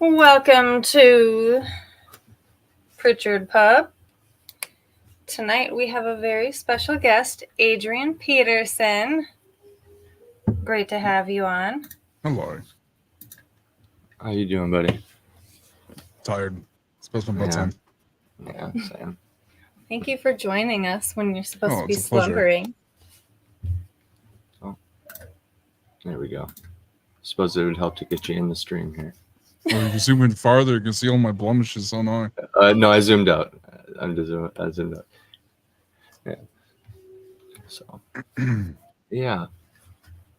Welcome to Pritchard Pub. Tonight we have a very special guest, Adrian Peterson. Great to have you on. Hello. How you doing, buddy? Tired. Supposed to be bedtime. Yeah, same. Thank you for joining us when you're supposed to be it's a pleasure. slumbering. Oh, there we go. Suppose it would help to get you in the stream here. Well, you can zoom in farther. You can see all my blemishes on eye. No, I zoomed out. I zoomed out. Yeah. So, yeah.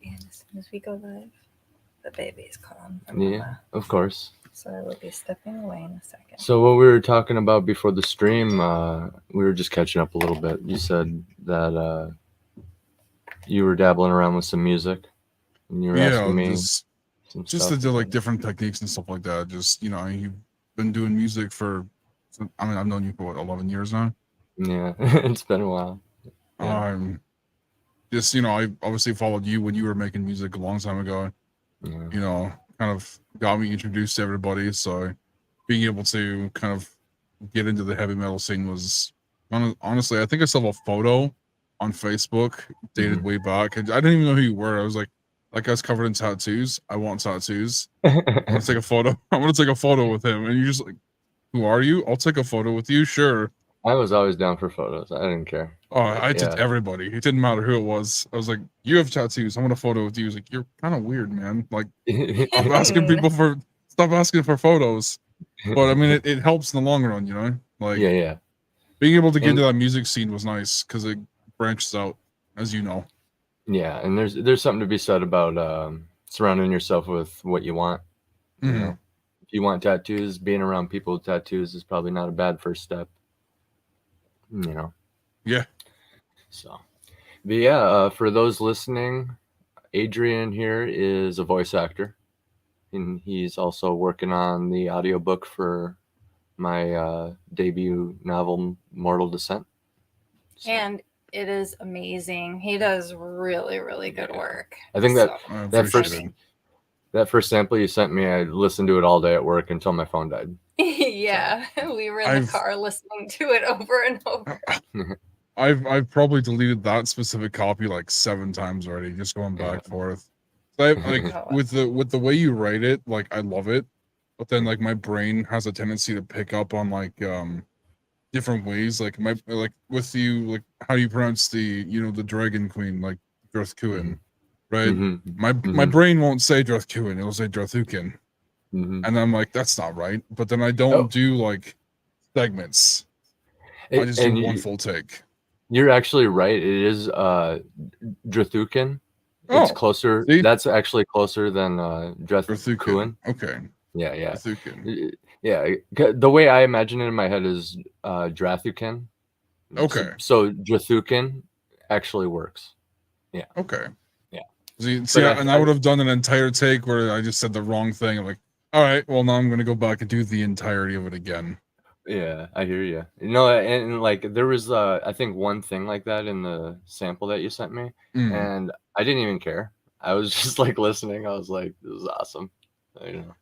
And as soon as we go live, the baby's calling. Yeah, of course. So I will be stepping away in a second. So what we were talking about before the stream, we were just catching up a little bit. You said that you were dabbling around with some music, and you were asking me just to do like different techniques and stuff like that. Just you've been doing music for. I mean, I've known you for what, 11 years now. Yeah, it's been a while. Yeah. Just I obviously followed you when you were making music a long time ago. Yeah. Kind of got me introduced to everybody. So being able to kind of get into the heavy metal scene was honestly, I think I saw a photo on Facebook dated way back. I didn't even know who you were. I was like, that guy's covered in tattoos. I want tattoos. I want to take a photo. I want to take a photo with him. And you're just like, who are you? I'll take a photo with you. Sure. I was always down for photos. I didn't care. Oh, I did everybody. It didn't matter who it was. I was like, you have tattoos. I want a photo with you. He was like, you're kind of weird, man. Like, I'm asking people stop asking for photos. But I mean, it helps in the long run, Like, yeah. Being able to get into that music scene was nice because it branches out, as you know. Yeah, and there's something to be said about surrounding yourself with what you want. You know? If you want tattoos, being around people with tattoos is probably not a bad first step. Yeah. So, but yeah, for those listening, Adrian here is a voice actor, and he's also working on the audiobook for my debut novel, Mortal Descent. So. And it is amazing. He does really, really good work. I think that first sample you sent me, I listened to it all day at work until my phone died. Yeah, we were in the car listening to it over and over. I've probably deleted that specific copy like 7 times already, just going back and forth. So with the way you write it, like I love it, but then like my brain has a tendency to pick up on like different ways, like with you, like how you pronounce the the Dragon Queen, like Drothkuin, right? My brain won't say Drothkuin, it'll say Drothukin. And I'm like, that's not right. But then I don't do like segments. I just do one full take. You're actually right. It is Drothukin. It's closer. See? That's actually closer than Drothukin. Okay. Yeah. Drothukin. Yeah. The way I imagine it in my head is Drathukin. Okay. So Drothukin actually works. Yeah. Okay. Yeah. See, I would have done an entire take where I just said the wrong thing. I'm like, all right, well, now I'm going to go back and do the entirety of it again. Yeah, I hear you. And like there was, I think one thing like that in the sample that you sent me, and I didn't even care. I was just like listening. I was like, this is awesome.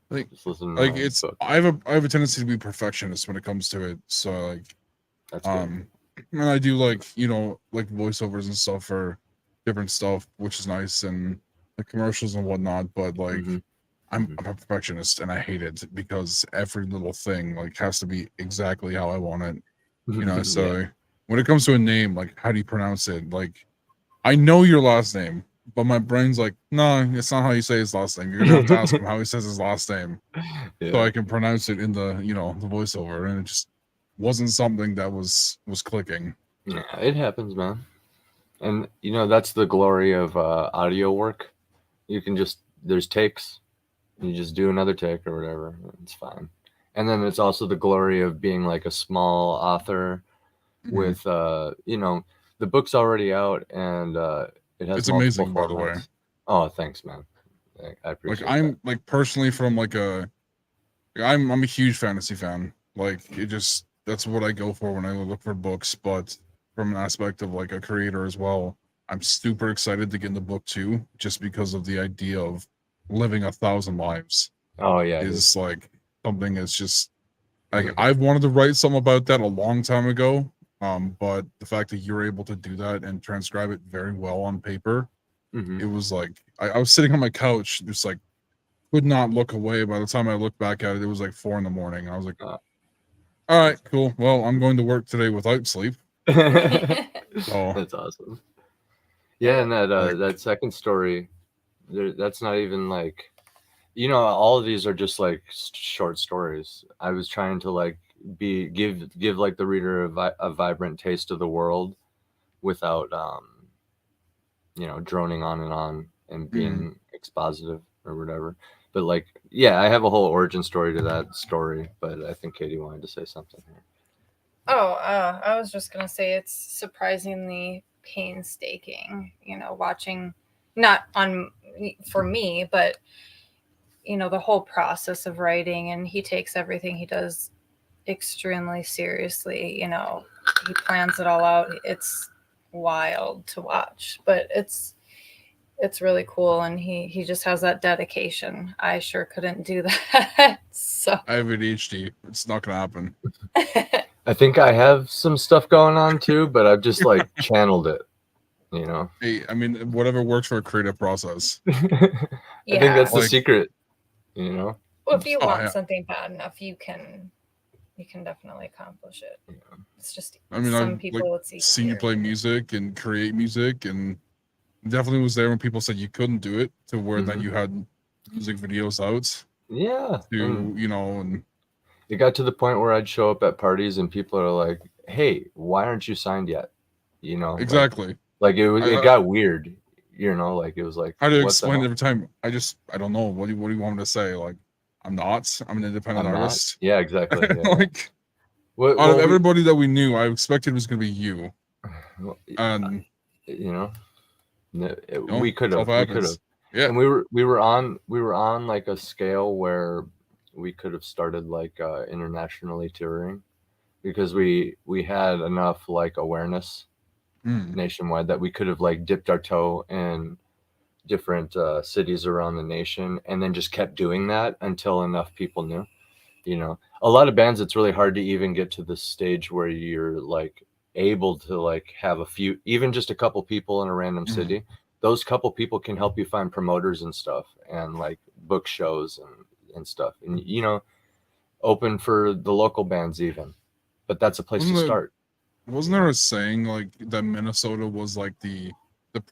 Like, just listening. Like it's, I have a tendency to be perfectionist when it comes to it. So like, that's good. And I do like like voiceovers and stuff for different stuff, which is nice, and the commercials and whatnot. But like. I'm a perfectionist and I hate it because every little thing like has to be exactly how I want it. So when it comes to a name, like how do you pronounce it? Like I know your last name, but my brain's like, no, it's not how you say his last name. You're gonna have to ask him how he says his last name. So I can pronounce it in the the voiceover, and it just wasn't something that was clicking. Yeah, it happens, man. And that's the glory of audio work. You can there's takes. You just do another take or whatever. It's fine. And then it's also the glory of being like a small author with, the book's already out and it has. It's amazing, by the way. Oh, thanks, man. I appreciate it. Like I'm like personally from like I'm a huge fantasy fan. Like that's what I go for when I look for books. But from an aspect of like a creator as well, I'm super excited to get in the book too, just because of the idea of living 1,000 lives. Oh yeah, is like something is just like I've wanted to write something about that a long time ago. But the fact that you're able to do that and transcribe it very well on paper, it was like I was sitting on my couch, just like could not look away. By the time I looked back at it, it was like 4 a.m. I was like, all right, cool. Well, I'm going to work today without sleep. That's awesome. Yeah, and that second story, that's not even like, all of these are just like short stories. I was trying to like give like the reader a vibrant taste of the world without droning on and being expositive or whatever. But like, yeah, I have a whole origin story to that story, but I think Katie wanted to say something here. I was just gonna say it's surprisingly painstaking, watching, not on for me, but the whole process of writing, and he takes everything he does extremely seriously. He plans it all out. It's wild to watch, but it's really cool, and he just has that dedication. I sure couldn't do that. So I have ADHD. It's not gonna happen. I think I have some stuff going on too, but I've just like channeled it, Hey, I mean, whatever works for a creative process. I think that's the secret, Well, if you want something bad enough, you can definitely accomplish it. Yeah. It's just, I mean, some people like, seen you play music and create music, and definitely was there when people said you couldn't do it, to where then you had music videos out. Yeah. And it got to the point where I'd show up at parties and people are like, "Hey, why aren't you signed yet?" Exactly. Like it got weird. Like it was like, how to explain it every time. I don't know. What do you want me to say? Like, I'm an independent artist. Yeah, exactly. Yeah. Like, out of everybody that we knew, I expected it was going to be you. And we could have. Yeah. And we were on like a scale where we could have started like internationally touring, because we had enough like awareness nationwide that we could have like dipped our toe in different cities around the nation, and then just kept doing that until enough people knew. A lot of bands, it's really hard to even get to the stage where you're like able to like have even just a couple people in a random city. Those couple people can help you find promoters and stuff, and like book shows and stuff, and open for the local bands even. But that's a place to start. Wasn't there a saying like that Minnesota was like the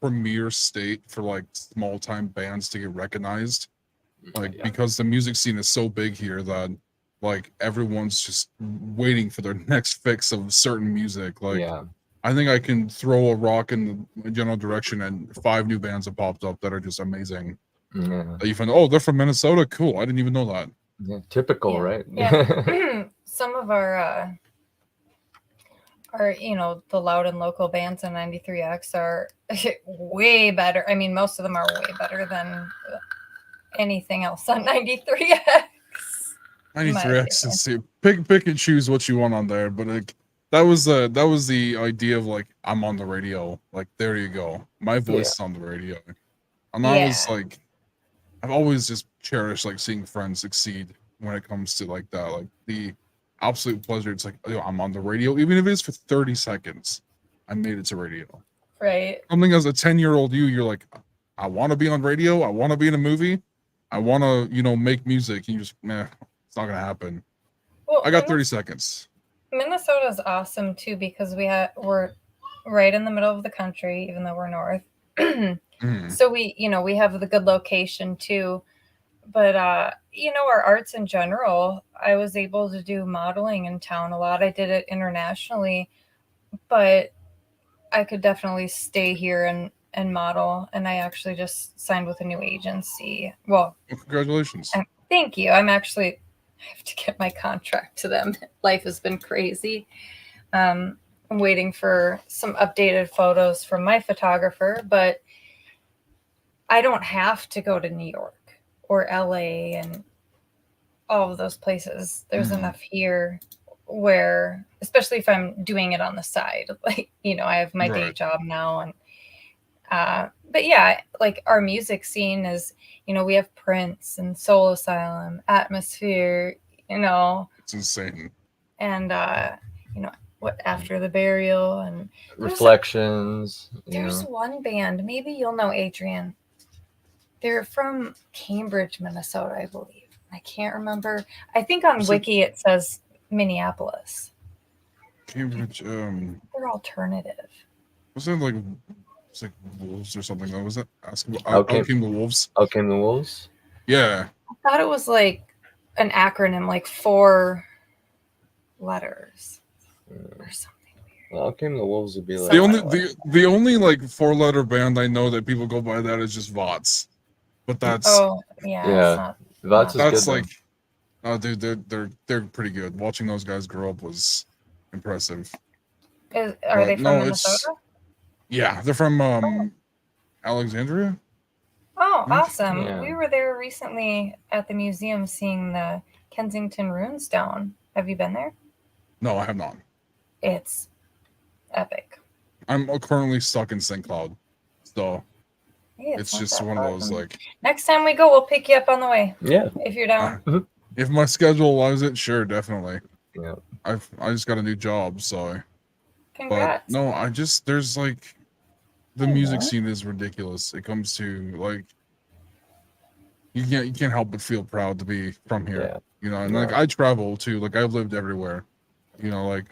premier state for like small time bands to get recognized? Like, because the music scene is so big here that like everyone's just waiting for their next fix of certain music. Like, I think I can throw a rock in the general direction and 5 new bands have popped up that are just amazing. Yeah. That you find, oh, they're from Minnesota. Cool. I didn't even know that. Yeah, typical, right? Yeah. Some of our the loud and local bands on 93X are way better. I mean, most of them are way better than anything else on 93X. 93X is pick and choose what you want on there, but like that was the idea of like, I'm on the radio. Like, there you go. My voice is on the radio. And I was like, I've always just cherished like seeing friends succeed when it comes to like that. Like the absolute pleasure. It's like, I'm on the radio, even if it is for 30 seconds. I made it to radio. Right. Something as a 10-year-old you're like, I want to be on radio. I want to be in a movie. I want to, make music. And you just, it's not going to happen. Well, I got 30 seconds. Minnesota's awesome too, because we're right in the middle of the country, even though we're north. So we have the good location too. But, our arts in general, I was able to do modeling in town a lot. I did it internationally, but I could definitely stay here and model. And I actually just signed with a new agency. Well, congratulations. Thank you. I have to get my contract to them. Life has been crazy. I'm waiting for some updated photos from my photographer, but I don't have to go to New York or LA and all of those places. There's enough here where, especially if I'm doing it on the side, like, I have my day job now. And, but yeah, like our music scene is, we have Prince and Soul Asylum, Atmosphere, you know. It's insane. And you know, what after the burial and Reflections. There's one band, maybe you'll know Adrian. They're from Cambridge, Minnesota, I believe. I can't remember. I think on Wiki it says Minneapolis. Cambridge. They're alternative. Was it like Wolves or something? Though was it? Out Came the Wolves. Out Came the Wolves. Yeah. I thought it was like an acronym, like 4 letters or something. Well, Out Came the Wolves would be like the only like 4-letter band I know that people go by that is just VOTS, but that's VOTS is that's good, like oh dude, they're pretty good. Watching those guys grow up was impressive. Are they from Minnesota? Yeah, they're from Alexandria. Oh, awesome. Yeah. We were there recently at the museum seeing the Kensington Runestone. Have you been there? No, I have not. It's epic. I'm currently stuck in St. Cloud, so it's just one of those like. Next time we go, we'll pick you up on the way. Yeah, if you're down. If my schedule allows it, sure, definitely. Yeah, I just got a new job, so. Congrats. But no, there's like, the music scene is ridiculous. It comes to like, you can't help but feel proud to be from here. Yeah. You know, and like I travel too. Like I've lived everywhere. You know, like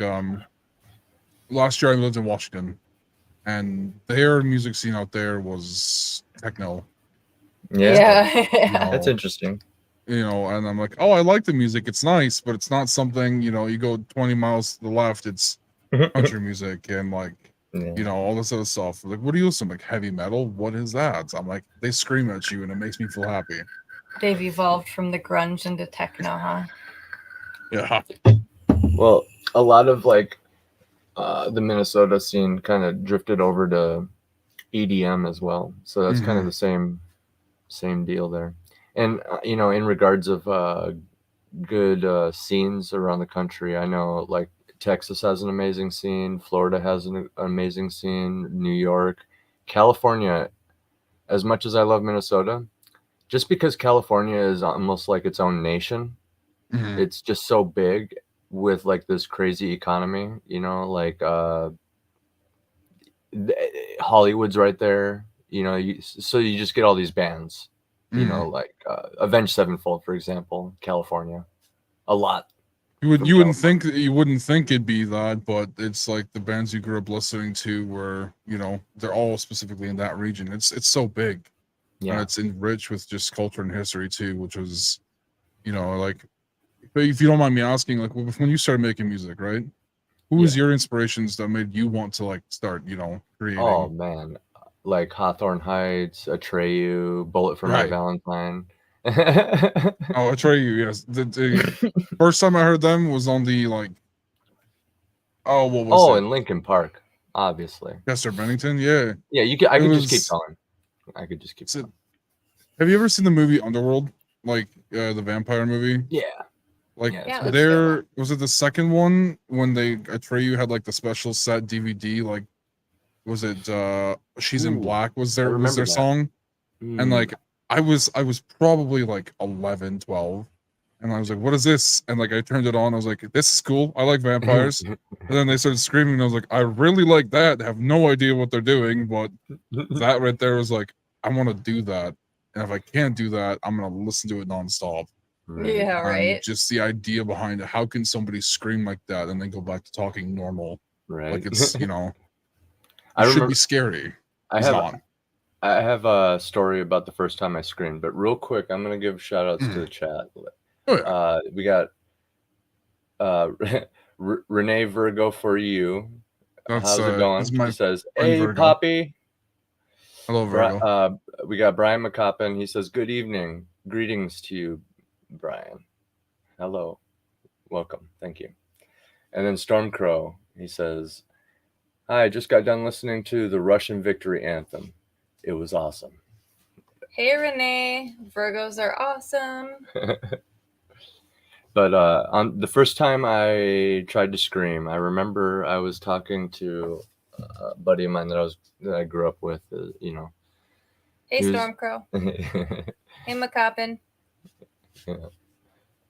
last year I lived in Washington, and their music scene out there was techno. Yeah. You know, That's interesting. You know, and I'm like, oh, I like the music. It's nice, but it's not something, you know, you go 20 miles to the left, it's country music and like, you know, all this other stuff. Like, what do you listen to? Like heavy metal? What is that? So I'm like, they scream at you and it makes me feel happy. They've evolved from the grunge into techno, huh? Yeah. Well, a lot of like the Minnesota scene kind of drifted over to EDM as well. So that's kind of the same deal there. And, you know, in regards of good scenes around the country, I know like Texas has an amazing scene. Florida has an amazing scene. New York, California, as much as I love Minnesota, just because California is almost like its own nation, it's just so big with like this crazy economy, you know, like Hollywood's right there, you know, so you just get all these bands, you know, like Avenged Sevenfold, for example, California, a lot. You wouldn't think it'd be that, but it's like the bands you grew up listening to were, you know, they're all specifically in that region. It's so big, and it's enriched with just culture and history too, which was, you know, like, but if you don't mind me asking, like when you started making music, right? Who was your inspirations that made you want to like start, you know, creating? Oh man, like Hawthorne Heights, Atreyu, Bullet for My Valentine. Oh, Atreyu, yes. The first time I heard them was on the like. Oh, what was it? In Lincoln Park, obviously. Chester Bennington, yeah. Yeah, I could just keep going. I could just keep going. Have you ever seen the movie Underworld? Like the vampire movie? Yeah. Like there was it the second one when Atreyu had like the special set DVD, like was it She's in Black was their song? And like I was probably like 11, 12, and I was like, what is this? And like I turned it on, I was like, this is cool. I like vampires. And then they started screaming, and I was like, I really like that. I have no idea what they're doing, but that right there was like, I want to do that. And if I can't do that, I'm gonna listen to it nonstop. Yeah, right. Just the idea behind it. How can somebody scream like that and then go back to talking normal? Right. Like it's, you know, it should be scary. I have a story about the first time I screamed, but real quick, I'm gonna give shout outs to the chat. We got Renee Virgo for you. How's it going? He says, hey, Virgo. Poppy. Hello, Virgo. We got Brian McCoppin. He says, good evening. Greetings to you, Brian. Hello. Welcome. Thank you. And then Stormcrow, he says, hi, I just got done listening to the Russian Victory Anthem. It was awesome. Hey, Renee. Virgos are awesome. But on the first time I tried to scream, I remember I was talking to a buddy of mine that I grew up with, you know. Hey, Stormcrow. Hey, McCoppin. Yeah.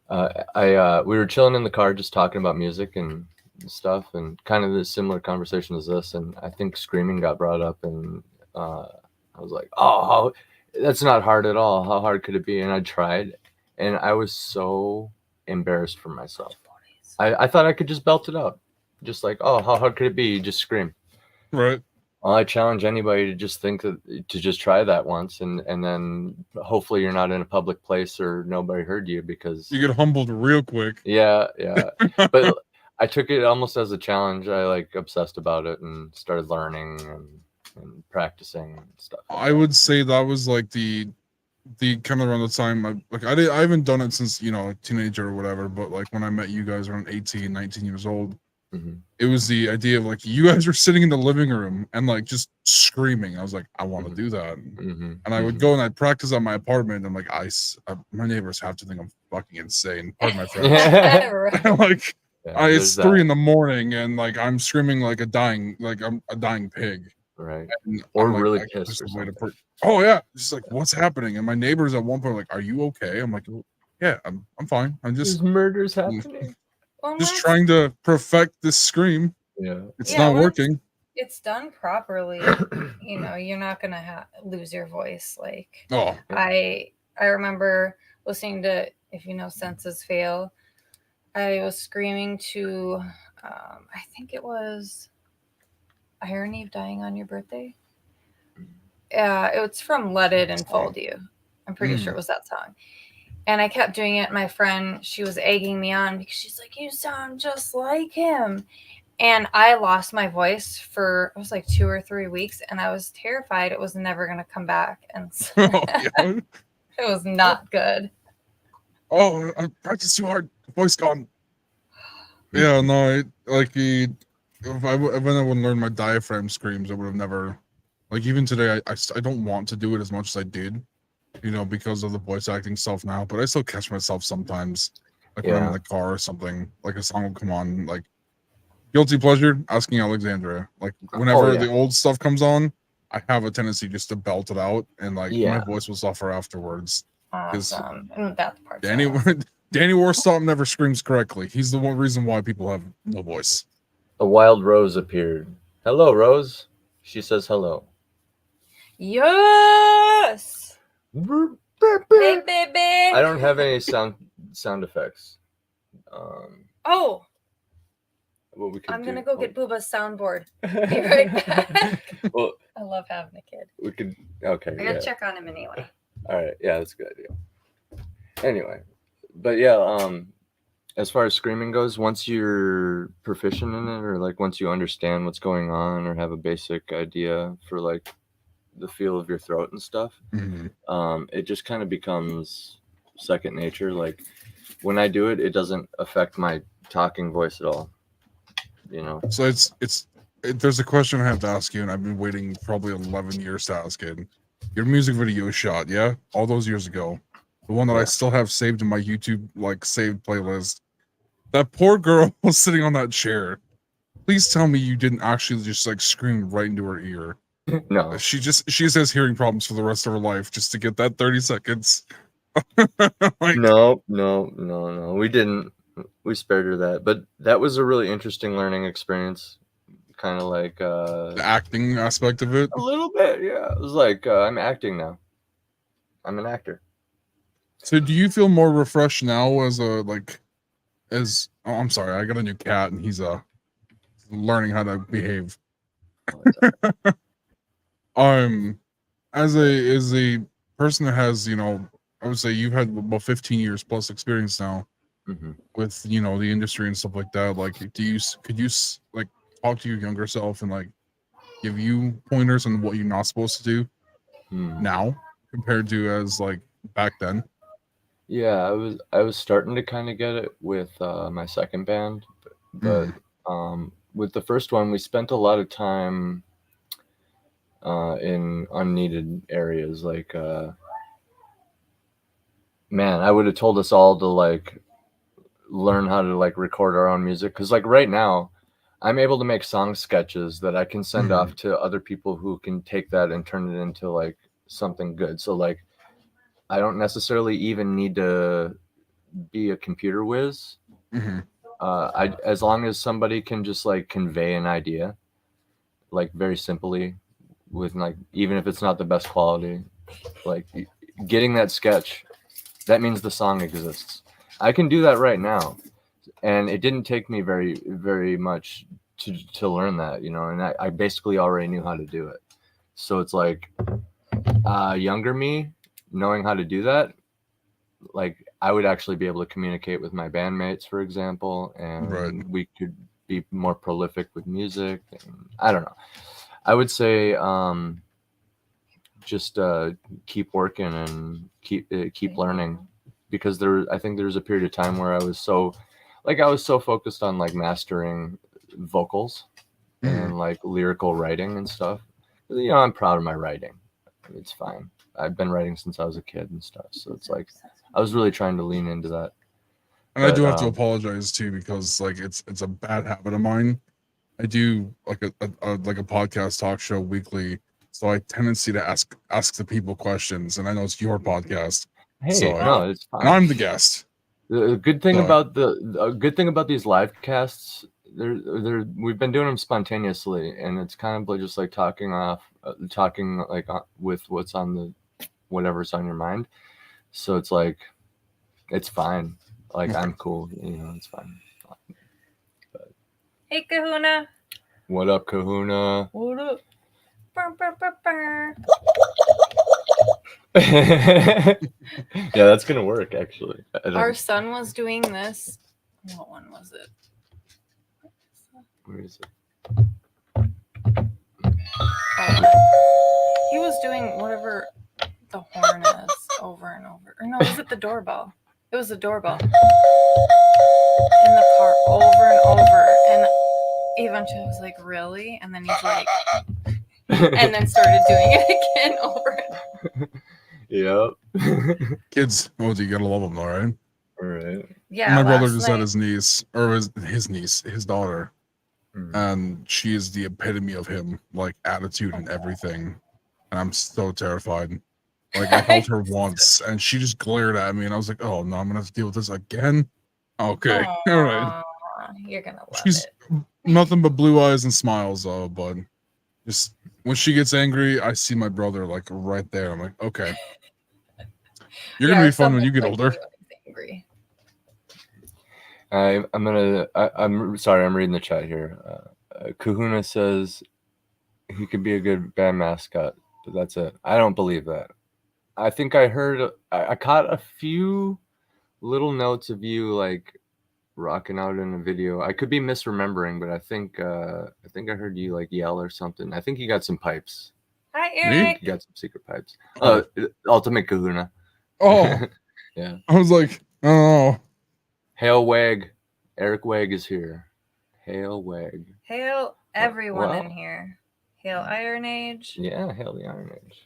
We were chilling in the car just talking about music and stuff, and kind of a similar conversation as this, and I think screaming got brought up, and I was like, oh, that's not hard at all. How hard could it be? And I tried, and I was so embarrassed for myself. I thought I could just belt it out. Just like, oh, how hard could it be? You just scream. Right. Well, I challenge anybody to just to just try that once, and then hopefully you're not in a public place or nobody heard you, because you get humbled real quick. Yeah. But I took it almost as a challenge. I like obsessed about it and started learning and practicing and stuff. I would say that was like the kind of around the time I haven't done it since, a teenager or whatever, but like when I met you guys around 18, 19 years old, it was the idea of like you guys were sitting in the living room and like just screaming. I was like, I want to do that. And I would go and I'd practice at my apartment. And like my neighbors have to think I'm fucking insane. Pardon my French. Like it's 3 a.m. and like I'm screaming like I'm a dying pig. Right. Or like, really pissed or something. Oh yeah, just like what's happening? And my neighbors at one point were like, "Are you okay?" I'm like, "Yeah, I'm fine. I'm just There's murders happening. Just trying to perfect this scream. Yeah, it's not working. It's done properly. You're not gonna lose your voice. Like, I remember listening to Senses Fail. I was screaming to, I think it was Irony of Dying on Your Birthday. It's from Let It Enfold You. I'm pretty sure it was that song. And I kept doing it. My friend, she was egging me on because she's like, you sound just like him. And I lost my voice for, it was like 2 or 3 weeks. And I was terrified it was never going to come back. And so it was not good. Oh, I practiced too hard. Voice gone. Yeah, no, if I would learn my diaphragm screams, I would have never, like even today, I don't want to do it as much as I did. Because of the voice acting stuff now, but I still catch myself sometimes, like when I'm in the car or something, like a song will come on, like Guilty Pleasure, Asking Alexandria. Like whenever the old stuff comes on, I have a tendency just to belt it out, and like my voice will suffer afterwards. Awesome. And that part. Danny Warstop never screams correctly. He's the one reason why people have no voice. A wild rose appeared. Hello, Rose. She says hello. Yes. Hey, baby. I don't have any sound effects. I'm gonna go get Booba's soundboard. Be right back. Well, I love having a kid. We could. Okay. I gotta check on him anyway. All right. Yeah, that's a good idea. Anyway, but yeah, as far as screaming goes, once you're proficient in it, or like once you understand what's going on, or have a basic idea for like the feel of your throat and stuff, it just kind of becomes second nature. Like when I do it, it doesn't affect my talking voice at all. So there's a question I have to ask you, and I've been waiting probably 11 years to ask it. Your music video shot, yeah, all those years ago, the one that I still have saved in my YouTube saved playlist. That poor girl was sitting on that chair. Please tell me you didn't actually just scream right into her ear. No, she has hearing problems for the rest of her life just to get that 30 seconds. No, we didn't. We spared her that, but that was a really interesting learning experience. Kind of like the acting aspect of it. A little bit, yeah. It was like I'm acting now. I'm an actor. So, do you feel more refreshed now as I'm sorry, I got a new cat and he's learning how to behave. As a person that has, I would say you've had about 15 years plus experience now with, the industry and stuff like that. Like, could you talk to your younger self and give you pointers on what you're not supposed to do now compared to as back then? Yeah, I was starting to kind of get it with my second band, but with the first one, we spent a lot of time in unneeded areas. Man, I would have told us all to learn how to record our own music, because right now I'm able to make song sketches that I can send off to other people who can take that and turn it into something good. So I don't necessarily even need to be a computer whiz. Mm-hmm. As long as somebody can just like convey an idea, like very simply, with like even if it's not the best quality, like getting that sketch, that means the song exists. I can do that right now, and it didn't take me very much to learn that, you know, and I basically already knew how to do it. So it's like younger me knowing how to do that, like I would actually be able to communicate with my bandmates, for example, and we could be more prolific with music. And I don't know. I would say just keep working and keep learning, because I think there was a period of time where I was so focused on like mastering vocals and like lyrical writing and stuff. You know, I'm proud of my writing. It's fine. I've been writing since I was a kid and stuff. So it's like I was really trying to lean into that. And I do have to apologize too, because like it's a bad habit of mine. I do like a podcast talk show weekly, so I tendency to ask the people questions, and I know it's your podcast. Hey, so no, it's fine. And I'm the guest. The good thing about these live casts, we've been doing them spontaneously, and it's kind of just like talking with what's on the whatever's on your mind. So it's like it's fine. Like I'm cool, you know, it's fine. But, hey, Kahuna. What up, Kahuna? What up? Burr, burr, burr, burr. Yeah, that's gonna work actually. Our son was doing this. What one was it? Where is it? He was doing whatever the horn is over and over. Or no, was it the doorbell? It was the doorbell. In the car over and over. And eventually I was like, really? And then he's like, and then started doing it again over and over. Yep. Kids, you gotta love them, though, right? All right. Yeah. My brother just had his niece, or his daughter, Mm. and she is the epitome of him, like attitude and everything. And I'm so terrified. Like I held her once, and she just glared at me, and I was like, "Oh no, I'm gonna have to deal with this again." Okay, all right. You're gonna love She's it. nothing but blue eyes and smiles, though. But just when she gets angry, I see my brother like right there. I'm like, okay, you're gonna be fun when you get older. Angry. I'm sorry, I'm reading the chat here. Kahuna says he could be a good band mascot, but that's it. I don't believe that. I think I caught a few little notes of you like rocking out in a video. I could be misremembering, but I think I heard you like yell or something. I think you got some pipes. Hi, Eric. You got some secret pipes. Ultimate Kahuna. Oh, yeah. I was like, oh. Hail Weg. Eric Weg is here. Hail Weg. Hail everyone in here. Hail Iron Age. Yeah, hail the Iron Age.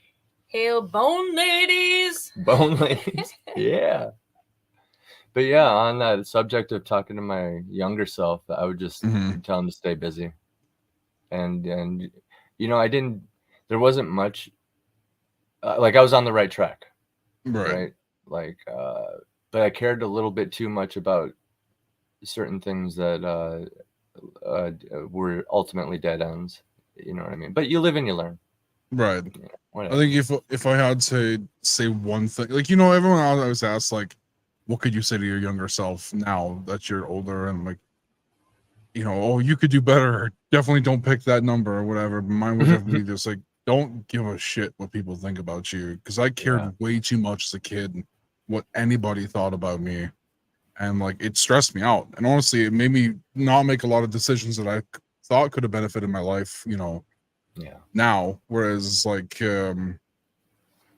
Hail Bone Ladies. Bone Ladies. Yeah. But yeah, on that subject of talking to my younger self, I would just tell him to stay busy. And you know, there wasn't much, like I was on the right track. Right? Like, but I cared a little bit too much about certain things that were ultimately dead ends. You know what I mean? But you live and you learn. Right. Yeah, I think if I had to say one thing, like, you know, everyone always asks, like, what could you say to your younger self now that you're older, and like, you know, oh, you could do better. Definitely don't pick that number or whatever. Mine would definitely just like, don't give a shit what people think about you, because I cared way too much as a kid what anybody thought about me, and like it stressed me out. And honestly, it made me not make a lot of decisions that I thought could have benefited my life, you know. Now, whereas like when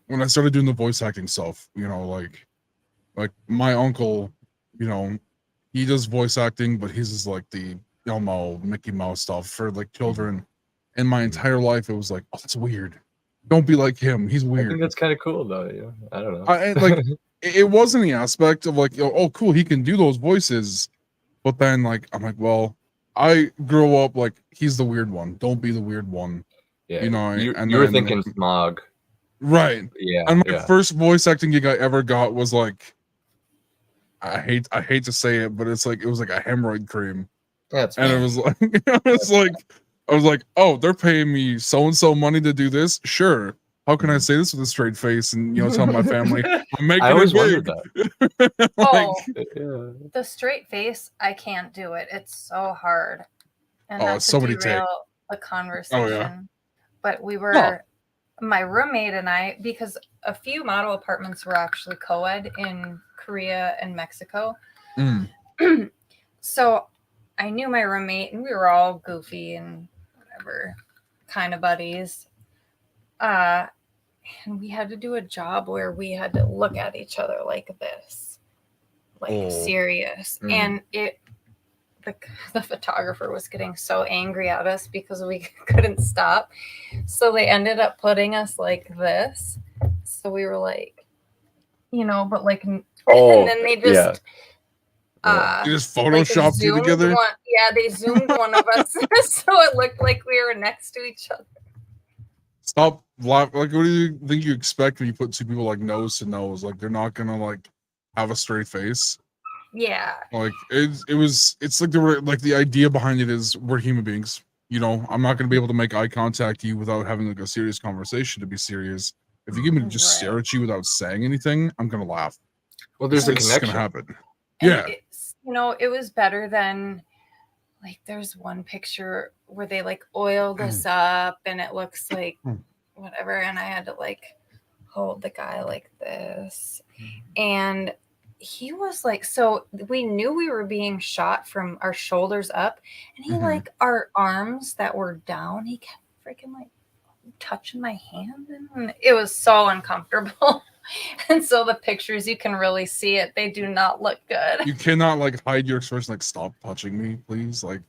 I started doing the voice acting stuff, you know, like my uncle, you know, he does voice acting, but he's just like the Elmo, Mickey Mouse stuff for like children. And my entire life, it was like, oh, that's weird. Don't be like him. He's weird. I think that's kind of cool, though. Yeah, I don't know. Like, it wasn't the aspect of like, oh, cool, he can do those voices. But then, like, I'm like, well, I grew up like he's the weird one. Don't be the weird one. Yeah, you know. You were thinking Smog, right? Yeah. And my first voice acting gig I ever got was like I hate to say it, but it was like a hemorrhoid cream. Yeah, and it was like I was like, oh, they're paying me so and so money to do this. Sure. How can I say this with a straight face and tell my family I'm making I always it wondered big? that. The straight face, I can't do it. It's so hard. And not so to many derail the conversation, but we were my roommate and I, because a few model apartments were actually co-ed in Korea and Mexico. So I knew my roommate and we were all goofy and whatever kind of buddies. And we had to do a job where we had to look at each other like this, like serious. And the photographer was getting so angry at us because we couldn't stop. So they ended up putting us like this. So we were like, but like, and then they just, you just photoshopped you together. They zoomed one of us so it looked like we were next to each other. Stop laughing. Like, what do you think you expect when you put two people like nose to nose? Like, they're not gonna like have a straight face. Yeah. Like it's like the idea behind it is we're human beings. I'm not gonna be able to make eye contact with you without having like a serious conversation to be serious. If you get me to just stare at you without saying anything, I'm gonna laugh. Well, there's a connection. connection. Gonna happen. Yeah. It was better than like there's one picture where they like oiled us up and it looks like whatever, and I had to like hold the guy like this, and he was like, so we knew we were being shot from our shoulders up, and he like our arms that were down, he kept freaking like touching my hand, and it was so uncomfortable. And so the pictures, you can really see it. They do not look good. You cannot like hide your expression. Like, stop touching me, please. Like,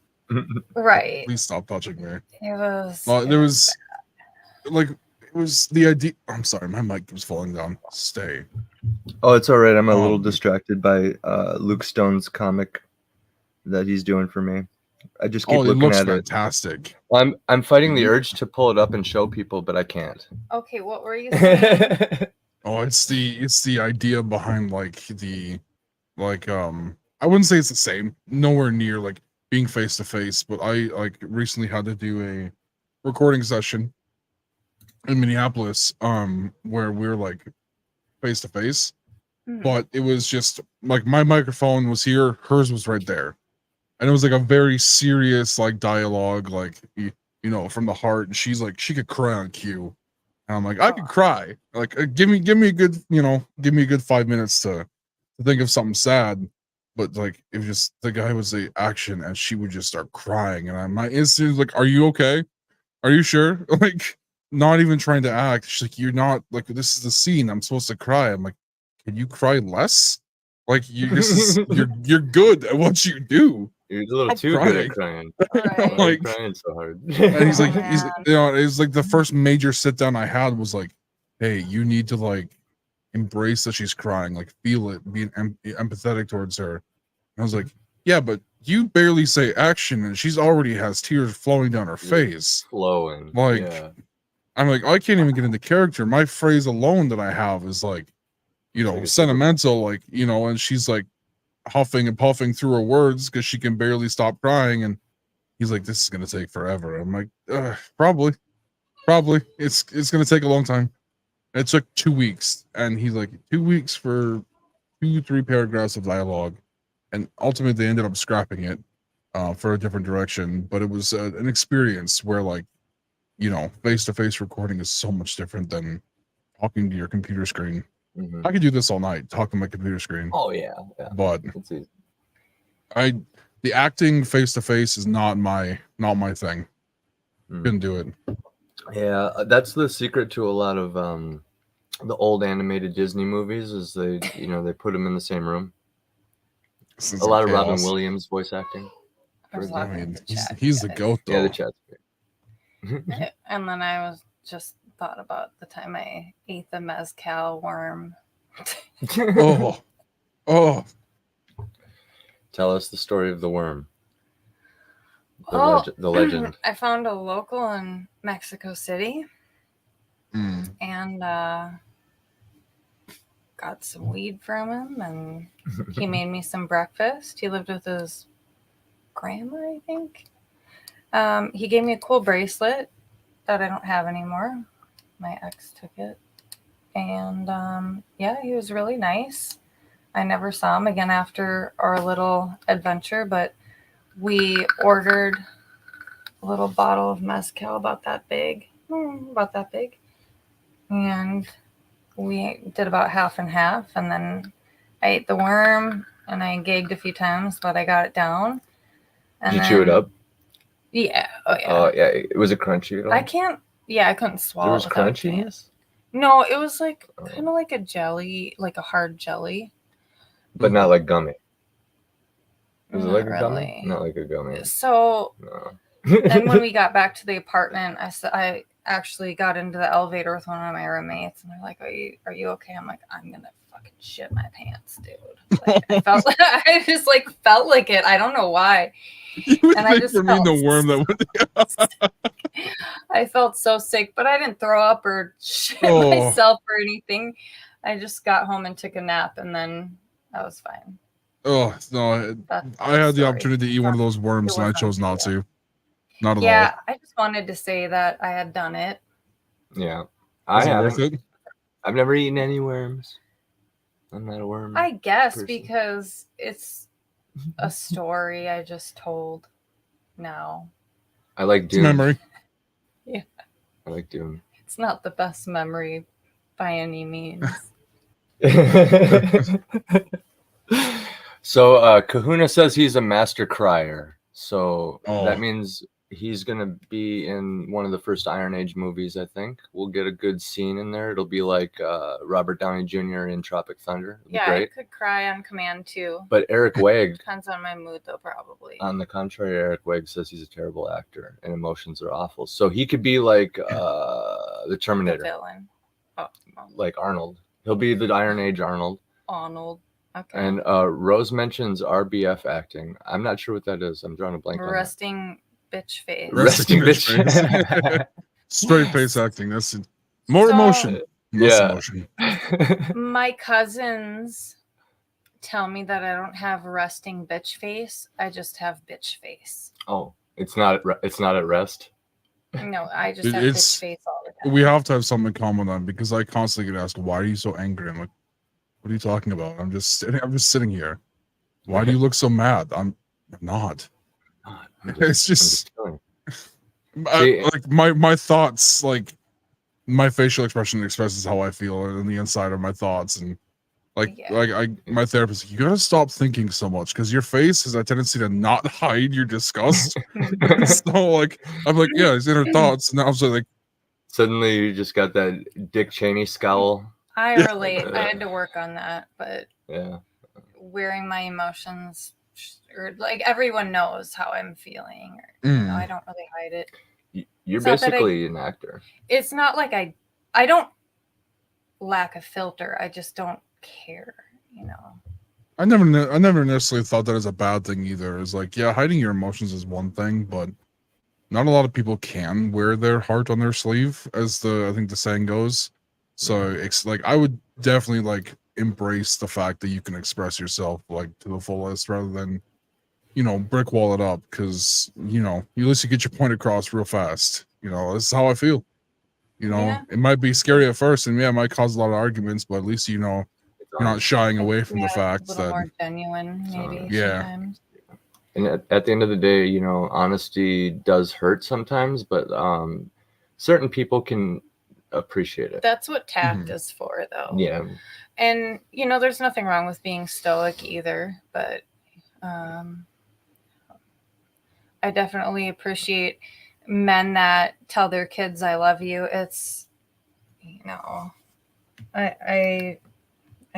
right. Please stop touching me. It was. It was the idea. I'm sorry, my mic was falling down. Stay. Oh, it's all right. I'm a little distracted by Luke Stone's comic that he's doing for me. I just keep looking looks at fantastic. Well, I'm fighting the urge to pull it up and show people, but I can't. Okay, what were you saying? It's the idea behind I wouldn't say it's the same, nowhere near like being face to face, but I like recently had to do a recording session in Minneapolis where we're like face to face, but it was just like my microphone was here, hers was right there, and it was like a very serious like dialogue, like from the heart, and she's like, she could cry on cue. And I'm like, I could cry. Like, give me a good, give me a good 5 minutes to think of something sad. But like, it was just the guy was the action, and she would just start crying, and my instinct was like, are you okay? Are you sure? Like, not even trying to act. She's like, you're not, like, this is the scene. I'm supposed to cry. I'm like, can you cry less? Like, you're good at what you do. You're a little too good at crying. Right. Like, crying so hard. And he's like, it was like the first major sit down I had was like, hey, you need to like embrace that she's crying, like feel it, be empathetic towards her. And I was like, yeah, but you barely say action, and she's already has tears flowing down her face. Flowing. Like, yeah. I'm like, I can't even get into character. My phrase alone that I have is like, sentimental, like, and she's like huffing and puffing through her words because she can barely stop crying, and he's like, this is gonna take forever. I'm like, probably it's gonna take a long time. It took 2 weeks, and he's like, 2 weeks for 2-3 paragraphs of dialogue, and ultimately they ended up scrapping it for a different direction. But it was an experience where, like, face-to-face recording is so much different than talking to your computer screen. I could do this all night, talking to my computer screen. Oh yeah. But the acting face to face is not my thing. Couldn't do it. Yeah, that's the secret to a lot of the old animated Disney movies is they put them in the same room. A lot of Robin Williams voice acting. I mean, he's the goat though. Yeah, the chat's great. And then I just thought about the time I ate the mezcal worm. Oh. Tell us the story of the worm. The legend. I found a local in Mexico City and got some weed from him, and he made me some breakfast. He lived with his grandma, I think. He gave me a cool bracelet that I don't have anymore. My ex took it. And yeah, he was really nice. I never saw him again after our little adventure, but we ordered a little bottle of mezcal about that big. And we did about half and half. And then I ate the worm and I gagged a few times, but I got it down. And Did you chew it up? Yeah. Oh, yeah. Oh, yeah. Was it crunchy at all? I couldn't swallow There was it without crunchiness? No, it was like kind of like a jelly, like a hard jelly. But not like gummy. Was it Not like a really. gummy? Not like a gummy. So No. then when we got back to the apartment, I actually got into the elevator with one of my roommates, and they're like, "Are you okay?" I'm like, "I'm gonna fucking shit my pants, dude." Like, I just like felt like it. I don't know why. And I just felt the worm that would. I felt so sick, but I didn't throw up or shit myself or anything. I just got home and took a nap, and then I was fine. Oh no! I had the opportunity to eat one of those worms, and I chose not to. Not at all. Yeah, I just wanted to say that I had done it. Yeah, Was it worth it? I've never eaten any worms. I'm not a worm. I guess person. because it's a story I just told now. I like Doom. Memory. Yeah. I like Doom. It's not the best memory by any means. So Kahuna says he's a master crier. So that means he's going to be in one of the first Iron Age movies, I think. We'll get a good scene in there. It'll be like Robert Downey Jr. in Tropic Thunder. It'll be great. I could cry on command too. But Eric Wegg... Depends on my mood though, probably. On the contrary, Eric Wegg says he's a terrible actor and emotions are awful. So he could be like the Terminator. The villain. Oh, like Arnold. He'll be the Iron Age Arnold. Okay. And Rose mentions RBF acting. I'm not sure what that is. I'm drawing a blank on that. Resting bitch face. Resting bitch face. Straight face acting. That's more emotion. Less emotion. My cousins tell me that I don't have resting bitch face. I just have bitch face. Oh, it's not at rest. No, I just have bitch face all the time. We have to have something in common then, because I constantly get asked, "Why are you so angry?" I'm like, "What are you talking about? I'm just sitting here. Why do you look so mad?" I'm not. It's just like my thoughts, like my facial expression expresses how I feel in the inside of my thoughts, and my therapist, you gotta stop thinking so much because your face has a tendency to not hide your disgust. So like I'm like, yeah, it's inner thoughts, and I was like, suddenly you just got that Dick Cheney scowl. I relate. I had to work on that, but wearing my emotions, or like everyone knows how I'm feeling. Or, you know, I don't really hide it. You're basically an actor. It's not like I don't lack a filter. I just don't care, you know. I never necessarily thought that as a bad thing either. It's like, yeah, hiding your emotions is one thing, but not a lot of people can wear their heart on their sleeve, as I think the saying goes. So it's like I would definitely like embrace the fact that you can express yourself like to the fullest rather than, you know, brick wall it up, because, you know, at least you get your point across real fast. You know, this is how I feel. You know, it might be scary at first, and it might cause a lot of arguments, but at least, you know, you're not shying away from the fact a little that more genuine, maybe. Sometimes. And at the end of the day, you know, honesty does hurt sometimes, but certain people can appreciate it. That's what tact is for, though. Yeah. And, you know, there's nothing wrong with being stoic either, but I definitely appreciate men that tell their kids I love you. It's, you know, I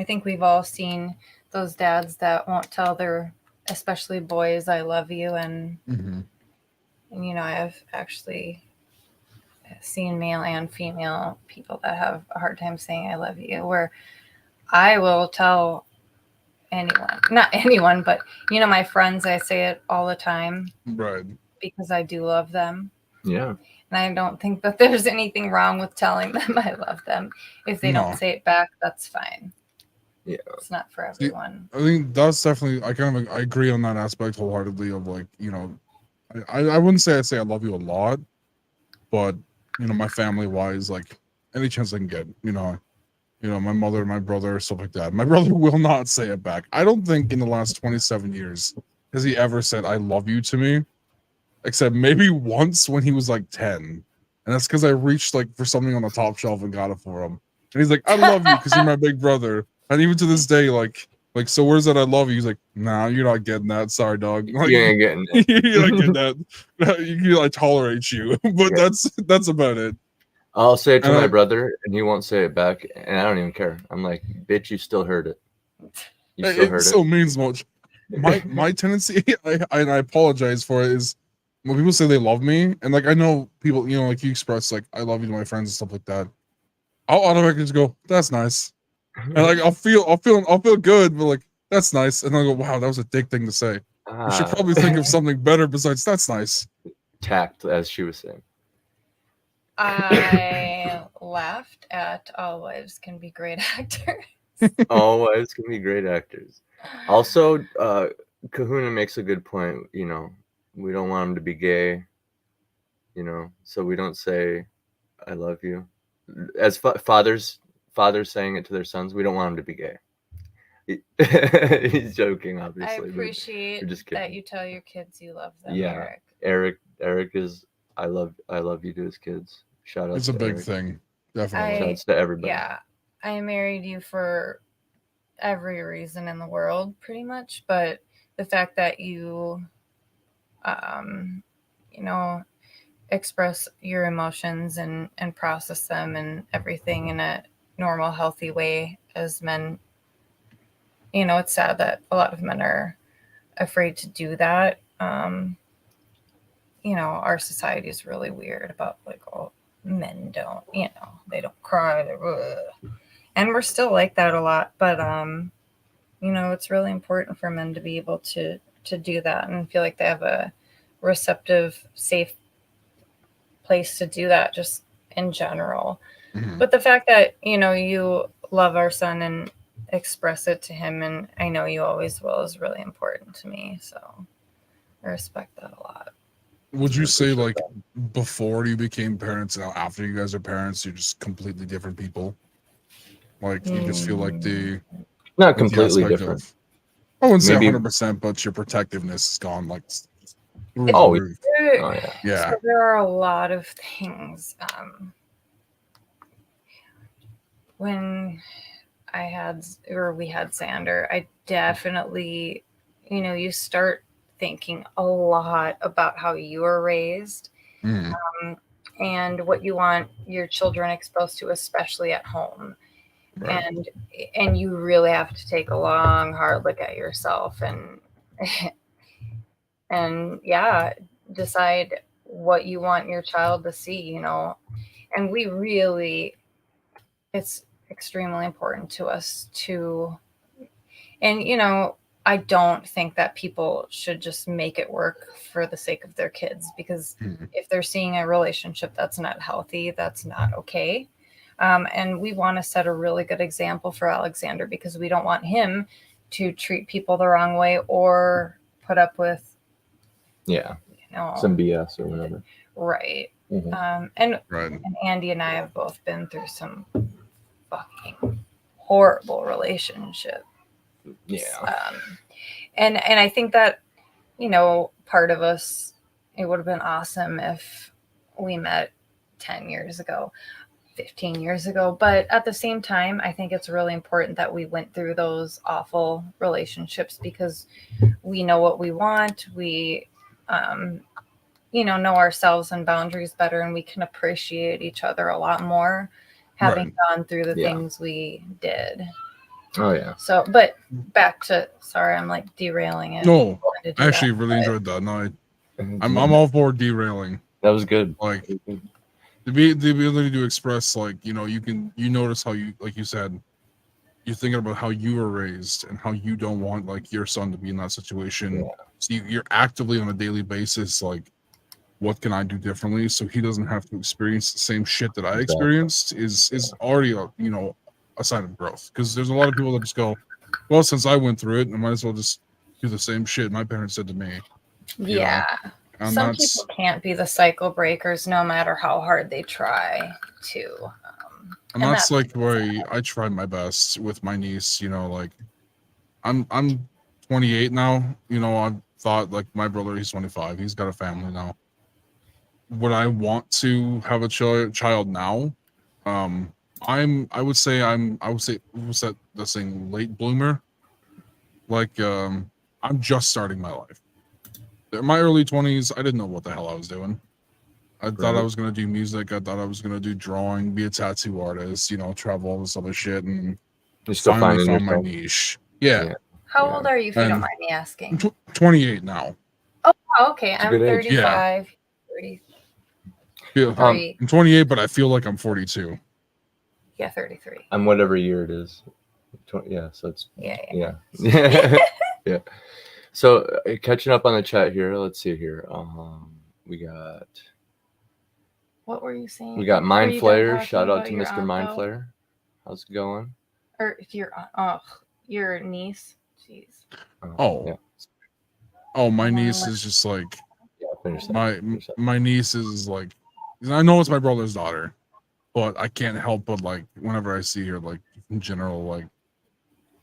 think we've all seen those dads that won't tell their, especially boys, I love you. And you know, I've actually seen male and female people that have a hard time saying I love you, where I will tell anyone, not anyone, but, you know, my friends, I say it all the time. Right. Because I do love them. Yeah. And I don't think that there's anything wrong with telling them I love them. If they don't say it back, that's fine. Yeah. It's not for everyone. I think that's definitely, I agree on that aspect wholeheartedly of like, I wouldn't say I say I love you a lot, but my family wise, like any chance I can get, my mother, my brother, stuff like that. My brother will not say it back. I don't think in the last 27 years has he ever said I love you to me, except maybe once when he was like 10. And that's because I reached like for something on the top shelf and got it for him. And he's like, I love you because you're my big brother. And even to this day, like, so where's that I love you? He's like, nah, you're not getting that. Sorry, dog. Like, You ain't getting it. you're not getting that. I tolerate you, but Yeah. that's about it. I'll say it to And my brother, and he won't say it back, and I don't even care. I'm like, bitch, you still heard it. You still heard It still means much. My tendency, I apologize for it, is when people say they love me, and like I know people, like you express like I love you to my friends and stuff like that. I'll automatically just go, that's nice, and like I'll feel good, but like that's nice, and I'll go, wow, that was a dick thing to say. You should probably think of something better besides that's nice. Tact, as she was saying. I laughed at all wives can be great actors. All wives can be great actors. Also, Kahuna makes a good point. We don't want them to be gay. So we don't say I love you. As fathers saying it to their sons, we don't want them to be gay. He's joking, obviously. I appreciate that you tell your kids you love them. Yeah, Eric is I love you to his kids. Shout out. It's a big thing, definitely. Shout outs to everybody. Yeah, I married you for every reason in the world, pretty much. But the fact that you, express your emotions and process them and everything in a normal, healthy way as men. It's sad that a lot of men are afraid to do that. Our society is really weird about like, oh, men don't, they don't cry. And we're still like that a lot. But, it's really important for men to be able to do that and feel like they have a receptive, safe place to do that just in general. Mm-hmm. But the fact that, you love our son and express it to him, and I know you always will, is really important to me. So I respect that a lot. Would you say like before you became parents and after you guys are parents, you're just completely different people? Like you just feel like not completely different. I wouldn't say 100%, but your protectiveness is gone. Like, yeah. So there are a lot of things. When we had Xander, I definitely, you start thinking a lot about how you were raised, and what you want your children exposed to, especially at home. Right. And you really have to take a long, hard look at yourself and decide what you want your child to see, and it's extremely important to us to, and, I don't think that people should just make it work for the sake of their kids, because if they're seeing a relationship that's not healthy, that's not okay. And we want to set a really good example for Alexander, because we don't want him to treat people the wrong way or put up with, some BS or whatever. Right. Mm-hmm. And Andy and I have both been through some fucking horrible relationships. Yeah. And I think that, part of us, it would have been awesome if we met 10 years ago, 15 years ago. But at the same time, I think it's really important that we went through those awful relationships, because we know what we want. We, know ourselves and boundaries better, and we can appreciate each other a lot more having gone through the things we did. Oh yeah. So, but back to, sorry, I'm like derailing it. No, I actually really enjoyed that. No, I'm all for derailing. That was good. Like the ability to express, like, you notice how you, like you said, you're thinking about how you were raised and how you don't want like your son to be in that situation. Yeah. So you're actively on a daily basis, like, what can I do differently so he doesn't have to experience the same shit that I experienced is already a sign of growth. Because there's a lot of people that just go, well, since I went through it, I might as well just do the same shit my parents said to me. Yeah. And Some people can't be the cycle breakers no matter how hard they try to. And that's like where I try my best with my niece, like I'm 28 now. I thought like my brother, he's 25. He's got a family now. Would I want to have a child now? I would say what's that the thing, late bloomer? Like I'm just starting my life. In my early 20s, I didn't know what the hell I was doing. I thought I was gonna do music. I thought I was gonna do drawing, be a tattoo artist, travel, all this other shit, and you still finally found my niche. Yeah. How old are you, if you don't mind me asking? 28 now. Oh, okay. I'm 35. 33. I'm 28, but I feel like I'm 42. Yeah, 33. I'm whatever year it is. Yeah, so it's yeah. Yeah. So catching up on the chat here. Let's see here. We got. What were you saying? We got Mind Flayer. Shout out to Mr. Mind Flayer. How's it going? Or your niece. Jeez. My niece is just like my niece is like, I know it's my brother's daughter, but I can't help but like whenever I see her, like in general, like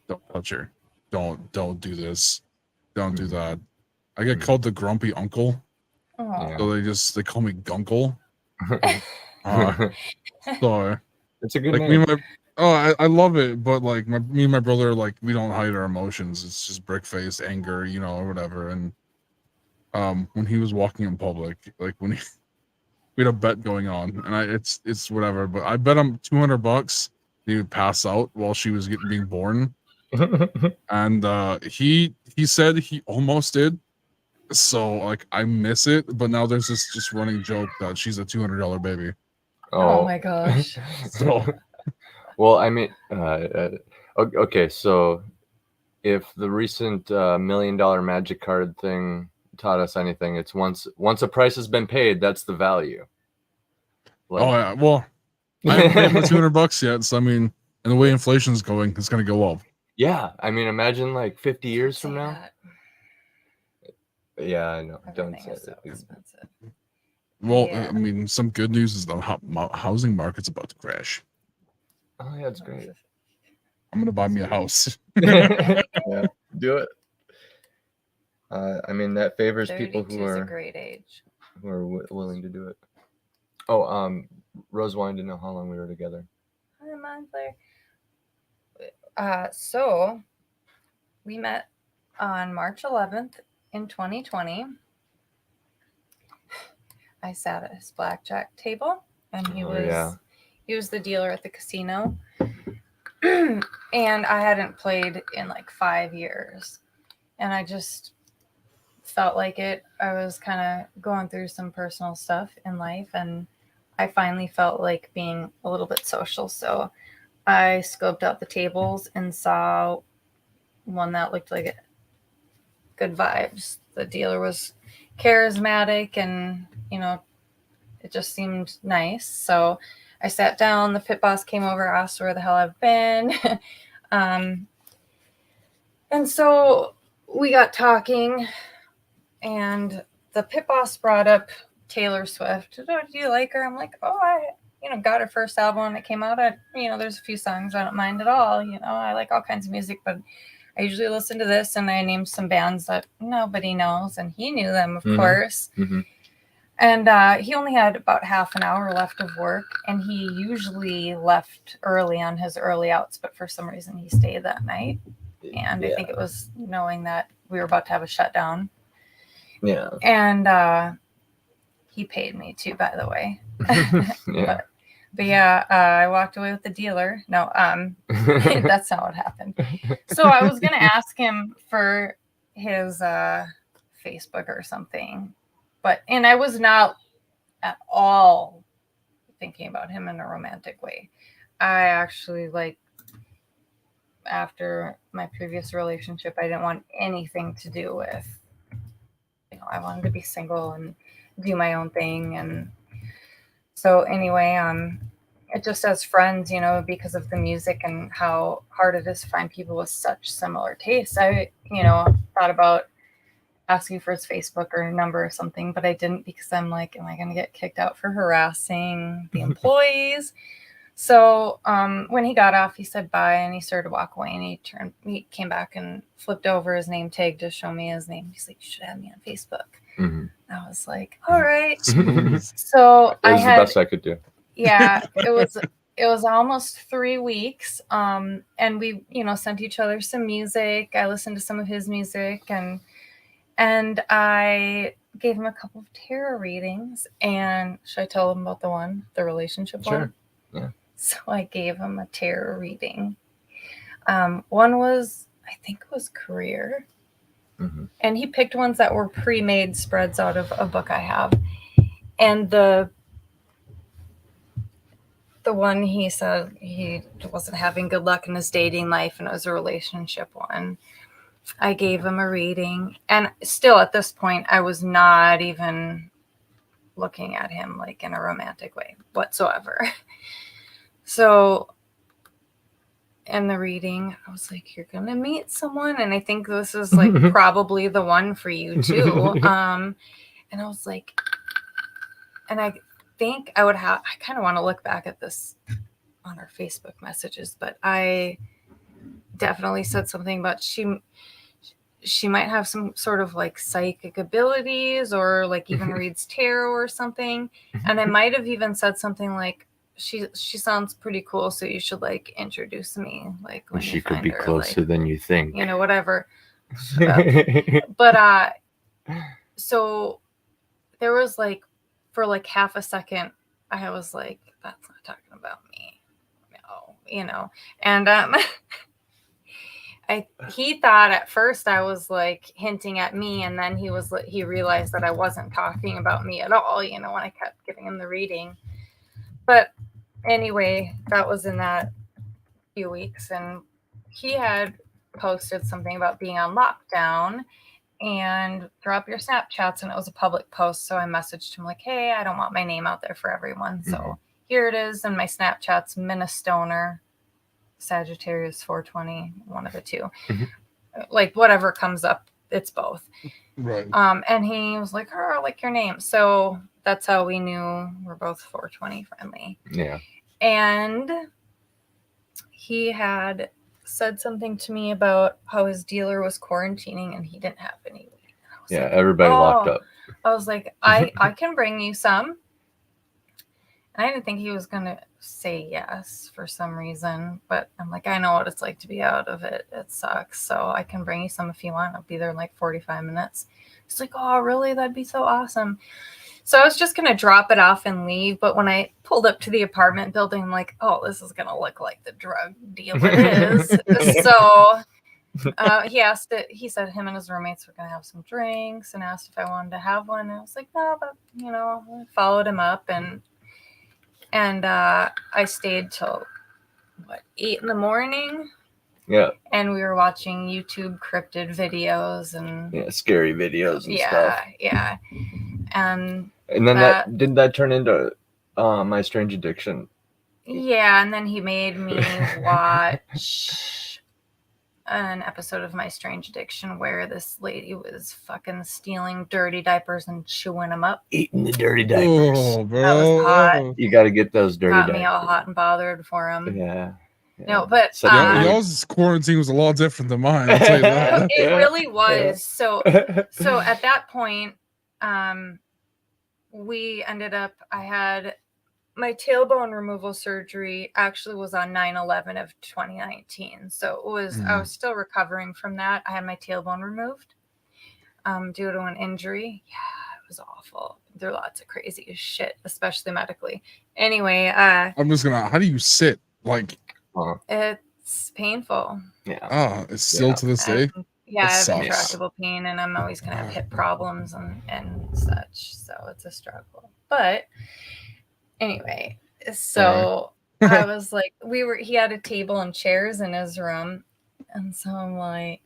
don't touch her, don't do this, don't do that. I get called the grumpy uncle, so they call me Gunkle. So it's a good like name. I love it, but like me and my brother, like we don't hide our emotions. It's just brick face, anger, or whatever. And when he was walking in public, like we had a bet going on, and it's whatever. But I bet him $200 he would pass out while she was being born. And he said he almost did. So like I miss it, but now there's this just running joke that she's a $200 baby. Oh my gosh. So. Well, I mean, okay, so if the recent $1 million magic card thing taught us anything, it's once a price has been paid, that's the value. Like, well, I haven't paid my $200 yet, so I mean, and the way inflation's going, it's going to go up. Yeah, I mean, imagine like 50 years from now. Yeah, I know. Don't say so expensive. Well, I mean, some good news is the housing market's about to crash. Oh yeah, it's great. I'm gonna buy me a house. Yeah, do it. I mean, that favors people who are a great age, who are willing to do it. Oh, Rose wanted to know how long we were together. Hi, Mind Flayer. So we met on March 11th in 2020. I sat at his blackjack table, and he was the dealer at the casino. And I hadn't played in like 5 years, and I just felt like it. I was kind of going through some personal stuff in life, and I finally felt like being a little bit social. So I scoped out the tables and saw one that looked like good vibes. The dealer was charismatic, and it just seemed nice. So I sat down, the pit boss came over, asked where the hell I've been. And so we got talking, and the pit boss brought up Taylor Swift. Oh, do you like her? I'm like, I got her first album when it came out. There's a few songs I don't mind at all. I like all kinds of music, but I usually listen to this, and I named some bands that nobody knows, and he knew them, of course. Mm-hmm. And he only had about half an hour left of work, and he usually left early on his early outs, but for some reason he stayed that night. And I think it was knowing that we were about to have a shutdown. Yeah. And he paid me too, by the way. Yeah. But yeah, I walked away with the dealer. No, that's not what happened. So I was going to ask him for his Facebook or something. And I was not at all thinking about him in a romantic way. I actually, after my previous relationship, I didn't want anything to do with, I wanted to be single and do my own thing. And so anyway, just as friends, you know, because of the music and how hard it is to find people with such similar tastes. I, you know, thought about asking for his Facebook or number or something, but I didn't because I'm like, am I going to get kicked out for harassing the employees? So when he got off, he said bye and he started to walk away, and he came back and flipped over his name tag to show me his name. He's like, you should have me on Facebook. Mm-hmm. I was like, all right. Smooth. So That was the best I could do. Yeah, it was almost 3 weeks. And we, you know, sent each other some music. I listened to some of his music, and I gave him a couple of tarot readings. And should I tell him about the relationship one? Sure. Yeah. So I gave him a tarot reading. One was, I think it was career. Mm-hmm. And he picked ones that were pre-made spreads out of a book I have. And the one he said he wasn't having good luck in his dating life, and it was a relationship one. I gave him a reading, and still at this point, I was not even looking at him like in a romantic way whatsoever. So in the reading, I was like, you're going to meet someone, and I think this is like probably the one for you too. And I was like, and I think I kind of want to look back at this on our Facebook messages, but I definitely said something about she might have some sort of like psychic abilities, or like even reads tarot or something. And I might have even said something like, she sounds pretty cool, so you should like introduce me, like when She you could find be her, closer like, than you think. you know, whatever. But so there was like, for like half a second, I was like, that's not talking about me. No, you know. And he thought at first I was like hinting at me, and then he realized that I wasn't talking about me at all, you know, when I kept giving him the reading. But anyway, that was in that few weeks, and he had posted something about being on lockdown and drop your Snapchats, and it was a public post. So I messaged him like, hey, I don't want my name out there for everyone. So here it is. And my Snapchat's Minnestoner, Sagittarius 420, one of the two. Like whatever comes up, it's both. Right. And he was like, oh, I like your name. So that's how we knew we're both 420 friendly. Yeah. And he had said something to me about how his dealer was quarantining and he didn't have any weed. Yeah, like, everybody locked up. I was like, I can bring you some. And I didn't think he was going to say yes for some reason. But I'm like, I know what it's like to be out of it. It sucks. So I can bring you some if you want. I'll be there in like 45 minutes. He's like, oh, really? That'd be so awesome. So I was just going to drop it off and leave. But when I pulled up to the apartment building, I'm like, oh, this is going to look like the drug deal it is. So he said him and his roommates were going to have some drinks, and asked if I wanted to have one. And I was like, no, but, you know, I followed him up, and I stayed till 8 a.m. Yeah. And we were watching YouTube cryptid videos and scary videos and stuff. Yeah. And then that turn into My Strange Addiction? Yeah, and then he made me watch an episode of My Strange Addiction where this lady was fucking stealing dirty diapers and chewing them up. Eating the dirty diapers. Oh, bro. That was hot. You got to get those dirty Got diapers. me all hot and bothered for him. Yeah. No, but y'all's quarantine was a lot different than mine. I'll tell you that. It really was. Yeah. So at that point, we ended up. I had my tailbone removal surgery. Actually, was on 9/11 of 2019. So it was. I was still recovering from that. I had my tailbone removed, due to an injury. Yeah, it was awful. There are lots of crazy shit, especially medically. Anyway, I'm just gonna. How do you sit? Like. It's painful. Yeah. It's still to this day. I have intractable pain, and I'm always gonna have hip problems and such. So it's a struggle. But anyway, so I was like, he had a table and chairs in his room, and so I'm like,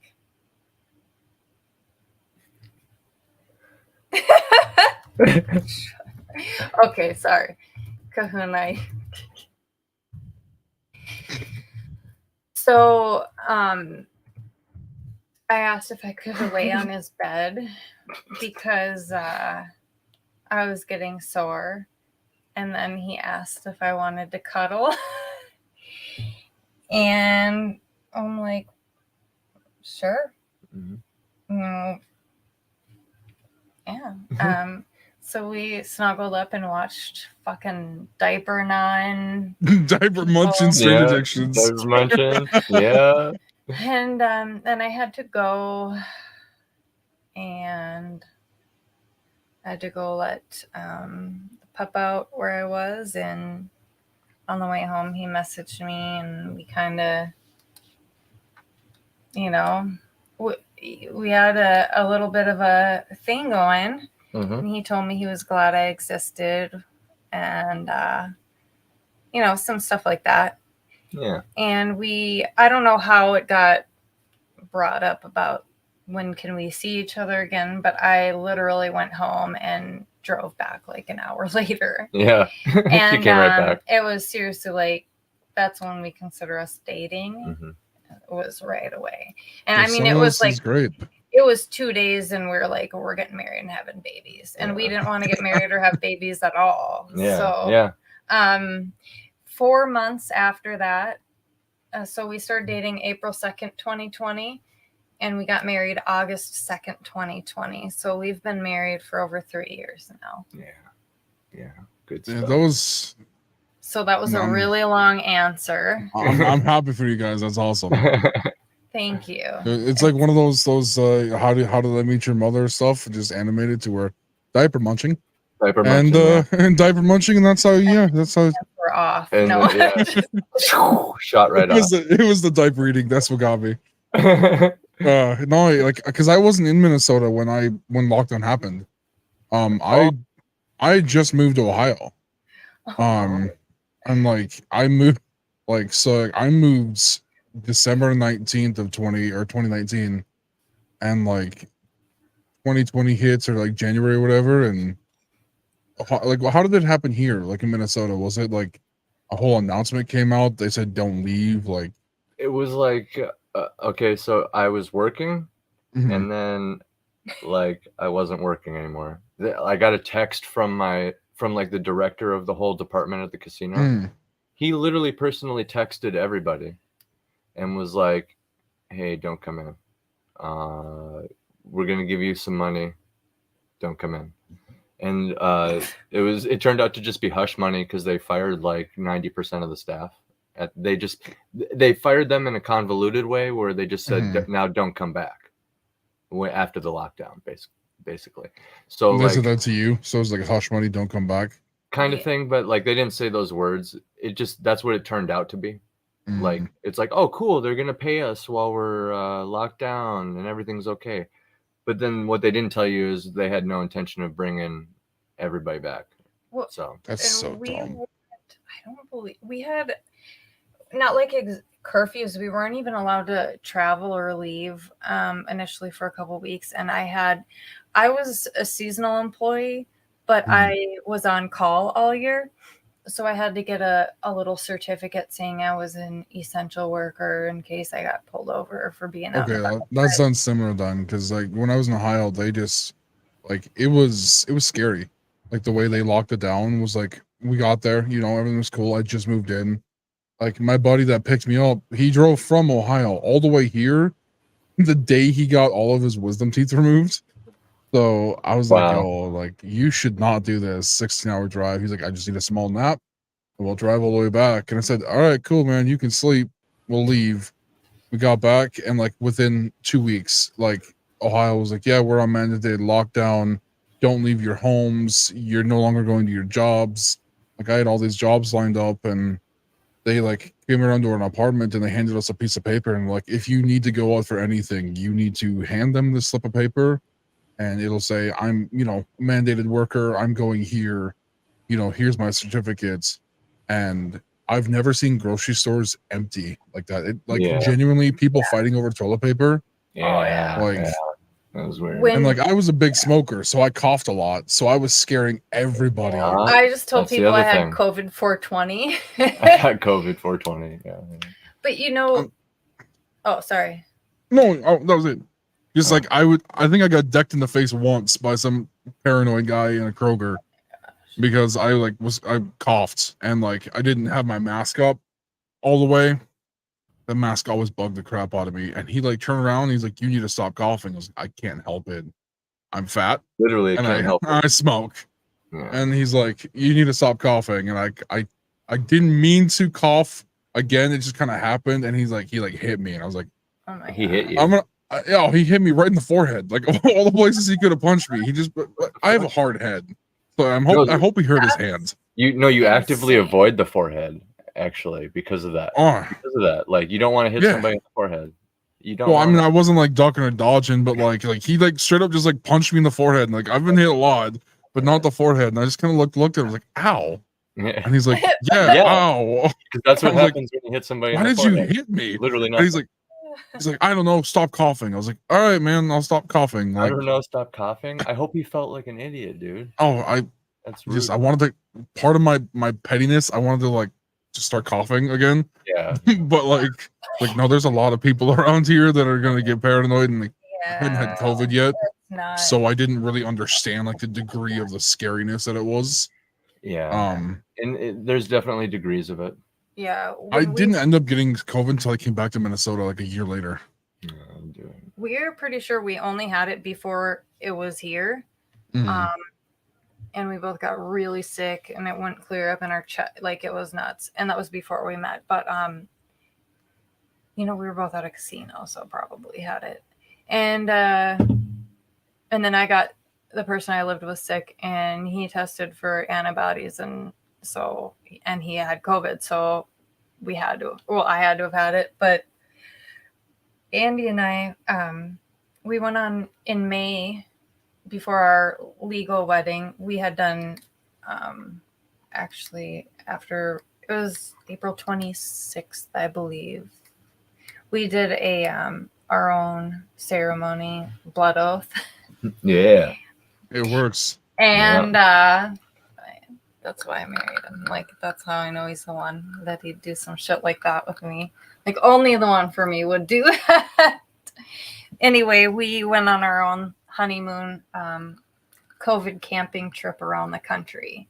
okay, sorry, Kahuna. So, I asked if I could lay on his bed because I was getting sore. And then he asked if I wanted to cuddle. And I'm like, sure. Yeah. So we snuggled up and watched fucking Diaper Nun. Diaper munching, straight addictions. Diaper munching. Yeah. And then I had to go, and I had to go let the pup out where I was. And on the way home, he messaged me, and we kind of, you know, we had a little bit of a thing going. And he told me he was glad I existed, and you know, some stuff like that. Yeah. And I don't know how it got brought up about when can we see each other again, but I literally went home and drove back like an hour later. Yeah. And she came right back. It was seriously like, that's when we consider us dating. It was right away. And I mean, it was like great. It was 2 days, and we were like, we're getting married and having babies, and we didn't want to get married or have babies at all. Yeah. So 4 months after that, so we started dating April 2nd, 2020, and we got married August 2nd, 2020. So we've been married for over 3 years now. Yeah. Good stuff. So that was a really long answer. I'm happy for you guys. That's awesome. Thank you. It's like one of those how did I meet your mother stuff, just animated to where diaper munching. And diaper munching, and that's how we're off. And no. Shot right off. It was the diaper eating. That's what got me. No, like, because I wasn't in Minnesota when lockdown happened. I just moved to Ohio. And like I moved December 19th of 2019, and like 2020 hits, or like January or whatever. And like, how did it happen here, like in Minnesota? Was it like a whole announcement came out, they said don't leave? Like, it was like okay, so I was working, and then like I wasn't working anymore. I got a text from like the director of the whole department at the casino. He literally personally texted everybody and was like, hey, don't come in. We're gonna give you some money, don't come in. And it turned out to just be hush money, because they fired like 90% of the staff. They fired them in a convoluted way where they just said, now don't come back after the lockdown, basically. So they like, said that to you, so it's like hush money, don't come back kind of thing. But like, they didn't say those words. That's what it turned out to be. Like, it's like, oh cool, they're gonna pay us while we're locked down and everything's okay. But then what they didn't tell you is they had no intention of bringing everybody back. Well, so that's so dumb. I don't believe we had not like curfews. We weren't even allowed to travel or leave initially for a couple of weeks. And I was a seasonal employee, but I was on call all year. So I had to get a little certificate saying I was an essential worker in case I got pulled over for being out. Okay, that sounds similar then, because like when I was in Ohio, they just like it was scary. Like the way they locked it down was like, we got there, everything was cool. I just moved in. Like my buddy that picked me up, he drove from Ohio all the way here the day he got all of his wisdom teeth removed. So I was like, oh, like, you should not do this 16-hour drive. He's like, I just need a small nap, and we'll drive all the way back. And I said, all right, cool, man. You can sleep. We'll leave. We got back, and like within 2 weeks, like Ohio was like, yeah, we're on mandated lockdown. Don't leave your homes. You're no longer going to your jobs. Like I had all these jobs lined up, and they like came around to an apartment, and they handed us a piece of paper, and like, if you need to go out for anything, you need to hand them this slip of paper. And it'll say, I'm, mandated worker. I'm going here. Here's my certificates. And I've never seen grocery stores empty like that. Genuinely people fighting over toilet paper. That was weird. And like, I was a big smoker, so I coughed a lot. So I was scaring everybody. I just told people I had COVID 420. I had COVID 420. Yeah. But Oh, sorry. No, that was it. Just like I think I got decked in the face once by some paranoid guy in a Kroger because I coughed and like I didn't have my mask up all the way. The mask always bugged the crap out of me. And he like turned around and he's like, "You need to stop coughing." I was like, "I can't help it. I'm fat. Literally, and can't help it. I smoke." Yeah. And he's like, "You need to stop coughing." And I didn't mean to cough again. It just kind of happened. And he hit me. And I was like, Oh my He God. hit you. he hit me right in the forehead. Like all the places he could have punched me. I have a hard head. So I hope he hurt his hand. You actively Insane. avoid the forehead, actually, because of that. Oh, Because of that. Like, you don't want to hit somebody in the forehead. You don't well, I mean, wanna- I wasn't like ducking or dodging, but like he like straight up just like punched me in the forehead. And like I've been hit a lot, but not the forehead. And I just kind of looked at him, I was like, "Ow!" Yeah. And he's like, "Yeah, Yeah. ow." Because that's what I was like, happens when you hit somebody "Why in the did you forehead. hit me?" Literally And nothing. he's like, "I don't know, stop coughing." I was like, "All right, man, I'll stop coughing." I Like, don't know, stop coughing. I hope he felt like an idiot, dude. That's rude. I wanted to, part of my pettiness, I wanted to like just start coughing again. Yeah. But like no, there's a lot of people around here that are gonna get paranoid and like hadn't had COVID yet. Not. So I didn't really understand like the degree of the scariness that it was. Yeah. And there's definitely degrees of it. Yeah. I didn't end up getting COVID until I came back to Minnesota like a year later. We're pretty sure we only had it before it was here. Mhm. And we both got really sick and it wouldn't clear up in our chest. Like, it was nuts. And that was before we met. But, we were both at a casino, so probably had it. And then the person I lived with sick and he tested for antibodies. And he had COVID. So I had to have had it. But Andy and I, we went on in May before our legal wedding. We had done, actually after it was April 26th, I believe, we did our own ceremony, blood oath. Yeah. It works. And that's why I married him. Like, that's how I know he's the one, that he'd do some shit like that with me. Like, only the one for me would do that. Anyway, we went on our own honeymoon, COVID camping trip around the country.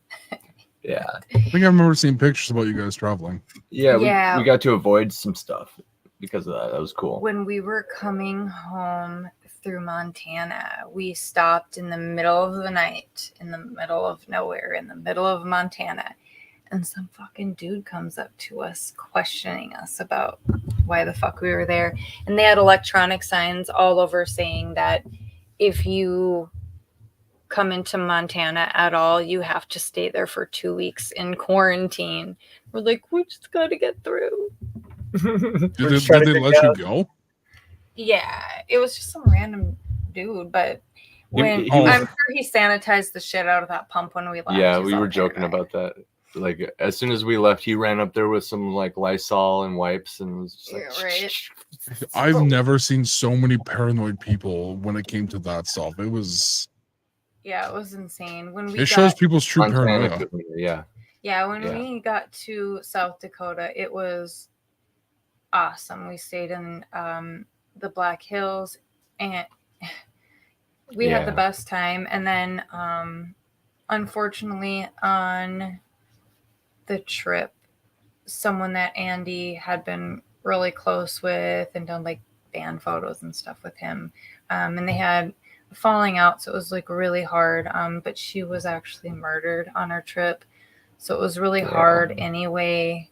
Yeah. I think I remember seeing pictures about you guys traveling. Yeah. We got to avoid some stuff because of that. That was cool. When we were coming home through Montana, we stopped in the middle of the night, in the middle of nowhere, in the middle of Montana. And some fucking dude comes up to us questioning us about why the fuck we were there. And they had electronic signs all over saying that if you come into Montana at all, you have to stay there for 2 weeks in quarantine. We're like, we just got to get through. Did they let you go? Yeah, it was just some random dude, but I'm sure he sanitized the shit out of that pump when we left. Yeah, we were joking about that. Like, as soon as we left, he ran up there with some like Lysol and wipes and was just like, right. I've never seen so many paranoid people when it came to that stuff. It was insane. It shows people's true paranoia. Yeah, when we got to South Dakota, it was awesome. We stayed in the Black Hills and we had the best time. And then unfortunately on the trip, someone that Andy had been really close with and done like band photos and stuff with him, and they had a falling out, so it was like really hard, but she was actually murdered on our trip, so it was really hard anyway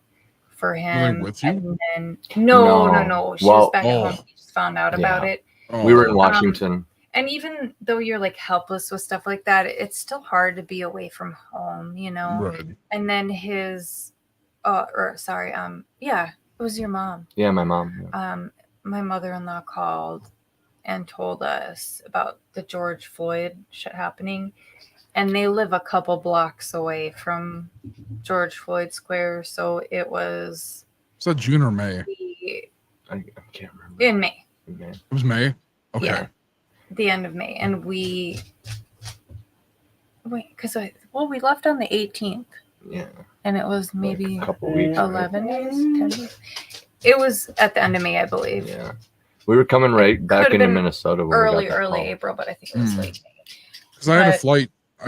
for him. With you? And then no, she was back at home. We just found out about it. We were in Washington. And even though you're like helpless with stuff like that, it's still hard to be away from home, Right. And then it was your mom. Yeah, my mom. My mother-in-law called and told us about the George Floyd shit happening, and they live a couple blocks away from George Floyd Square, so it was. Was that June or May? I can't remember. In May. It was May. Okay. Yeah. The end of May, and we left on the 18th. Yeah. And it was maybe a couple weeks, 11 days, 10 days. It was at the end of May, I believe. Yeah. We were coming right back Could've into been Minnesota when early we got that call. April, but I think it was late May. Because I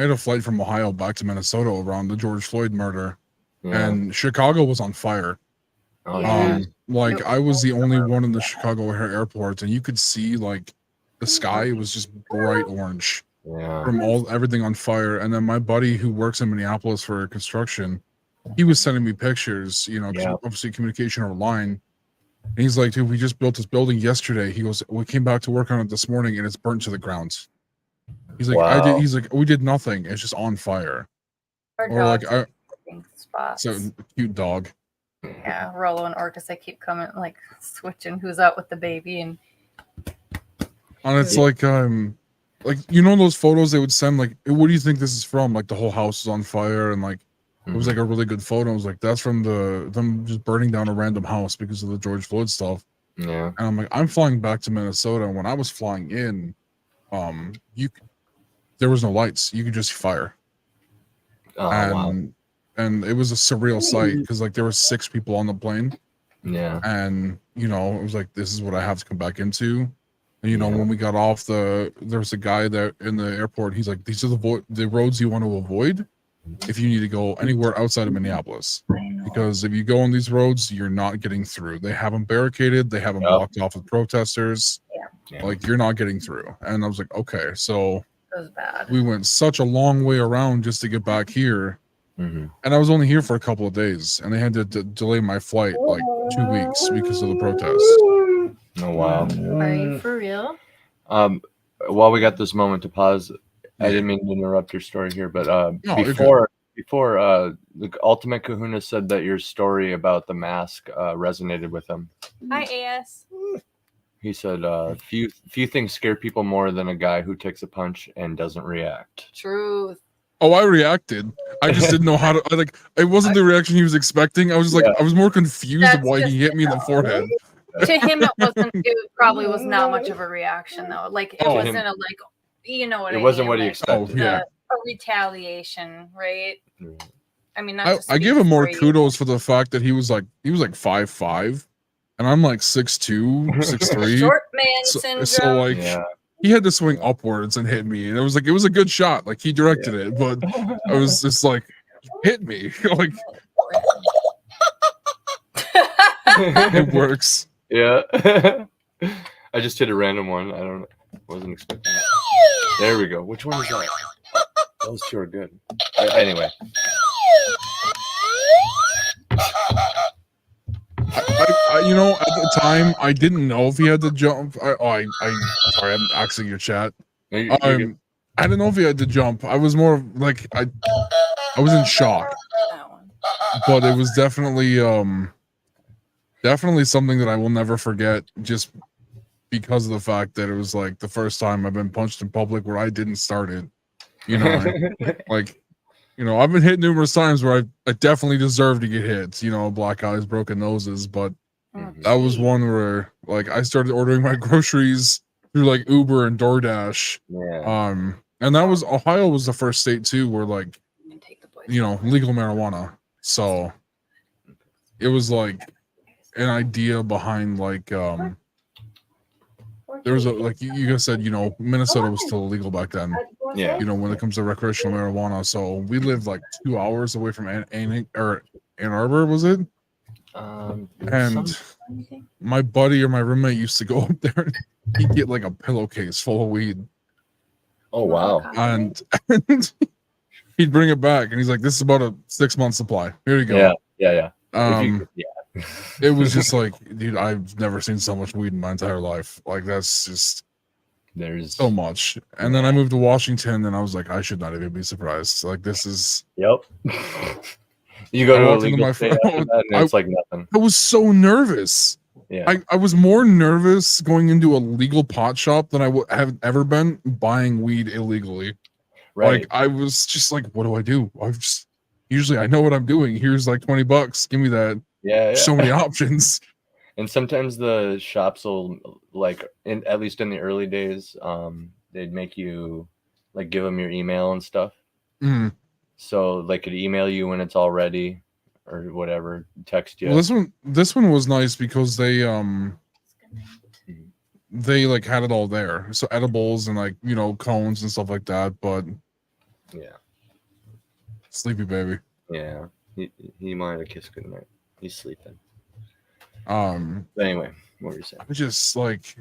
had a flight from Ohio back to Minnesota around the George Floyd murder, and Chicago was on fire. Oh, yeah. Like I was the only one in the Chicago airport, and you could see like the sky was just bright orange from everything on fire. And then my buddy who works in Minneapolis for construction, he was sending me pictures, you know, 'cause obviously communication over line. And he's like, dude, we just built this building yesterday. He goes, we came back to work on it this morning and it's burnt to the ground. He's like, he's like, we did nothing. It's just on fire. Or like, spots. So cute dog. Yeah, Rollo and Orcus, I keep coming, like switching who's out with the baby. And it's like you know those photos they would send, like, what do you think this is from? Like the whole house is on fire, and like it was like a really good photo. I was like, that's from them just burning down a random house because of the George Floyd stuff. Yeah. And I'm like, I'm flying back to Minnesota. When I was flying in, there was no lights. You could just fire. Oh, wow. And it was a surreal sight because like there were 6 people on the plane. Yeah. And you know, it was like, this is what I have to come back into. And you know, when we got off there was a guy there in the airport. He's like, these are the roads you want to avoid if you need to go anywhere outside of Minneapolis. Because if you go on these roads, you're not getting through. They have them barricaded. They have them blocked off with protesters. Yeah. Like you're not getting through. And I was like, okay, so it was bad. We went such a long way around just to get back here. And I was only here for a couple of days, and they had to delay my flight like 2 weeks because of the protests. Oh, wow. Are you for real? While we got this moment to pause, I didn't mean to interrupt your story here, but before the Ultimate Kahuna said that your story about the mask resonated with him. Hi, AS. He said, few things scare people more than a guy who takes a punch and doesn't react. Truth. Oh, I reacted. I just didn't know how to. It wasn't the reaction he was expecting. I was just like, I was more confused of why he hit me in the forehead. To him, it wasn't. It probably was not much of a reaction, though. Like it wasn't a like, you know what I mean? It wasn't what he like, expected. A retaliation, right? I mean, I give him more kudos for the fact that he was like 5'5", and I'm like 6'2", 6'3". Short man syndrome. So like. He had to swing upwards and hit me, and it was a good shot. Like he directed it, but I was just like, hit me, like it works. Yeah, I just hit a random one. Wasn't expecting that. There we go. Which one is that? Those 2 are good. Anyway. You know, at the time, I didn't know if he had to jump. Sorry, I'm axing your chat. I didn't know if he had to jump. I was more like I was in shock, but it was definitely something that I will never forget. Just because of the fact that it was like the first time I've been punched in public where I didn't start it. You know, like. You know, I've been hit numerous times where I definitely deserve to get hit. You know, black eyes, broken noses, but that was one where like I started ordering my groceries through like Uber and DoorDash. Yeah. And that was Ohio was the first state too where like you know legal marijuana. So it was like an idea behind like there was like you guys said, you know, Minnesota was still illegal back then. Yeah. You know, when it comes to recreational marijuana. So we lived like 2 hours away from Ann Arbor, was it? And my buddy or my roommate used to go up there and he'd get like a pillowcase full of weed. Oh, wow. And he'd bring it back and he's like, this is about a 6-month supply. Here you go. Yeah. It was just like, dude, I've never seen so much weed in my entire life. Like that's just there's so much. And then I moved to Washington and I was like, I should not even be be surprised. Like this is you go to a legal state after that and it's like nothing. I was so nervous. Yeah. I was more nervous going into a legal pot shop than I would have ever been buying weed illegally. Right. Like I was just like, what do I do? Usually I know what I'm doing. Here's like $20. Give me that. Yeah. So many options. And sometimes the shops will like at least in the early days, they'd make you like give them your email and stuff. Mm-hmm. So they could email you when it's all ready. or whatever, text you. Well, this one was nice because they like had it all there. So edibles and like, you know, cones and stuff like that. But yeah, sleepy baby. Yeah, he might have kissed goodnight. He's sleeping. But anyway, what were you saying? I just like,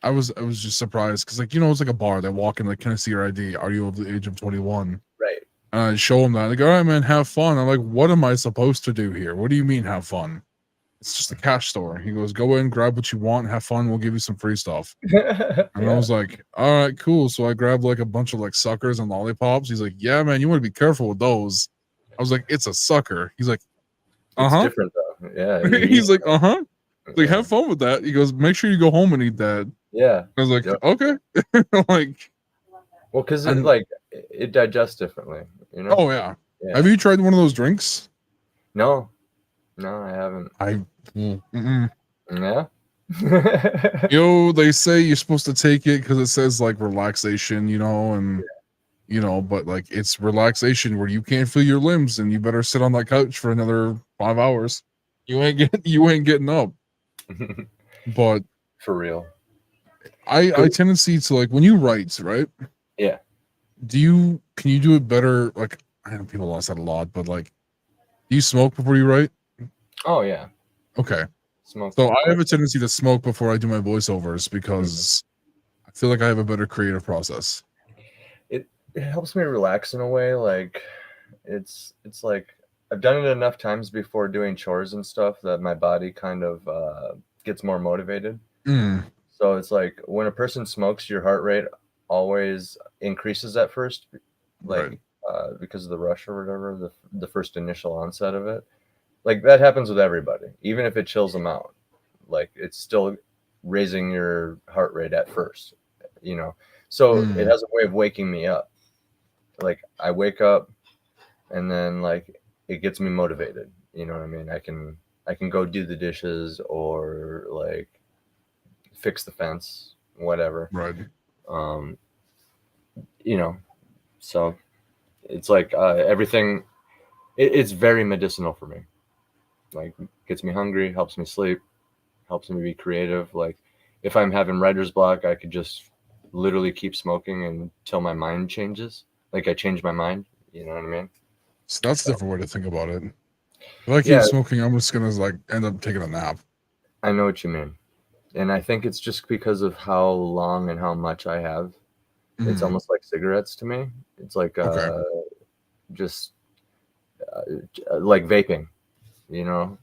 I was just surprised because, like, you know, it's like a bar. They walk in like, can I see your ID? Are you over the age of 21? Right. And I show them that. Like, all right, man, have fun. I'm like, what am I supposed to do here? What do you mean have fun? It's just a cash store. He goes, go in, grab what you want, have fun. We'll give you some free stuff. And I was like, all right, cool. So I grabbed like a bunch of like suckers and lollipops. He's like, yeah, man, you want to be careful with those. I was like, it's a sucker. He's like, It's different though. Yeah. He's like, like, have fun with that. He goes, make sure you go home and eat that. Yeah. I was like, okay. Like, well, because it like it digests differently, you know. Oh yeah. Have you tried one of those drinks? No, I haven't. Yeah. They say you're supposed to take it because it says like relaxation, you know, and you know, but like it's relaxation where you can't feel your limbs and you better sit on that couch for another 5 hours. You ain't getting up. But for real, I tendency to like when you write, right? Yeah. Can you do it better? Like, I know people lost that a lot, but like, do you smoke before you write? Oh yeah. Okay. Smoke. So I have a tendency to smoke before I do my voiceovers because I feel like I have a better creative process. It helps me relax in a way. Like it's like I've done it enough times before doing chores and stuff that my body kind of gets more motivated. So it's like when a person smokes, your heart rate always increases at first, like because of the rush or whatever, the first initial onset of it. Like that happens with everybody, even if it chills them out. Like it's still raising your heart rate at first, you know. So it has a way of waking me up. Like I wake up, and then like it gets me motivated. You know what I mean? I can go do the dishes or like fix the fence, whatever. Right. You know, so it's like everything. It's very medicinal for me. Like gets me hungry, helps me sleep, helps me be creative. Like if I'm having writer's block, I could just literally keep smoking until my mind changes. Like I change my mind. You know what I mean? So that's a different way to think about it. If I keep smoking, I'm just gonna like end up taking a nap. I know what you mean. And I think it's just because of how long and how much I have. It's almost like cigarettes to me. It's like just like vaping, you know.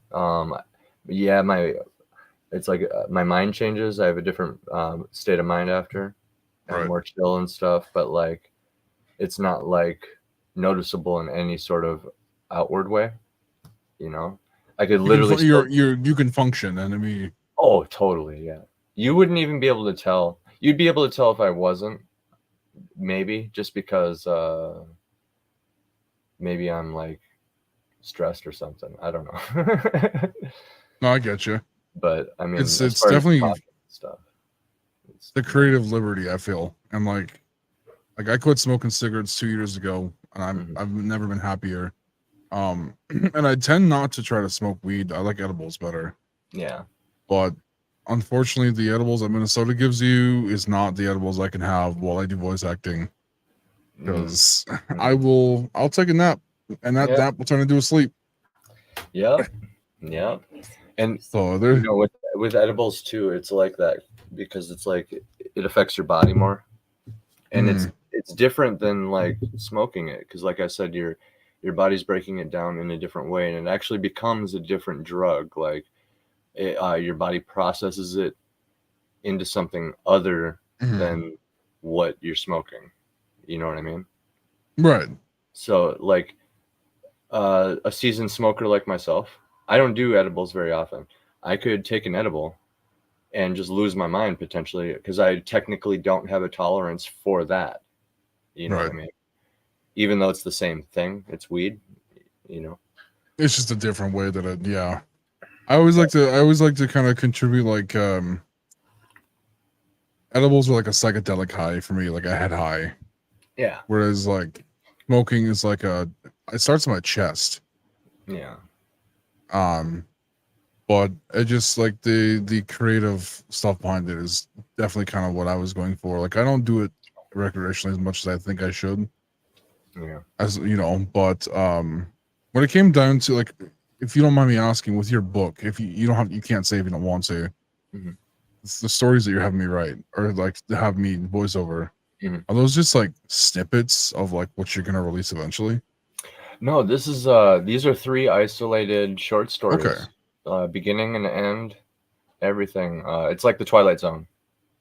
It's like my mind changes. I have a different state of mind after. I'm more chill and stuff, but like it's not like noticeable in any sort of outward way, you know. I could literally you can function, and I mean, oh totally, yeah. You wouldn't even be able to tell. You'd be able to tell if I wasn't, maybe just because maybe I'm like stressed or something. I don't know. No, I get you. But I mean, it's definitely stuff. It's the creative liberty I feel, and like I quit smoking cigarettes 2 years ago, and I've never been happier. And I tend not to try to smoke weed. I like edibles better. Yeah, but unfortunately, the edibles that Minnesota gives you is not the edibles I can have while I do voice acting. Because I'll take a nap, and that nap will turn into a sleep. Yep. And so there, you know, with edibles too, it's like that because it's like it affects your body more, and it's different than like smoking it because, like I said, your body's breaking it down in a different way, and it actually becomes a different drug. Like your body processes it into something other than what you're smoking. You know what I mean? Right. So like a seasoned smoker like myself, I don't do edibles very often. I could take an edible and just lose my mind potentially because I technically don't have a tolerance for that. You know what I mean? Even though it's the same thing, it's weed, you know. It's just a different way that I always like to kind of contribute like edibles are like a psychedelic high for me, like a head high. Yeah. Whereas like smoking is like it starts in my chest. Yeah. But it just like the creative stuff behind it is definitely kind of what I was going for. Like I don't do it recreationally as much as I think I should. Yeah. As you know, but when it came down to like, if you don't mind me asking, with your book, if you don't have, you can't say if you don't want to. Mhm. It's the stories that you're having me write or like to have me voice over. Mhm. Are those just like snippets of like what you're gonna release eventually? No, this is these are 3 isolated short stories. Okay. Beginning and end, everything. It's like the Twilight Zone.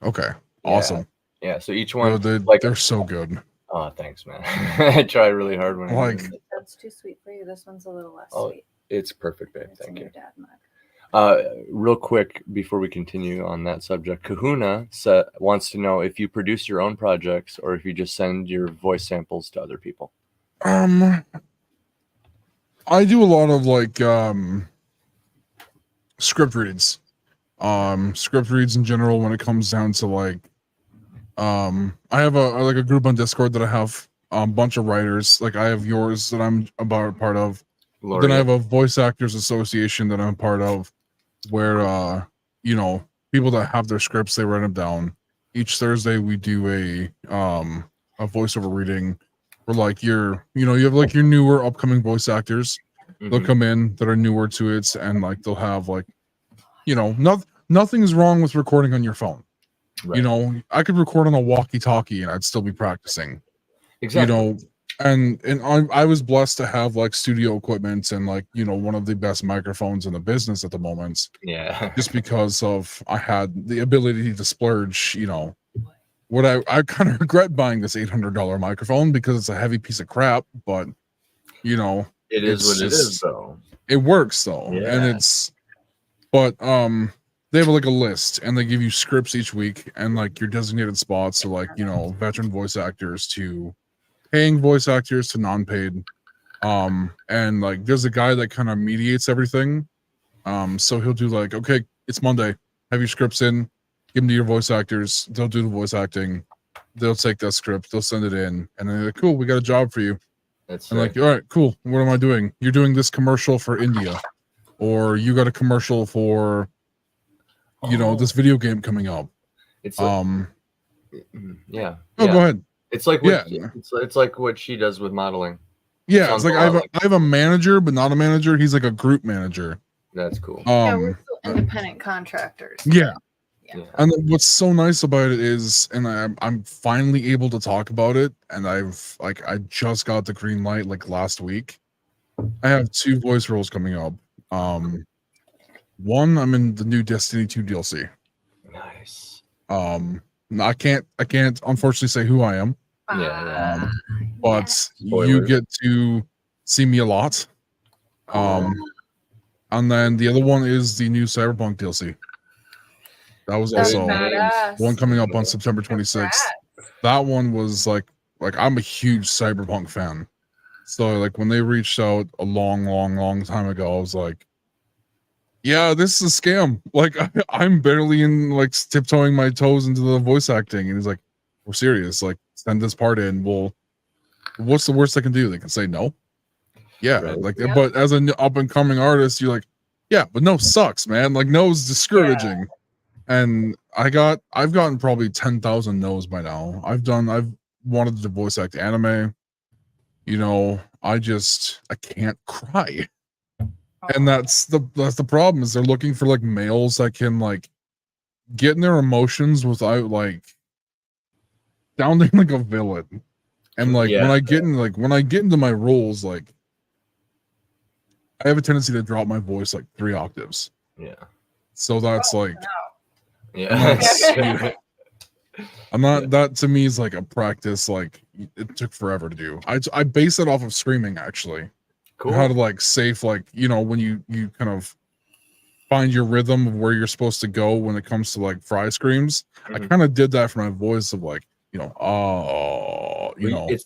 Okay. Yeah. Awesome. Yeah. So each No, one, they're so good. oh, thanks, man. I try really hard when Like, That's too sweet for you. This one's a little less Oh, sweet. it's perfect, babe. It's in Thank your you. dad mug. Real quick before we continue on that subject, Kahuna wants to know if you produce your own projects or if you just send your voice samples to other people. I do a lot of like script reads. Script reads in general when it comes down to like I have a group on Discord that I have a bunch of writers. Like I have yours that I'm about part of. Then I have a voice actors association that I'm part of where you know, people that have their scripts, they write them down. Each Thursday we do a voiceover reading for like you have like your newer upcoming voice actors. They'll Mhm. come in that are newer to it and like they'll have like, nothing's wrong with recording on your phone. Right. You know, I could record on a walkie-talkie and I'd still be practicing. Exactly. You know, and I was blessed to have like studio equipment and like, one of the best microphones in the business at the moment. Yeah. Just because of I had the ability to splurge, what I kind of regret buying this $800 microphone because it's a heavy piece of crap, but It is what it is, just, though. it works though. And but they have like a list and they give you scripts each week and like your designated spots are like, veteran voice actors to paying voice actors to non-paid. And like there's a guy that kind of mediates everything. So he'll do like, okay, it's Monday, have your scripts in, give them to your voice actors, they'll do the voice acting, they'll take that script, they'll send it in, and then they're like, cool, we got a job for you. That's And like, all right, cool, what am I doing? You're doing this commercial for India, or you got a commercial for this video game coming up. It's like, yeah. Oh, go ahead. It's like what it's like what she does with modeling. Yeah, it's like I have a manager, but not a manager. He's like a group manager. That's cool. Yeah, we're still independent contractors. Yeah. Yeah. And what's so nice about it is, and I'm finally able to talk about it, and I just got the green light like last week. I have 2 voice roles coming up. One, I'm in the new Destiny 2 DLC. Nice. I can't unfortunately say who I am. Yeah. But you get to see me a lot. And then the other one is the new Cyberpunk DLC. That was also one coming up on September 26th. That one was like I'm a huge Cyberpunk fan. So like when they reached out a long time ago, I was like, yeah, this is a scam. Like I'm barely in like tiptoeing my toes into the voice acting. And he's like, we're serious. Like send this part in. Well, what's the worst they can do? They can say no. Yeah. Right. But as an up and coming artist, you're like, yeah, but no sucks, man. Like no is discouraging. Yeah. And I've gotten probably 10,000 no's by now. I've wanted to voice act anime. I can't cry. And that's the problem is they're looking for like males that can like get in their emotions without like sounding like a villain. And like when I get into my roles, like I have a tendency to drop my voice like 3 octaves. Yeah. So that's like yeah. I'm not that to me is like a practice like it took forever to do. I base it off of screaming actually. Cool. How to like safe like when you kind of find your rhythm of where you're supposed to go when it comes to like fry screams. Mm-hmm. I kind of did that for my voice of like it's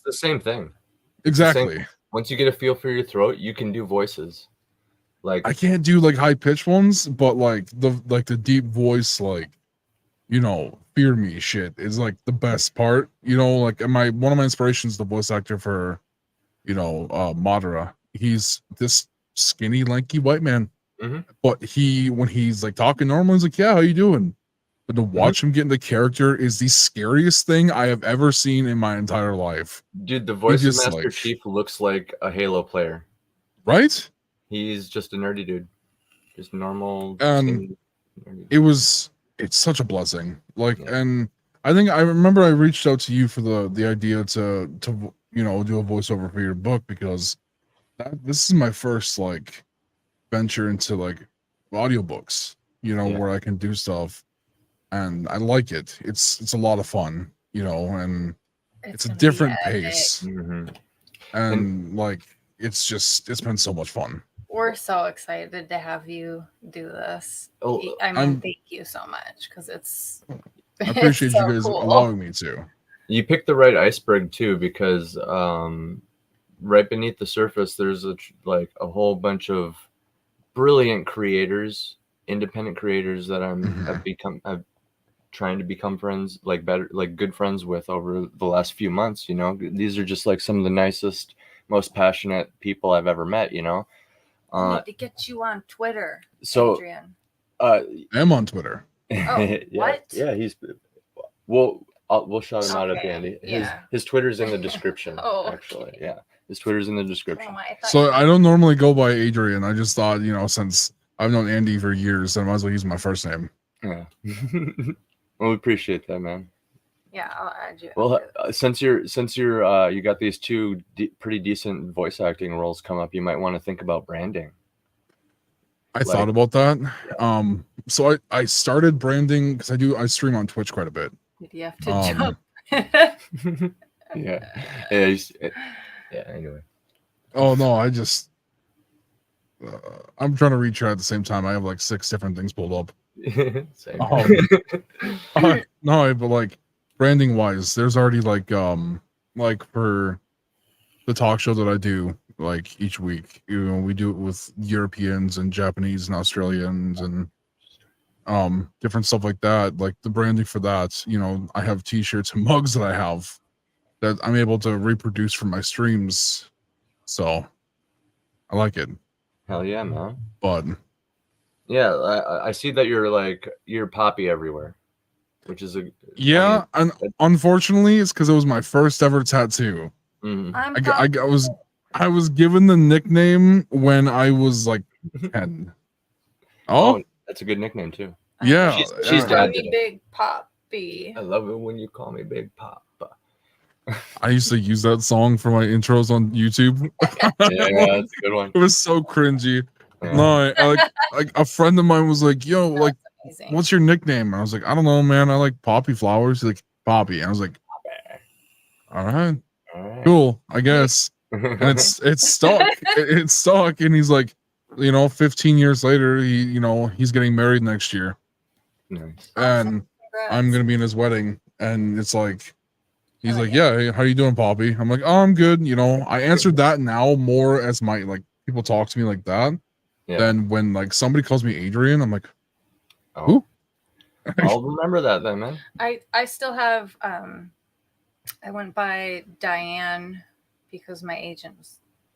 the same thing. Exactly. Once you get a feel for your throat, you can do voices. Like I can't do like high pitched ones, but like the deep voice like fear me shit is like the best part. Like one of my inspirations, the voice actor for Madara. He's this skinny, lanky white man. Mhm. But when he's like talking normal, he's like, "Yeah, how you doing?" But to watch him get into character is the scariest thing I have ever seen in my entire life. Dude, the voice of just, Master like- Chief looks like a Halo player. Right? He's just a nerdy dude. Just normal. Um, nerdy. It's such a blessing. Like, Yeah. and I think I remember I reached out to you for the idea to you know, do a voiceover for your book, because this is my first like venture into like audiobooks, you know, Yeah. where I can do stuff, and I like it. It's a lot of fun, you know, and it's a gonna be different epic. pace, Mhm. and like it's been so much fun. We're so excited to have you do this. Oh, I mean, I'm- thank you so much, because it's. I appreciate it's so you guys cool. allowing me to. you picked the right iceberg too, because right beneath the surface, there's like a whole bunch of brilliant creators, independent creators that I've trying to become friends, like good friends with over the last few months. You know, these are just like some of the nicest, most passionate people I've ever met. You know, I need to get you on Twitter, so Adrian. I'm on Twitter. yeah, what? Yeah, we'll shout him out at the Okay, end. yeah. His Twitter's in the description. Oh, Actually, okay. yeah, his Twitter's in the description. Oh, I thought So you- I don't normally go by Adrian. I just thought, you know, since I've known Andy for years, I might as well use my first name. Yeah. Well, we appreciate that, man. Yeah, I'll add you. Well, after this. since you got these two pretty decent voice acting roles come up, you might want to think about branding. I thought about that. So I started branding because I stream on Twitch quite a bit. Did you have to Um, jump? Yeah. Anyway. Oh no, I just I'm trying to reach out at the same time. I have like 6 different things pulled up. Same. No, but like branding wise, there's already like for the talk show that I do like each week, you know, we do it with Europeans and Japanese and Australians and different stuff like that. Like the branding for that, you know, I have t-shirts and mugs that I have that I'm able to reproduce from my streams. So I like it. Hell yeah, man. But Yeah, I see that you're poppy everywhere, which is yeah, and unfortunately it's because it was my first ever tattoo. Mhm. I was given the nickname when I was like 10. Oh, that's a good nickname too. yeah. She's yeah. dad Baby did it. Big Poppy. I love it when you call me Big Papa. I used to use that song for my intros on YouTube. Yeah, that's a good one. It was so cringy. Yeah. No, like a friend of mine was like, "Yo, like, Amazing. what's your nickname?" And I was like, "I don't know, man. I like poppy flowers." He's like, "Poppy," and I was like, "All right, All right. cool, I guess." And it's stuck. It's stuck. And he's like, you know, 15 years later, he's getting married next year, Nice. and Congrats. I'm gonna be in his wedding, and it's like, he's like, "Yeah, hey, how you doing, Poppy?" I'm like, "Oh, I'm good." You know, I answered that now more as my like people talk to me like that. Yeah. Then when like somebody calls me Adrian, I'm like, Oh. who? I'll remember that then, man. I still have I went by Diane because my agent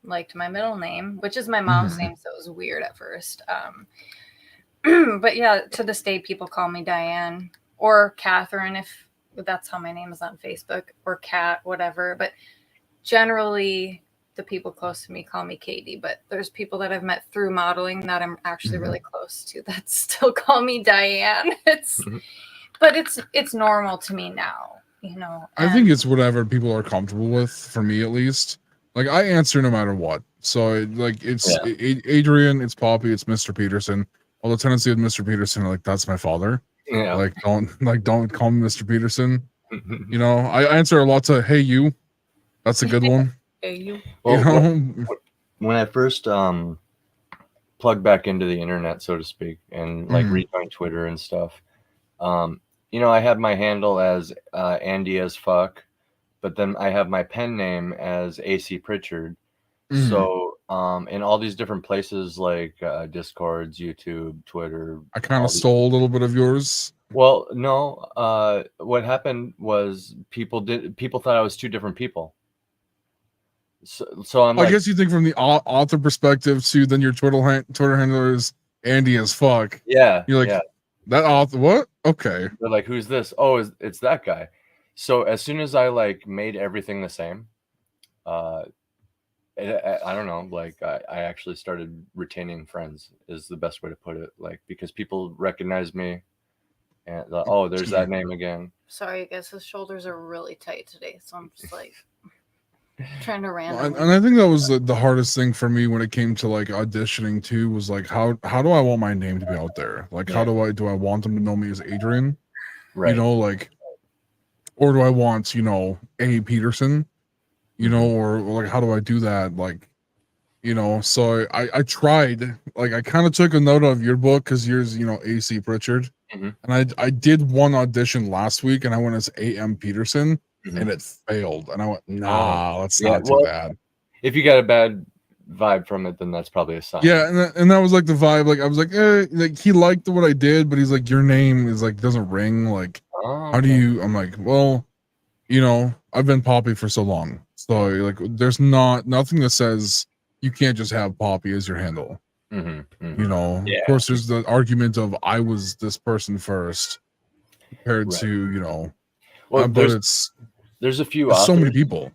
liked my middle name, which is my mom's name, so it was weird at first. But yeah, to this day people call me Diane or Catherine if that's how my name is on Facebook, or Cat, whatever. But generally the people close to me call me Katie, but there's people that I've met through modeling that I'm actually really close to that still call me Diane. But it's normal to me now, you know. I think it's whatever people are comfortable with. For me, at least, like I answer no matter what. So like it's Adrian, it's Poppy, it's Mr. Peterson. All the tendency with Mr. Peterson, like that's my father. Yeah. Like don't call me Mr. Peterson. You know, I answer a lot to "Hey you." That's a good one. Hey, you. Well, You know? when I first plugged back into the internet, so to speak, and like rejoined Twitter and stuff, you know, I had my handle as Andy as fuck, but then I have my pen name as AC Pritchard. So in all these different places like Discords, YouTube, Twitter, I kind of stole a little bit of yours. well, no, what happened was people thought I was two different people. So I'm I like, guess you think from the author perspective too. Then your Twitter handler is Andy as fuck. yeah, You're like, yeah. that author. What? Okay. They're like, who's this? Oh, it's that guy. So as soon as I like made everything the same, I don't know, like I actually started retaining friends is the best way to put it. Like because people recognize me, and oh, there's that name again. Sorry, I guess his shoulders are really tight today, so I'm just like trying to And randomly. I think that was the hardest thing for me when it came to like auditioning too. Was like how do I want my name to be out there? Like how do I want them to know me as Adrian? Right. You know, like, or do I want A. Peterson? You know, or like how do I do that? Like, so I tried. Like I kind of took a note of your book because yours AC Pritchard, and I did one audition last week and I went as A.M. Peterson and it failed, and I went, nah, that's not too bad. If you got a bad vibe from it, then that's probably a sign. Yeah, and that was like the vibe. Like I was like, like he liked what I did, but he's like, your name is like doesn't ring. Like, how do you? I'm like, well, I've been Poppy for so long, so like, there's nothing that says you can't just have Poppy as your handle. Of course, there's the argument of I was this person first compared to well, but there's a few there's authors so many people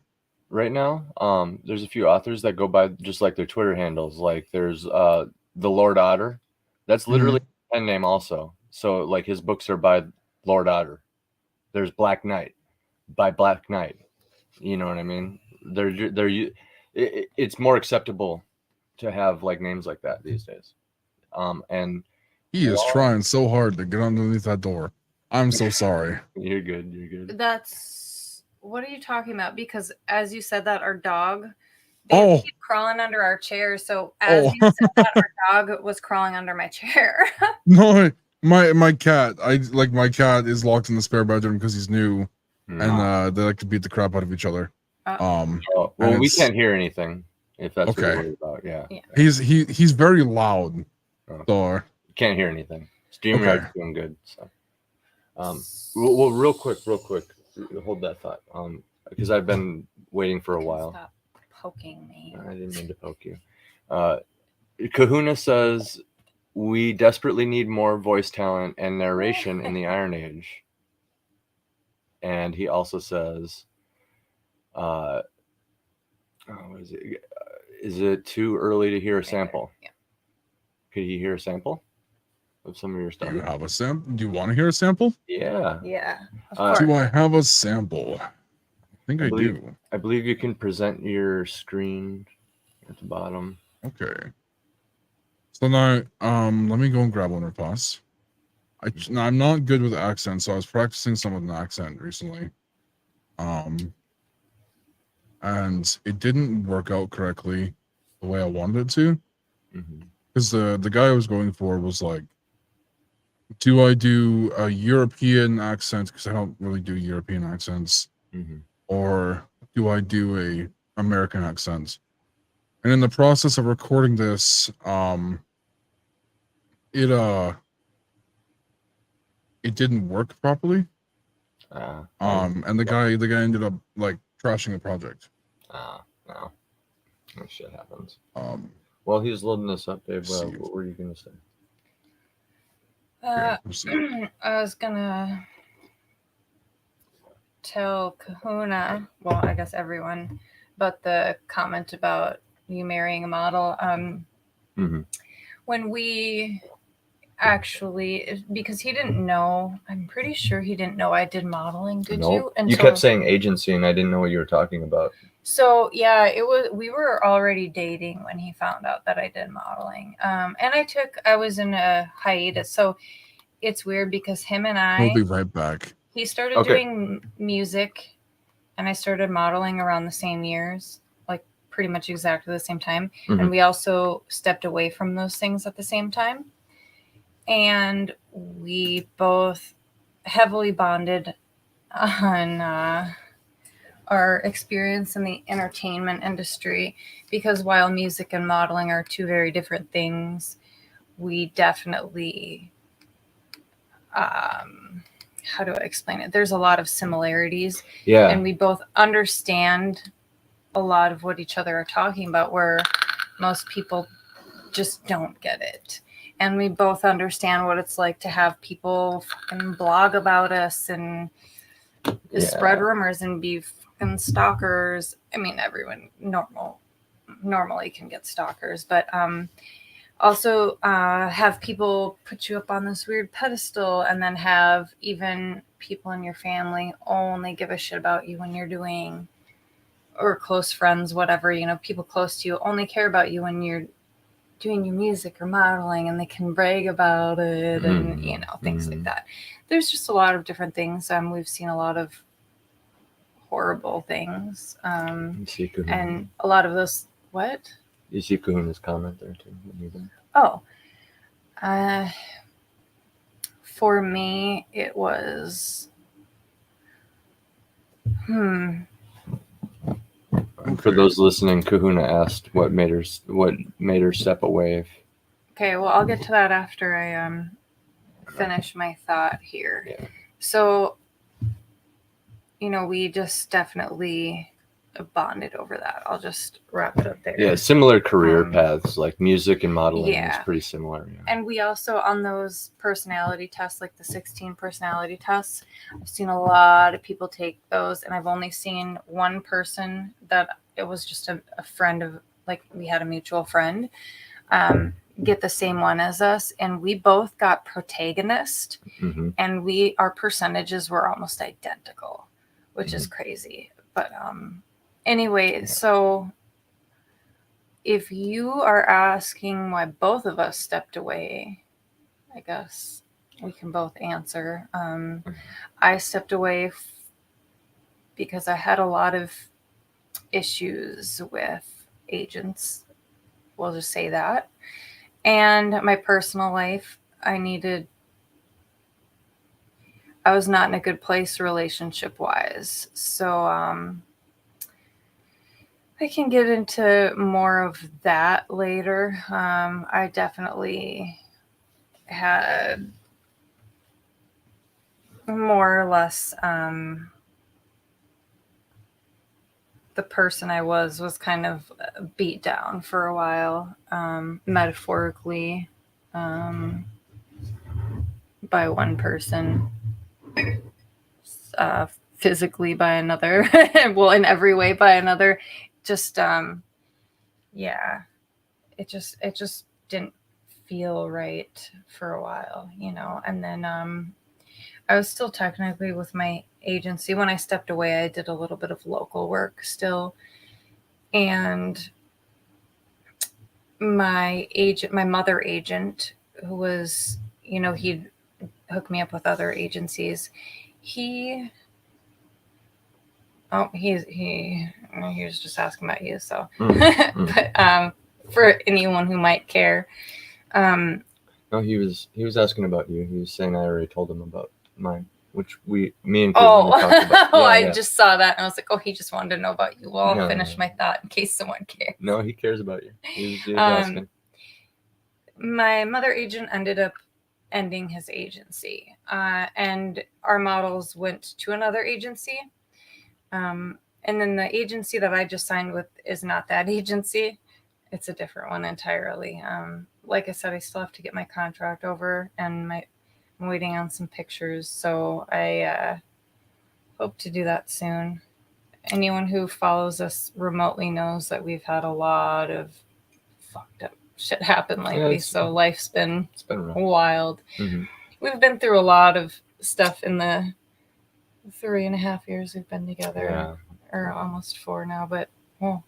right now. There's a few authors that go by just like their Twitter handles. Like there's the Lord Otter. That's literally a pen name also. So like his books are by Lord Otter. There's Black Knight by Black Knight. You know what I mean? It's more acceptable to have like names like that these days. And he is trying so hard to get underneath that door. I'm so sorry. You're good. What are you talking about? Because as you said that, our dog, they keep crawling under our chair. So as you said that, our dog was crawling under my chair. No, my cat. My cat is locked in the spare bedroom because he's new, and they like to beat the crap out of each other. Well, we can't hear anything if that's what you're worried about. Yeah. He's very loud. So can't hear anything. StreamYard's doing good. So, well, real quick, hold that thought. Because I've been waiting for a while. Stop poking me. I didn't mean to poke you. Kahuna says we desperately need more voice talent and narration in the Iron Age. And he also says, what is it? Is it too early to hear a sample? Yeah. Could you hear a sample of some of your stuff? Do you have a sample? Do you want to hear a sample? Yeah. Yeah. Do I have a sample? I think I do. I believe you can present your screen at the bottom. Okay. So now, let me go and grab one real fast. I'm not good with accents, so I was practicing some with an accent recently. And it didn't work out correctly the way I wanted it to. Because the guy I was going for was like, do I do a European accent? Because I don't really do European accents. Or do I do a American accent? And in the process of recording this, it didn't work properly. And the guy ended up like trashing the project. No. That shit happens. While he's loading this up, Dave, what were you gonna say? I was gonna tell Kahuna, well, I guess everyone, about the comment about you marrying a model. When we actually, because he didn't know, I'm pretty sure he didn't know I did modeling. Did you? You kept saying agency, and I didn't know what you were talking about. So yeah, we were already dating when he found out that I did modeling. And I was in a hiatus. So it's weird because him and I, we'll be right back. He started doing music and I started modeling around the same years, like pretty much exactly the same time. And we also stepped away from those things at the same time. And we both heavily bonded on our experience in the entertainment industry, because while music and modeling are two very different things, we definitely, how do I explain it? There's a lot of similarities. Yeah. And we both understand a lot of what each other are talking about, where most people just don't get it. And we both understand what it's like to have people fucking blog about us and spread rumors and be fucking stalkers. I mean, everyone normally can get stalkers, but also have people put you up on this weird pedestal, and then have even people in your family only give a shit about you when you're doing, or close friends, whatever, you know, people close to you only care about you when you're doing your music or modeling, and they can brag about it and, you know, things like that. There's just a lot of different things. We've seen a lot of horrible things. And a lot of those, what? You see Kahuna's comment there too. Oh, for me, it was, For those listening, Kahuna asked what made her step away. Okay, well, I'll get to that after I finish my thought here. Yeah. So, you know, we just definitely bonded over that. I'll just wrap it up there. Yeah, similar career paths, like music and modeling yeah. is pretty similar. Yeah. And we also, on those personality tests, like the 16 personality tests, I've seen a lot of people take those, and I've only seen one person that it was just a friend of, like, we had a mutual friend, get the same one as us, and we both got protagonist, and our percentages were almost identical, which is crazy. But anyway, so if you are asking why both of us stepped away, I guess we can both answer. I stepped away because I had a lot of issues with agents. We'll just say that. And my personal life, I was not in a good place relationship wise. So, I can get into more of that later. I definitely had more or less the person I was kind of beat down for a while, metaphorically, by one person, physically by another, well, in every way by another. Just yeah, it just didn't feel right for a while, you know. And then I was still technically with my agency. When I stepped away, I did a little bit of local work still, and my mother agent, who was, you know, he'd hook me up with other agencies. He was just asking about you, so but for anyone who might care, no, he was asking about you. He was saying I already told him about mine, which me and Kahuna talked about. Yeah, I just saw that and I was like, oh, he just wanted to know about you. Well, I'll finish my thought in case someone cares. No, he cares about you. He was asking. My mother agent ended up ending his agency, and our models went to another agency. And then the agency that I just signed with is not that agency. It's a different one entirely. Like I said, I still have to get my contract over, and I'm waiting on some pictures. So I hope to do that soon. Anyone who follows us remotely knows that we've had a lot of fucked up shit happen lately. So life's been wild. We've been through a lot of stuff in the 3.5 years we've been together, or almost 4 now, but 3.5,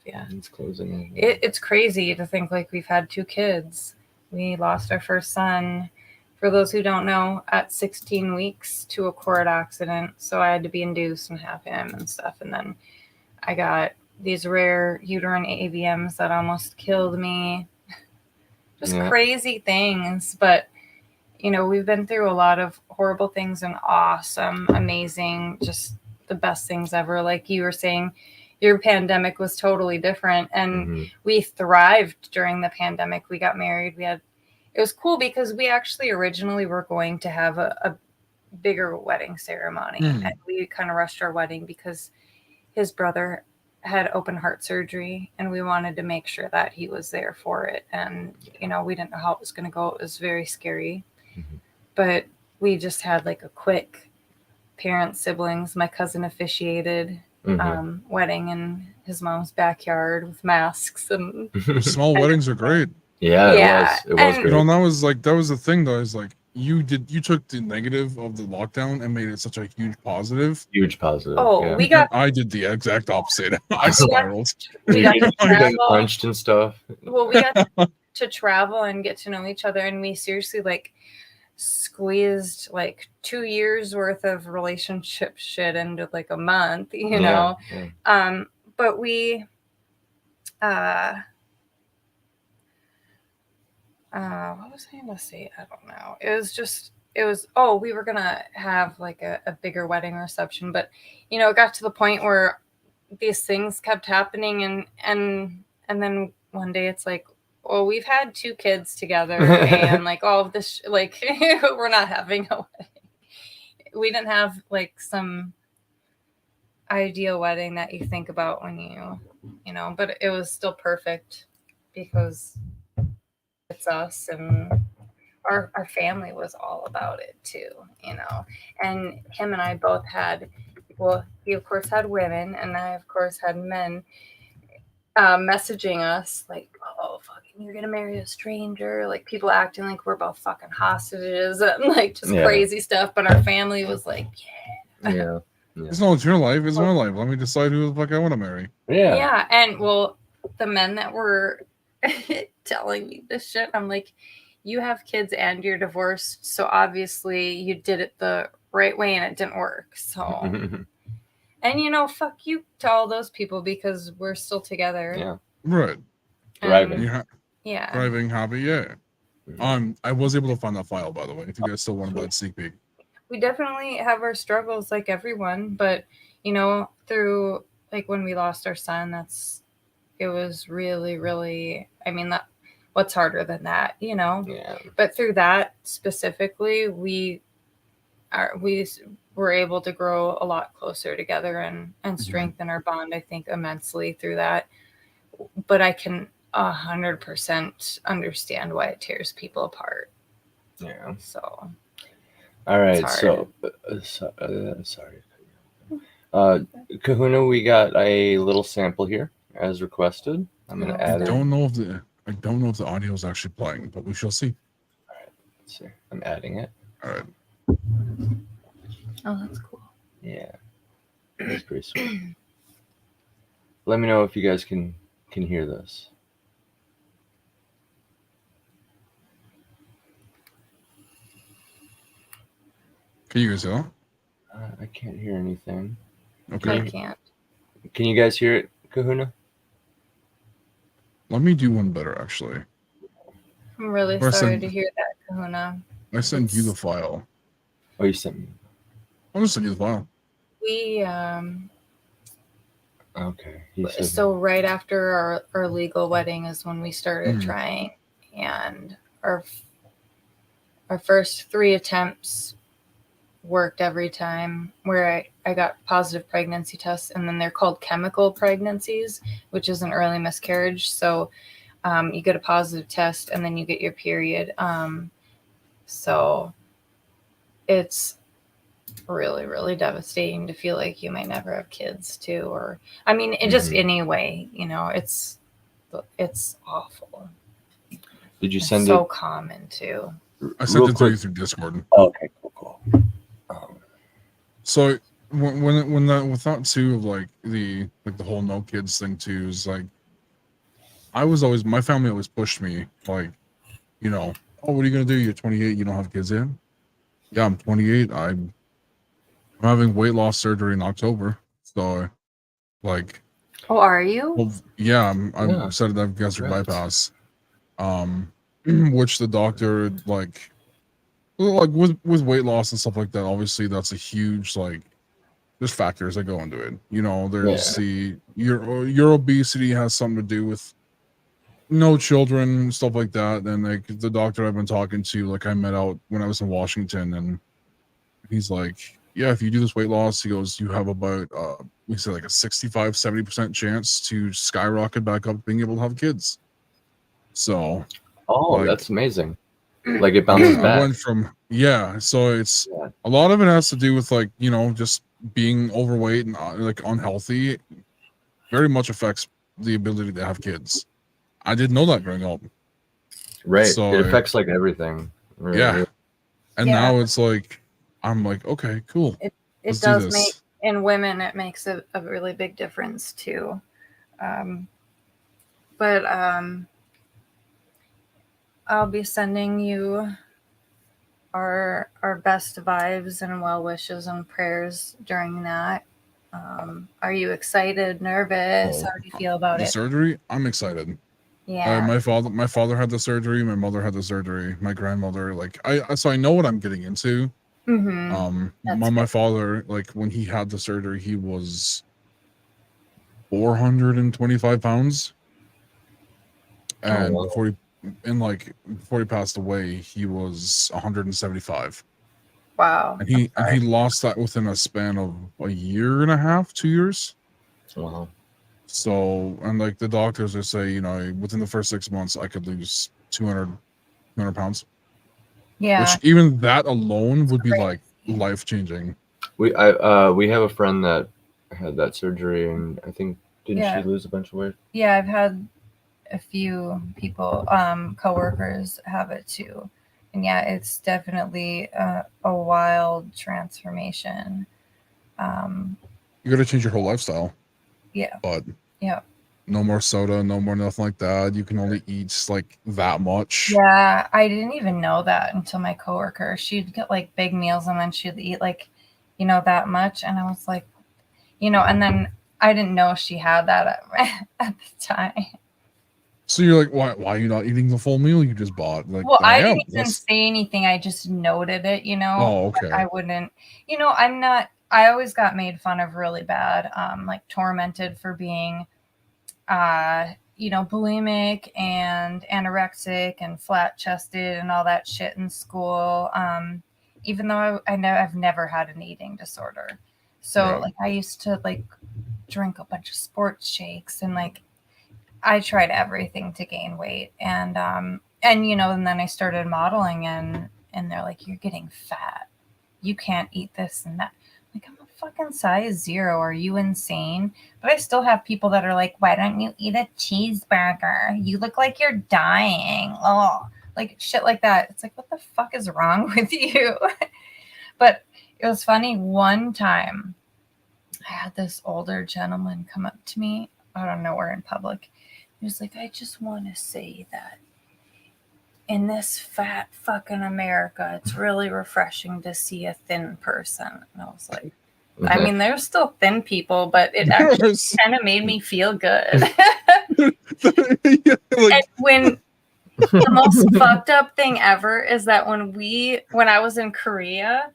yeah. It's closing. It's crazy to think, like, we've had 2 kids. We lost our first son, for those who don't know, at 16 weeks to a cord accident. So I had to be induced and have him and stuff. And then I got these rare uterine AVMs that almost killed me. Just crazy things. But, you know, we've been through a lot of horrible things and awesome, amazing, just the best things ever. Like you were saying, your pandemic was totally different, and we thrived during the pandemic. We got married. It was cool because we actually originally were going to have a bigger wedding ceremony, and we kind of rushed our wedding because his brother had open heart surgery, and we wanted to make sure that he was there for it. And, we didn't know how it was going to go. It was very scary. Mm-hmm. But we just had like a quick parents, siblings. My cousin officiated wedding in his mom's backyard with masks. And Small weddings are great. Yeah, it was great. And that was the thing though, is like you took the negative of the lockdown and made it such a huge positive. Huge positive. Oh, yeah. I did the exact opposite. I spiraled. We got to travel. Punched and stuff. Well, we got to travel and get to know each other, and we seriously like squeezed like 2 years worth of relationship shit into like a month, know. Yeah. But we what was I going to say? I don't know. We were going to have like a bigger wedding reception, but it got to the point where these things kept happening, and then one day it's like, well, we've had 2 kids together and like all of this, like we're not having a wedding. We didn't have like some ideal wedding that you think about when but it was still perfect because it's us, and our family was all about it too, and him and I both had, he of course had women, and I of course had men messaging us like, oh, fucking, you're gonna marry a stranger, like people acting like we're both fucking hostages and like just crazy stuff, but our family was like, yeah. It's not your life, it's my life. Let me decide who the fuck I want to marry. Yeah. And the men that were telling me this shit, I'm like, you have kids and you're divorced, so obviously you did it the right way and it didn't work. So and fuck you to all those people, because we're still together. Yeah. Right. Thriving. Yeah. Thriving, happy, yeah. I was able to find that file, by the way, if you guys still want to buy sneak peek. We definitely have our struggles like everyone, but through like when we lost our son, it was really, really, I mean, what's harder than that, Yeah. But through that specifically, we were able to grow a lot closer together and strengthen our bond, I think, immensely through that. But I can 100% understand why it tears people apart. Yeah. So. All right. So, sorry. Kahuna, we got a little sample here as requested. I'm gonna add it. I don't know if the audio is actually playing, but we shall see. All right. Let's see. I'm adding it. All right. Oh, that's cool. Yeah. That's pretty sweet. Let me know if you guys can hear this. Can you guys hear? I can't hear anything. Okay. I can't. Can you guys hear it, Kahuna? Let me do one better, actually. I'm really sorry to hear that, Kahuna. I sent you the file. Oh, you sent me. I'll just send you the file. We Okay. So right after our legal wedding is when we started trying, and our first 3 attempts worked every time, where I got positive pregnancy tests, and then they're called chemical pregnancies, which is an early miscarriage. So you get a positive test and then you get your period. So it's really, really devastating to feel like you might never have kids too, or I mean, it just anyway, it's awful. Did you send it? So common too. I sent it to you through Discord. Oh, okay, cool. So when that too of like the whole no kids thing too is like, my family always pushed me like, oh, what are you gonna do? You're 28, you don't have kids yet? Yeah, I'm 28. I'm having weight loss surgery in October. So like, oh, are you? Well, yeah, I'm set to have gastric bypass. Which the doctor like with weight loss and stuff like that, obviously that's a huge, like, there's factors that go into it. There's your obesity has something to do with no children, stuff like that. And like the doctor I've been talking to, like I met out when I was in Washington, and he's like, yeah, if you do this weight loss, he goes, you have about we say like a 65-70% chance to skyrocket back up being able to have kids. So Oh, like, that's amazing. Like it bounces I back. went from so it's Yeah. a lot of it has to do with like, you know, just being overweight and like unhealthy very much affects the ability to have kids. I didn't know that growing up. Right. So It affects like everything. yeah. And Yeah. now it's like I'm like, okay, cool. It Let's does do make, this. in women, it makes a really big difference too. But I'll be sending you our best vibes and well wishes and prayers during that. Are you excited, nervous? How do you feel about the it? surgery? I'm excited. Yeah. My father had the surgery. My mother had the surgery. My grandmother, like so I know what I'm getting into. Mm-hmm. My father, like when he had the surgery, he was 425 pounds, and wow. before he passed away, he was 175. Wow. And he lost that within a span of a year and a half, 2 years. Wow. So, and like the doctors are saying, you know, within the first 6 months, I could lose 200 pounds. Yeah. Which even that alone would be like life changing. We have a friend that had that surgery, and I think didn't she lose a bunch of weight? Yeah, I've had a few people, coworkers have it too. And yeah, it's definitely a wild transformation. You got to change your whole lifestyle. Yeah. But yeah. No more soda, no more nothing like that. You can only eat like that much. Yeah, I didn't even know that until my coworker. She'd get like big meals and then she'd eat like, you know, that much. And I was like, you know, and then I didn't know she had that at the time. So you're like, why are you not eating the full meal you just bought? Like, well, I didn't even say anything. I just noted it, you know. Oh, okay. I wouldn't, you know, I always got made fun of really bad, like tormented for being, you know, bulimic and anorexic and flat chested and all that shit in school. Even though I've never had an eating disorder. So like I used to like drink a bunch of sports shakes and like I tried everything to gain weight. And you know, and then I started modeling and they're like, you're getting fat. You can't eat this and that. Like, I'm a fucking size 0. Are you insane? But I still have people that are like, why don't you eat a cheeseburger? You look like you're dying. Oh, like shit like that. It's like, what the fuck is wrong with you? But it was funny. One time I had this older gentleman come up to me out of nowhere in public. He was like, I just want to say that in this fat fucking America, it's really refreshing to see a thin person. And I was like, I mean, there's still thin people, but it actually kind of made me feel good. And when the most fucked up thing ever is that when I was in Korea,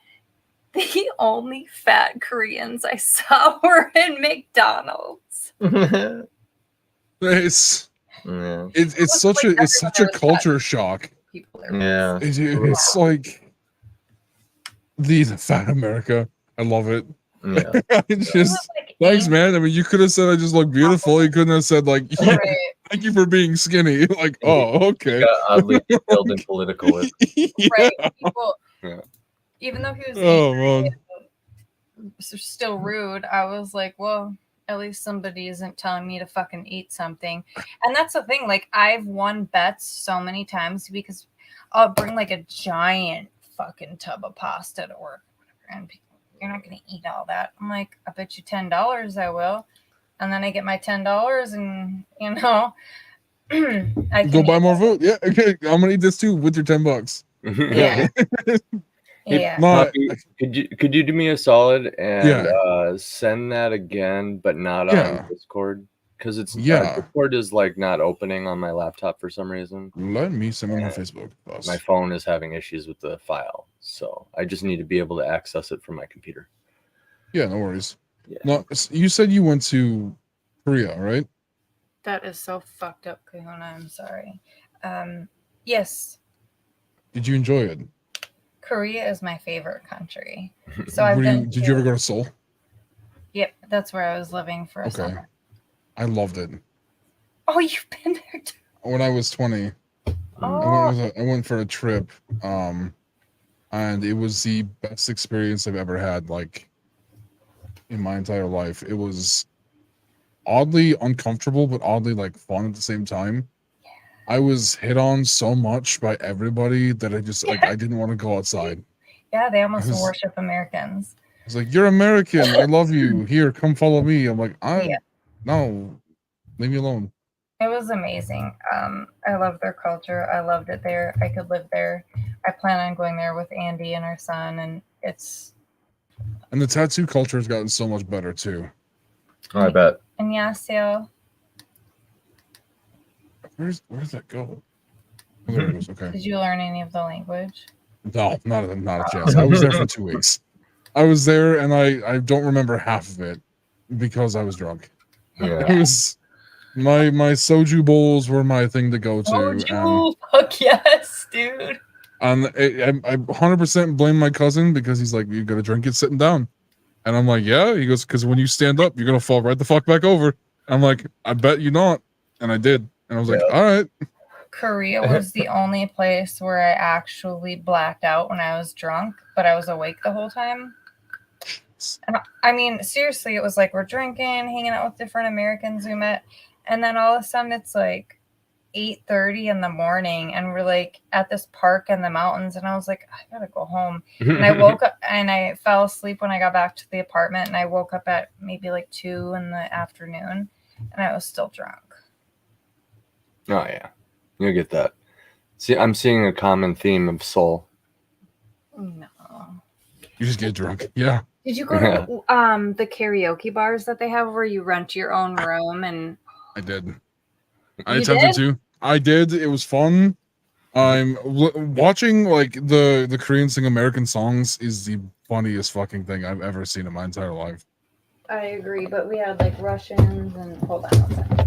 the only fat Koreans I saw were in McDonald's. It's such a culture shock. Yeah, it's like the fat America. I love it. Yeah, it's just thanks, man. I mean, you could have said I just look beautiful. You couldn't have said like, yeah, thank you for being skinny. Like, oh, okay. Got oddly detailed and political. Right. People, even though he was angry, still rude, I was like, well, at least somebody isn't telling me to fucking eat something. And that's the thing. Like, I've won bets so many times because I'll bring like a giant fucking tub of pasta to work, and people, you're not going to eat all that. I'm like, I bet you $10 I will. And then I get my $10 and, you know, I can go buy more food. Yeah, okay. I'm going to eat this too with your $10. Yeah. Hey, Poppy, could you do me a solid and send that again, but not on Discord? Because it's Discord is like not opening on my laptop for some reason. Let me send it on Facebook. My phone is having issues with the file, so I just need to be able to access it from my computer. Yeah, no worries. Yeah. No, you said you went to Korea, right? That is so fucked up, Kahuna. I'm sorry. Yes. Did you enjoy it? Korea is my favorite country. So I've been. Did you ever go to Seoul? Yep, that's where I was living for a summer. I loved it. Oh, you've been there too. When I was 20, I went for a trip, and it was the best experience I've ever had, like, in my entire life. It was oddly uncomfortable, but oddly, like, fun at the same time. Yeah. I was hit on so much by everybody that I just, like, I didn't want to go outside. Yeah, they almost worship Americans. I was like, "You're American. I love you. Here, come follow me." I'm like, no, leave me alone. It was amazing. I loved their culture. I loved it there. I could live there. I plan on going there with Andy and our son, and And the tattoo culture has gotten so much better too. Oh, I bet. Annyeonghaseyo. Where's that go? Oh, there it goes. Okay. Did you learn any of the language? No, not a chance. I was there for 2 weeks. I was there, and I don't remember half of it because I was drunk. Yeah. It was my soju bowls were my thing to go to. Soju, fuck yes, dude. And I 100% blame my cousin because he's like, "You gotta drink it sitting down," and I'm like, "Yeah." He goes, "Because when you stand up, you're gonna fall right the fuck back over." I'm like, "I bet you not," and I did, and I was like, "All right." Korea was the only place where I actually blacked out when I was drunk, but I was awake the whole time. And I mean, seriously, it was like we're drinking, hanging out with different Americans we met, and then all of a sudden it's like 8:30 in the morning, and we're like at this park in the mountains, and I was like, I gotta go home. And I woke up and I fell asleep when I got back to the apartment, and I woke up at maybe like 2 in the afternoon, and I was still drunk. Oh yeah, you'll get that. See, I'm seeing a common theme of Seoul. No. You just get drunk. Yeah. Did you go to the karaoke bars that they have where you rent your own room? And I did. I attempted to. I did. It was fun. I'm watching like the Korean sing American songs is the funniest fucking thing I've ever seen in my entire life. I agree, but we had like Russians and hold on one second.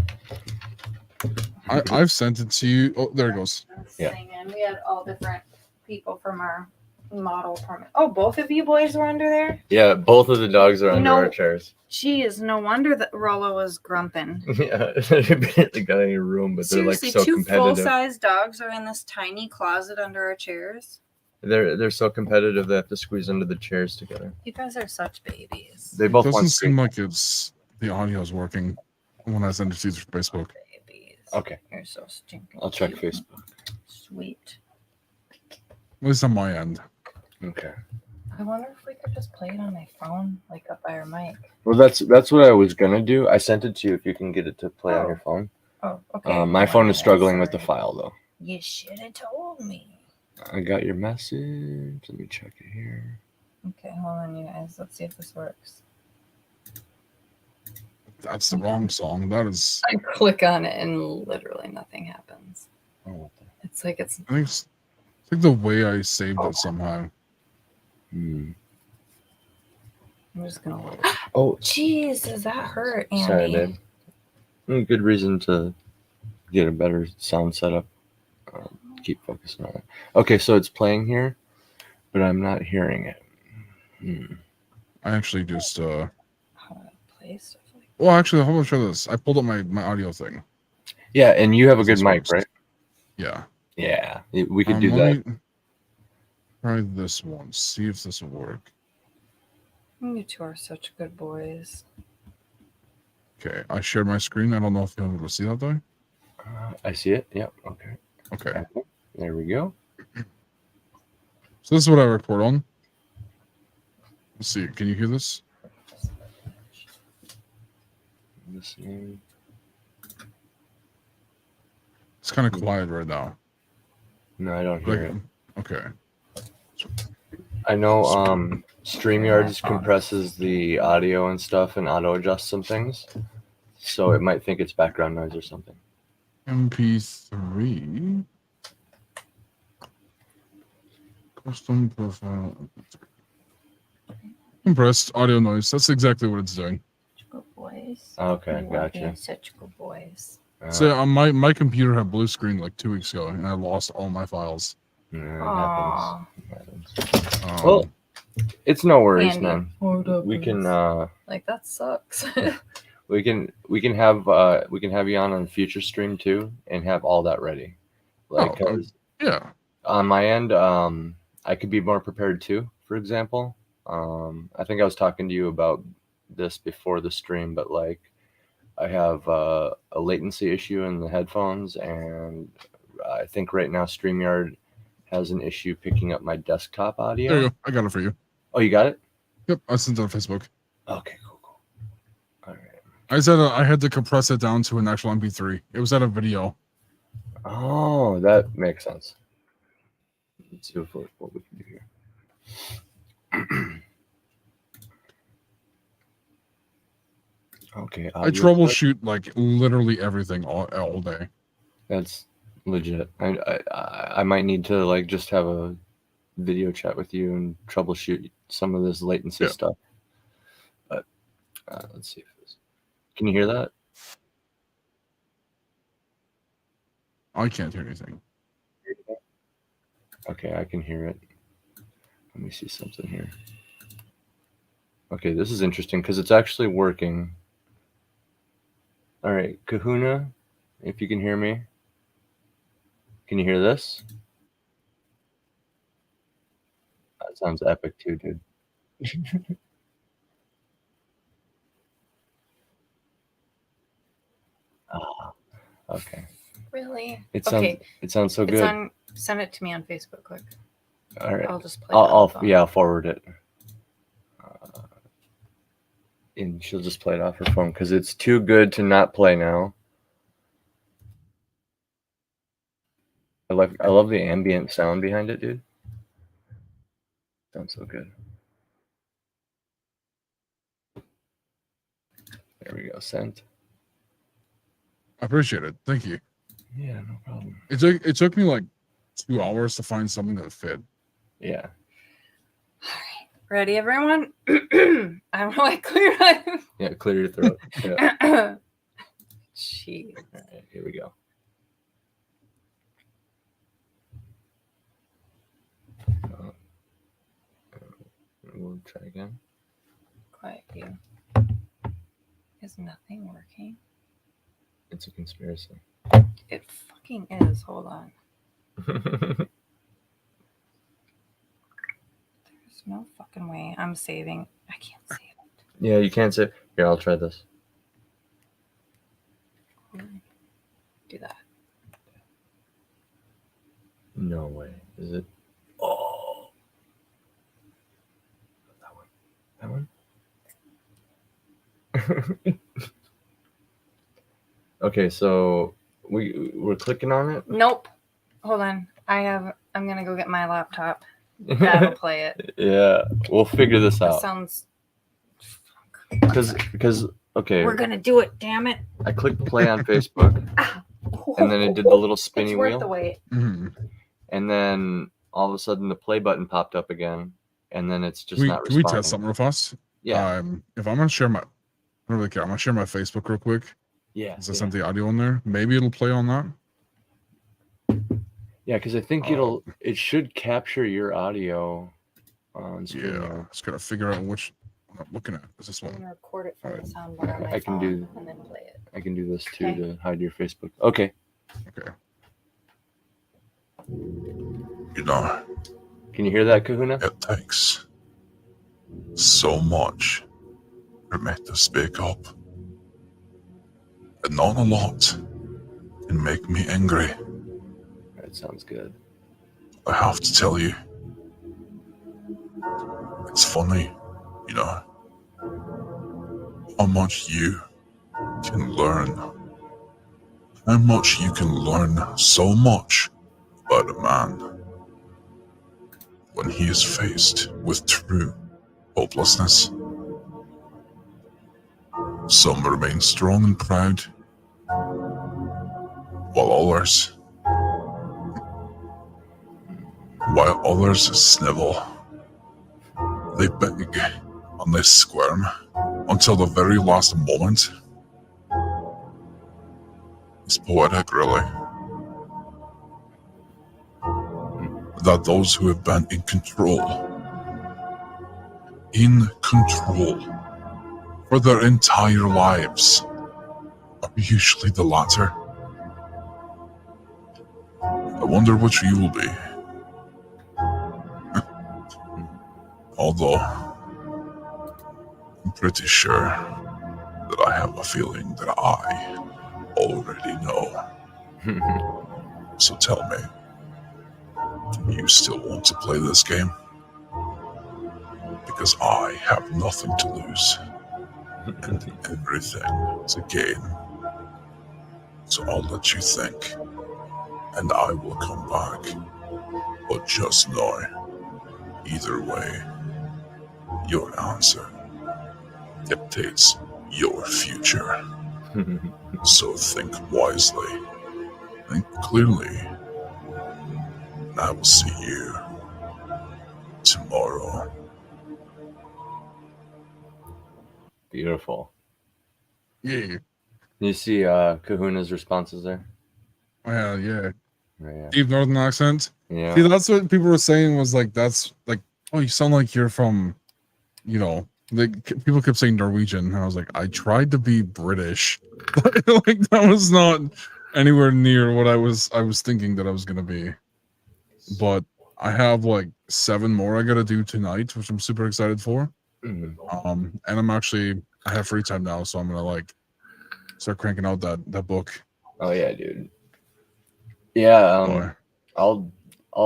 I've sent it to you. Oh, there it goes. Yeah. Singing. We had all different people from our model apartment. Oh, both of you boys were under there? Yeah, both of the dogs are under our chairs. Geez, no wonder that Rollo was grumping. Yeah, they barely got any room, but seriously, they're like so two competitive. full-size dogs are in this tiny closet under our chairs. They're so competitive they have to squeeze under the chairs together. You guys are such babies. They both It want doesn't seem like the audio is working when I send it to you through Facebook. Babies. Okay. You're so stinking. I'll check cute. Facebook. Sweet. At least on my end. Okay. I wonder if we could just play it on my phone, like up by our mic. Well, that's what I was gonna do. I sent it to you if you can get it to play on your phone. Oh, okay. My phone is struggling with the file though. You should have told me. I got your message. Let me check it here. Okay, hold on, you guys. Let's see if this works. That's the wrong song. That is. I click on it and literally nothing happens. Oh, It's like it's. I think it's like the way I saved it somehow. I'm just gonna look. Oh, Jeez, does that hurt, Andy? sorry, babe. Good reason to get a better sound setup. Keep focusing on it. Okay, so it's playing here, but I'm not hearing it. I actually just How to play stuff like well, actually, how about I show this? I pulled up my audio thing. Yeah, and you have a good This mic, works. right? Yeah. Yeah, we could do let that. me try this one. See if this will work. You two are such good boys. Okay, I shared my screen. I don't know if you're able to see that though. I see it. Yep. Okay. Okay. There we go. So this is what I record on. Let's see. Can you hear this? Listening. It's kind of quiet right now. No, I don't hear it. Okay. I know StreamYard just compresses the audio and stuff and auto adjusts some things. So it might think it's background noise or something. MP3. Custom profile. Compressed audio noise. That's exactly what it's doing. Good boys. Okay, You are gotcha. being such good boys. So my computer had blue screen like 2 weeks ago, and I lost all my files. Yeah, it happens. Um, Well, it's no worries, Andy. man. We can Like, that sucks. we can have you on a future stream too, and have all that ready. Like, 'cause yeah. on my end, I could be more prepared too. For example, I think I was talking to you about this before the stream, but like, I have a latency issue in the headphones, and I think right now StreamYard has an issue picking up my desktop audio. There you go. I got it for you. Oh, you got it? Yep, I sent it on Facebook. Okay, cool. All right. I said I had to compress it down to an actual MP3. It was at a video. Oh, that makes sense. Let's see what we can do here. Okay. I troubleshoot like literally everything all day. That's legit. I might need to like just have a video chat with you and troubleshoot some of this latency stuff. But let's see if can you hear that? I can't hear anything. Okay, I can hear it. Let me see something here. Okay, this is interesting because it's actually working. All right, Kahuna, if you can hear me. Can you hear this? That sounds epic too, dude. Okay. Really? It sounds so good. Send it to me on Facebook quick. All right. I'll just play it. I'll forward it. And she'll just play it off her phone because it's too good to not play now. I love the ambient sound behind it, dude. Sounds so good. There we go. Sent. Oh, I appreciate it. Thank you. Yeah, no problem. It took me like 2 hours to find something that fit. Yeah. All right. Ready, everyone? I'm like clear. Yeah, clear your throat. Yeah. Jeez. All right, here we go. We'll try again. Quiet you. Is nothing working? It's a conspiracy. It fucking is. Hold on. There's no fucking way. I'm saving. I can't save it. Yeah, you can't say. Here, I'll try this. Do that. No way. Is it? Oh. That one? Okay, so we're clicking on it? Nope. Hold on. I'm gonna go get my laptop. That'll play it. Yeah, we'll figure this That out. sounds. Because okay. We're gonna do it. Damn it. I clicked play on Facebook, and then it did the little spinny it's worth wheel. the wait. Mm-hmm. And then all of a sudden the play button popped up again, and then it's just not Can we responding. test something real fast? Yeah. If I'm gonna share I don't really care. I'm gonna share my Facebook real quick. Yeah. I sent the audio in there. Maybe it'll play on that. Yeah, because I think it should capture your audio on screen. Yeah, just gotta figure out which one I'm looking at. Is this I'm one? gonna record it from Alright. the soundbar on my I can phone do- and then play it. I can do this too Okay. to hide your Facebook. Okay. Okay. You know, Can you hear that, Kahuna? it takes so much for me to speak up. And not a lot can make me angry. That sounds good. I have to tell you. It's funny, you know, how much you can learn. How much you can learn so much about a man when he is faced with true hopelessness. Some remain strong and proud, while others snivel. They beg and they squirm until the very last moment. It's poetic, really. that those who have been in control for their entire lives are usually the latter. I wonder which you will be. Although, I'm pretty sure that I have a feeling that I already know. So tell me, do you still want to play this game? Because I have nothing to lose, and everything to gain. So I'll let you think, and I will come back. But just know, either way, your answer dictates your future. So think wisely, think clearly, and I will see you tomorrow. Beautiful. Yeah. You see Kahuna's responses there? Yeah. Yeah. Deep northern accent. Yeah. See, that's what people were saying was like, that's like, oh, you sound like you're from, you know, people kept saying Norwegian. And I was like, I tried to be British. Like that was not anywhere near what I was thinking that I was going to be. But I have like 7 more I got to do tonight, which I'm super excited for. Mm-hmm. And I have free time now, so I'm going to like start cranking out that book. Oh yeah, dude. Yeah, I'll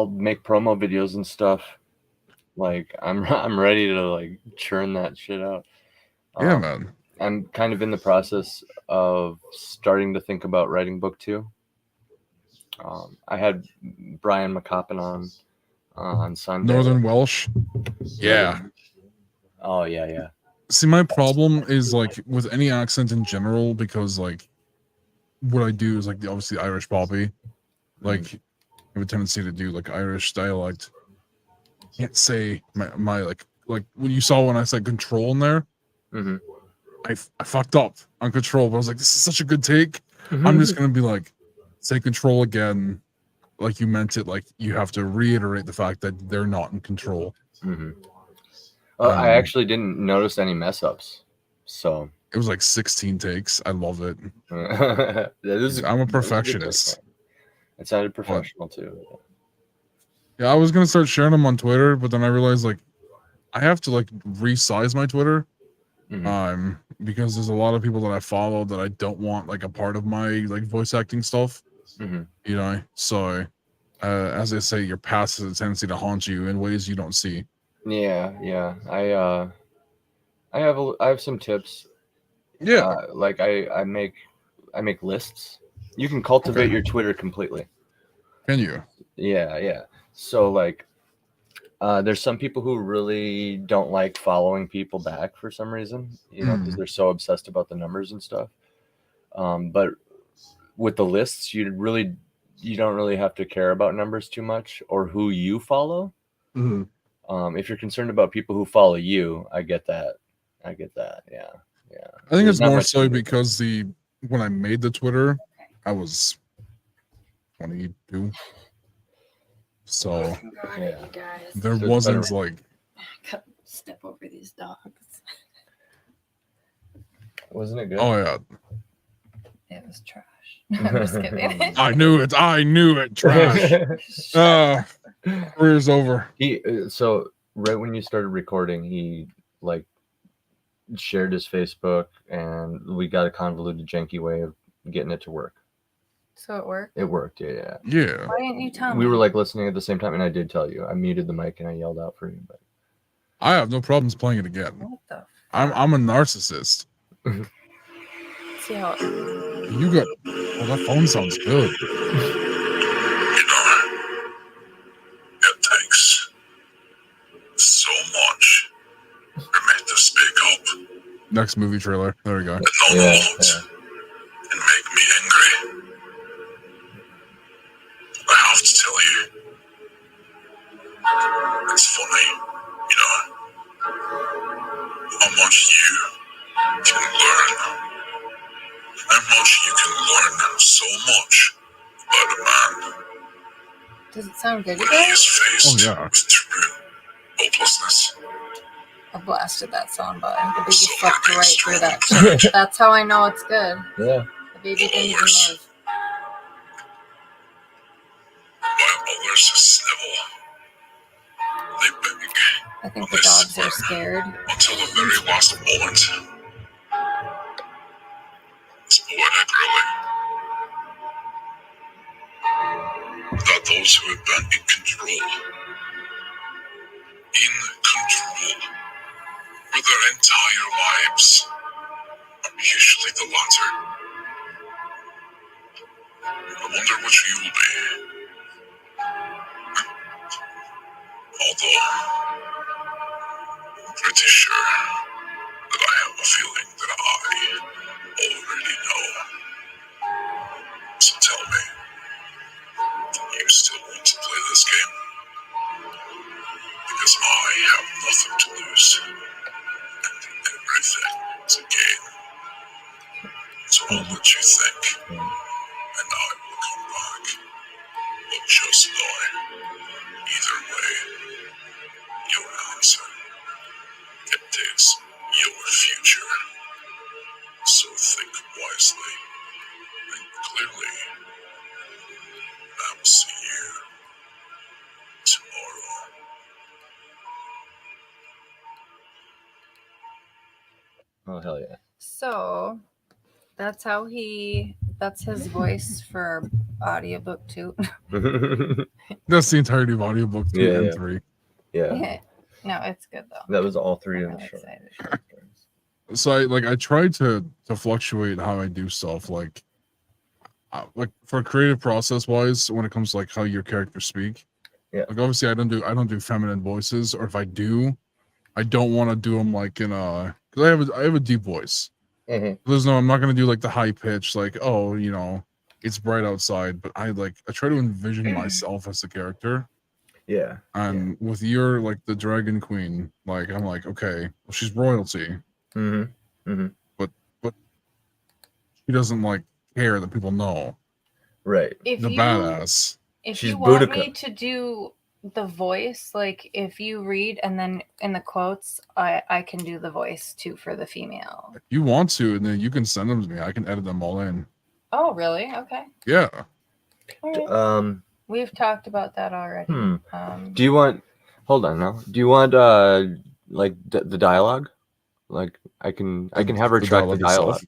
make promo videos and stuff. Like I'm ready to like churn that shit out. Yeah, man. I'm kind of in the process of starting to think about writing book 2. I had Brian McCoppin on Sunday. Northern Welsh. Yeah. Oh yeah. See, my problem is like with any accent in general, because like what I do is like obviously Irish poppy. Like I have a tendency to do like Irish dialect. Can't say my like when you saw when I said control in there, I fucked up on control, but I was like, this is such a good take. I'm just gonna be like, say control again, like you meant it. Like you have to reiterate the fact that they're not in control. I actually didn't notice any mess ups, so it was like 16 takes. I love it. I'm a perfectionist. It sounded professional too. Yeah, I was gonna start sharing them on Twitter, but then I realized like I have to like resize my Twitter, because there's a lot of people that I follow that I don't want like a part of my like voice acting stuff. You know, so as they say, your past has a tendency to haunt you in ways you don't see. Yeah. I have some tips. Yeah. Like I make lists. You can cultivate your Twitter completely. Can you? Yeah. So like there's some people who really don't like following people back for some reason, you know, because they're so obsessed about the numbers and stuff. But with the lists, you don't really have to care about numbers too much or who you follow. If you're concerned about people who follow you, I get that. Yeah. I think it's more so because when I made the Twitter, I was 22. So there wasn't like step over these dogs. Wasn't it good? Oh yeah. It was trash. I'm just kidding. I knew it. Trash. Career's over. So right when you started recording, he like shared his Facebook, and we got a convoluted, janky way of getting it to work. So it worked? It worked, yeah. Why didn't you tell me? We were like listening at the same time, and I did tell you. I muted the mic and I yelled out for you. But I have no problems playing it again. What the fuck? I'm a narcissist. See how you got? Oh, that phone sounds good. You know, it takes so much for me to speak up. Next movie trailer. There we go. And make me angry. I have to tell you, it's funny, you know, how much you can learn. How much you can learn so much about a man Does it sound good to When he you? is faced Oh, yeah. with true hopelessness, I blasted that sound button. The baby So slept remain right through strong that and shit. That's how I know it's good. Yeah. The baby didn't even move. while others snivel, they beg I think and the they dogs swear are scared. until the very last moment. It's poetic, really, that those who have been in control for their entire lives are usually the latter. I wonder which you will be. Although, I'm pretty sure that I have a feeling that I already know. So tell me, do you still want to play this game? Because I have nothing to lose and everything to gain. So I'll let you think, and I will come back. But just know, either way, your answer dictates your future. So think wisely and clearly. I will see you tomorrow. Oh, hell yeah. So that's his voice for audiobook 2. That's the entirety of audiobook 2 Yeah, and yeah. 3. Yeah. No, it's good though. That was all 3 I'm of the really short excited. stories. So I try to fluctuate how I do stuff, like for creative process wise, when it comes to like how your characters speak. Yeah. Like obviously I don't do feminine voices, or if I do, I don't want to do them like in because I have a deep voice. Mm-hmm. I'm not gonna do like the high pitch, like, oh, it's bright outside, but I try to envision myself as the character. Yeah. And with your like the Dragon Queen, like I'm like, okay, well, she's royalty, Mm-hmm. Mm-hmm. but she doesn't like care that people know. Right. If Badass. If She's you want Boudica. me to do the voice, like if you read and then in the quotes, I can do the voice too for the female. If you want to, and then you can send them to me. I can edit them all in. Oh, really? Okay. Yeah. All right. We've talked about that already. Do you want? Hold on now. Do you want like the dialogue? Like I can have her track the dialogue.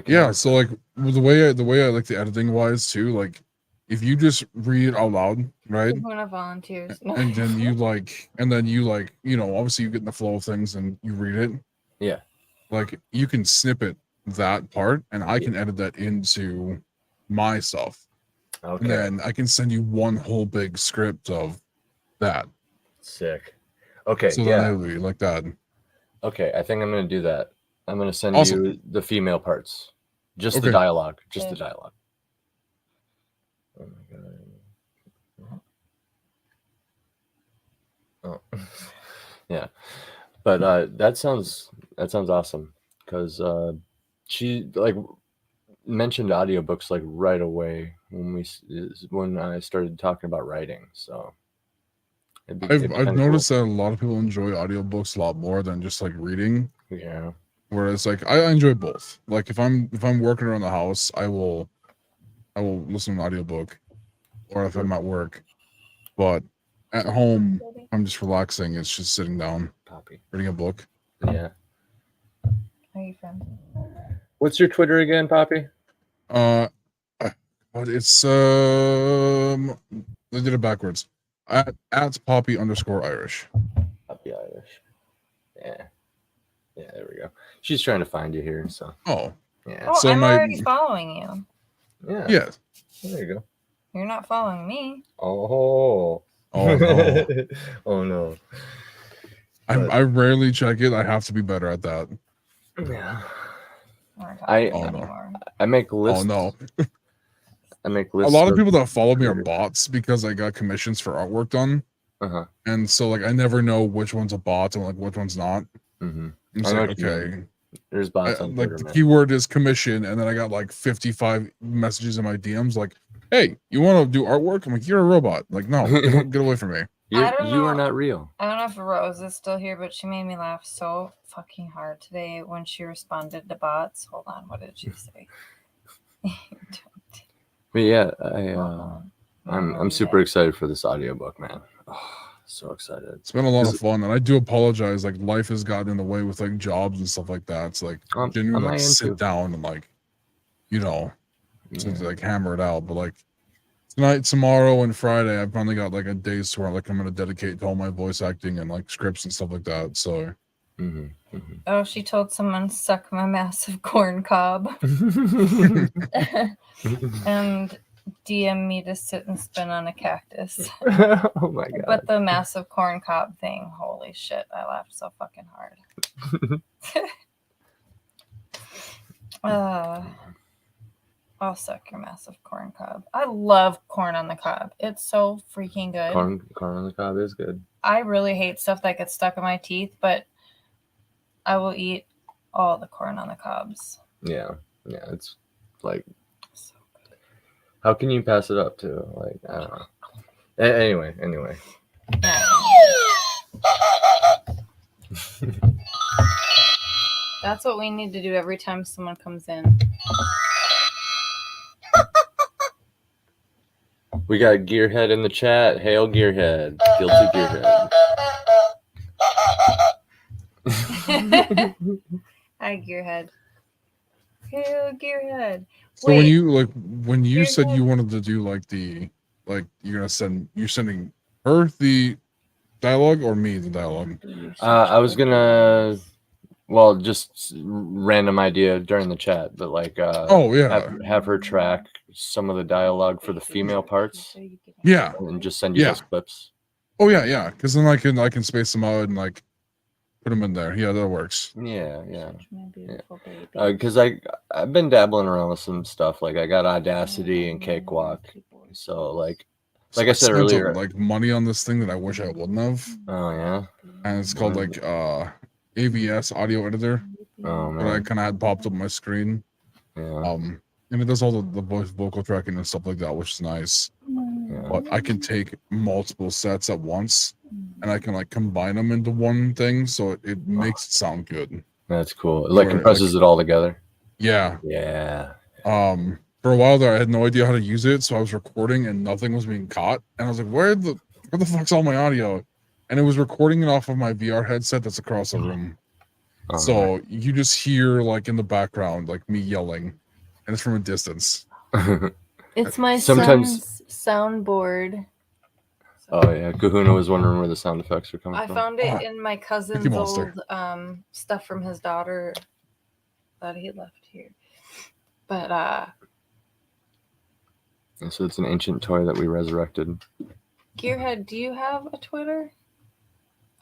Yeah. So like the way I like the editing wise too, like if you just read it out loud, right? Kahuna volunteers. And then you obviously you get in the flow of things and you read it. Yeah. Like you can snippet that part and I can edit that into my stuff. Okay. And then I can send you one whole big script of that. Sick. Okay. So yeah. then it'll be like that. Okay. I think I'm gonna do that. I'm gonna send you the female parts. Just the dialogue. Just the dialogue. Oh my god. Oh. Yeah. But that sounds awesome. Because she like mentioned audiobooks like right away when I started talking about writing. So I've noticed that a lot of people enjoy audiobooks a lot more than just like reading. Yeah. Whereas like I enjoy both. Like if I'm working around the house, I will listen to an audiobook, or if I'm at work. But at home, I'm just relaxing. It's just sitting down, reading a book. Yeah. Are you friends? What's your Twitter again, Poppy? It's I did it backwards. At Poppy_Irish. Poppy Irish. Yeah. Yeah, there we go. She's trying to find you here, so. Oh. Yeah. Oh, so I'm already following you. Yeah. Yeah. There you go. You're not following me. Oh. Oh no. Oh no. I rarely check it. I have to be better at that. Yeah. I make lists. Oh no. I make lists. A lot of people that follow me are bots because I got commissions for artwork done. Uh-huh. And so like I never know which one's a bot and like which one's not. Mm-hmm. It's like, okay. There's bots on Twitter, like the man. keyword is commission, and then I got like 55 messages in my DMs like, hey, you want to do artwork? I'm like, you're a robot. Like, no, get away from me. You I don't are know. not real. I don't know if Rose is still here, but she made me laugh so fucking hard today when she responded to bots. Hold on, what did she say? But yeah, I'm I'm super excited for this audiobook, man. Oh, so excited. It's been a lot of fun, and I do apologize. Like, life has gotten in the way with like jobs and stuff like that. It's like genuinely like sit down and like, you know, to like hammer it out. But like tonight, tomorrow, and Friday, I've finally got like a day's where like I'm gonna dedicate to all my voice acting and like scripts and stuff like that. So. Oh, she told someone suck my massive corn cob. And DM me to sit and spin on a cactus. Oh my god. But the massive corn cob thing, holy shit, I laughed so fucking hard. I'll suck your massive corn cob. I love corn on the cob. It's so freaking good. Corn on the cob is good. I really hate stuff that gets stuck in my teeth, but I will eat all the corn on the cobs. Yeah, it's like, so good. How can you pass it up too? Like, I don't know. Anyway. That's what we need to do every time someone comes in. We got Gearhead in the chat. Hail Gearhead. Guilty Gearhead. Hi, Gearhead. Hail, Gearhead. So when you said you wanted to do like you're sending her the dialogue or me the dialogue? I was gonna, just random idea during the chat, but like, have her track some of the dialogue for the female parts. Yeah, and just send you those clips. Oh yeah, because then I can space them out and like put them in there. Yeah, that works. Yeah. Because I've been dabbling around with some stuff. Like I got Audacity and Cakewalk. So like I said earlier, like money on this thing that I wish I wouldn't have. Oh yeah. And it's called like AVS audio editor. Oh man. That I kind of had popped up on my screen. Yeah. And it does all the vocal tracking and stuff like that, which is nice. Yeah. But I can take multiple sets at once, and I can like combine them into one thing, so it makes it sound good. That's cool. It like compresses it all together. Yeah. Yeah. For a while there, I had no idea how to use it, so I was recording and nothing was being caught, and I was like, where the fuck's all my audio? And it was recording it off of my VR headset that's across the room. So you just hear like in the background like me yelling, and it's from a distance. It's my son's soundboard. Oh yeah, Kahuna was wondering where the sound effects are coming from. I found it in my cousin's old stuff from his daughter that he left here. But so it's an ancient toy that we resurrected. Gearhead, do you have a Twitter?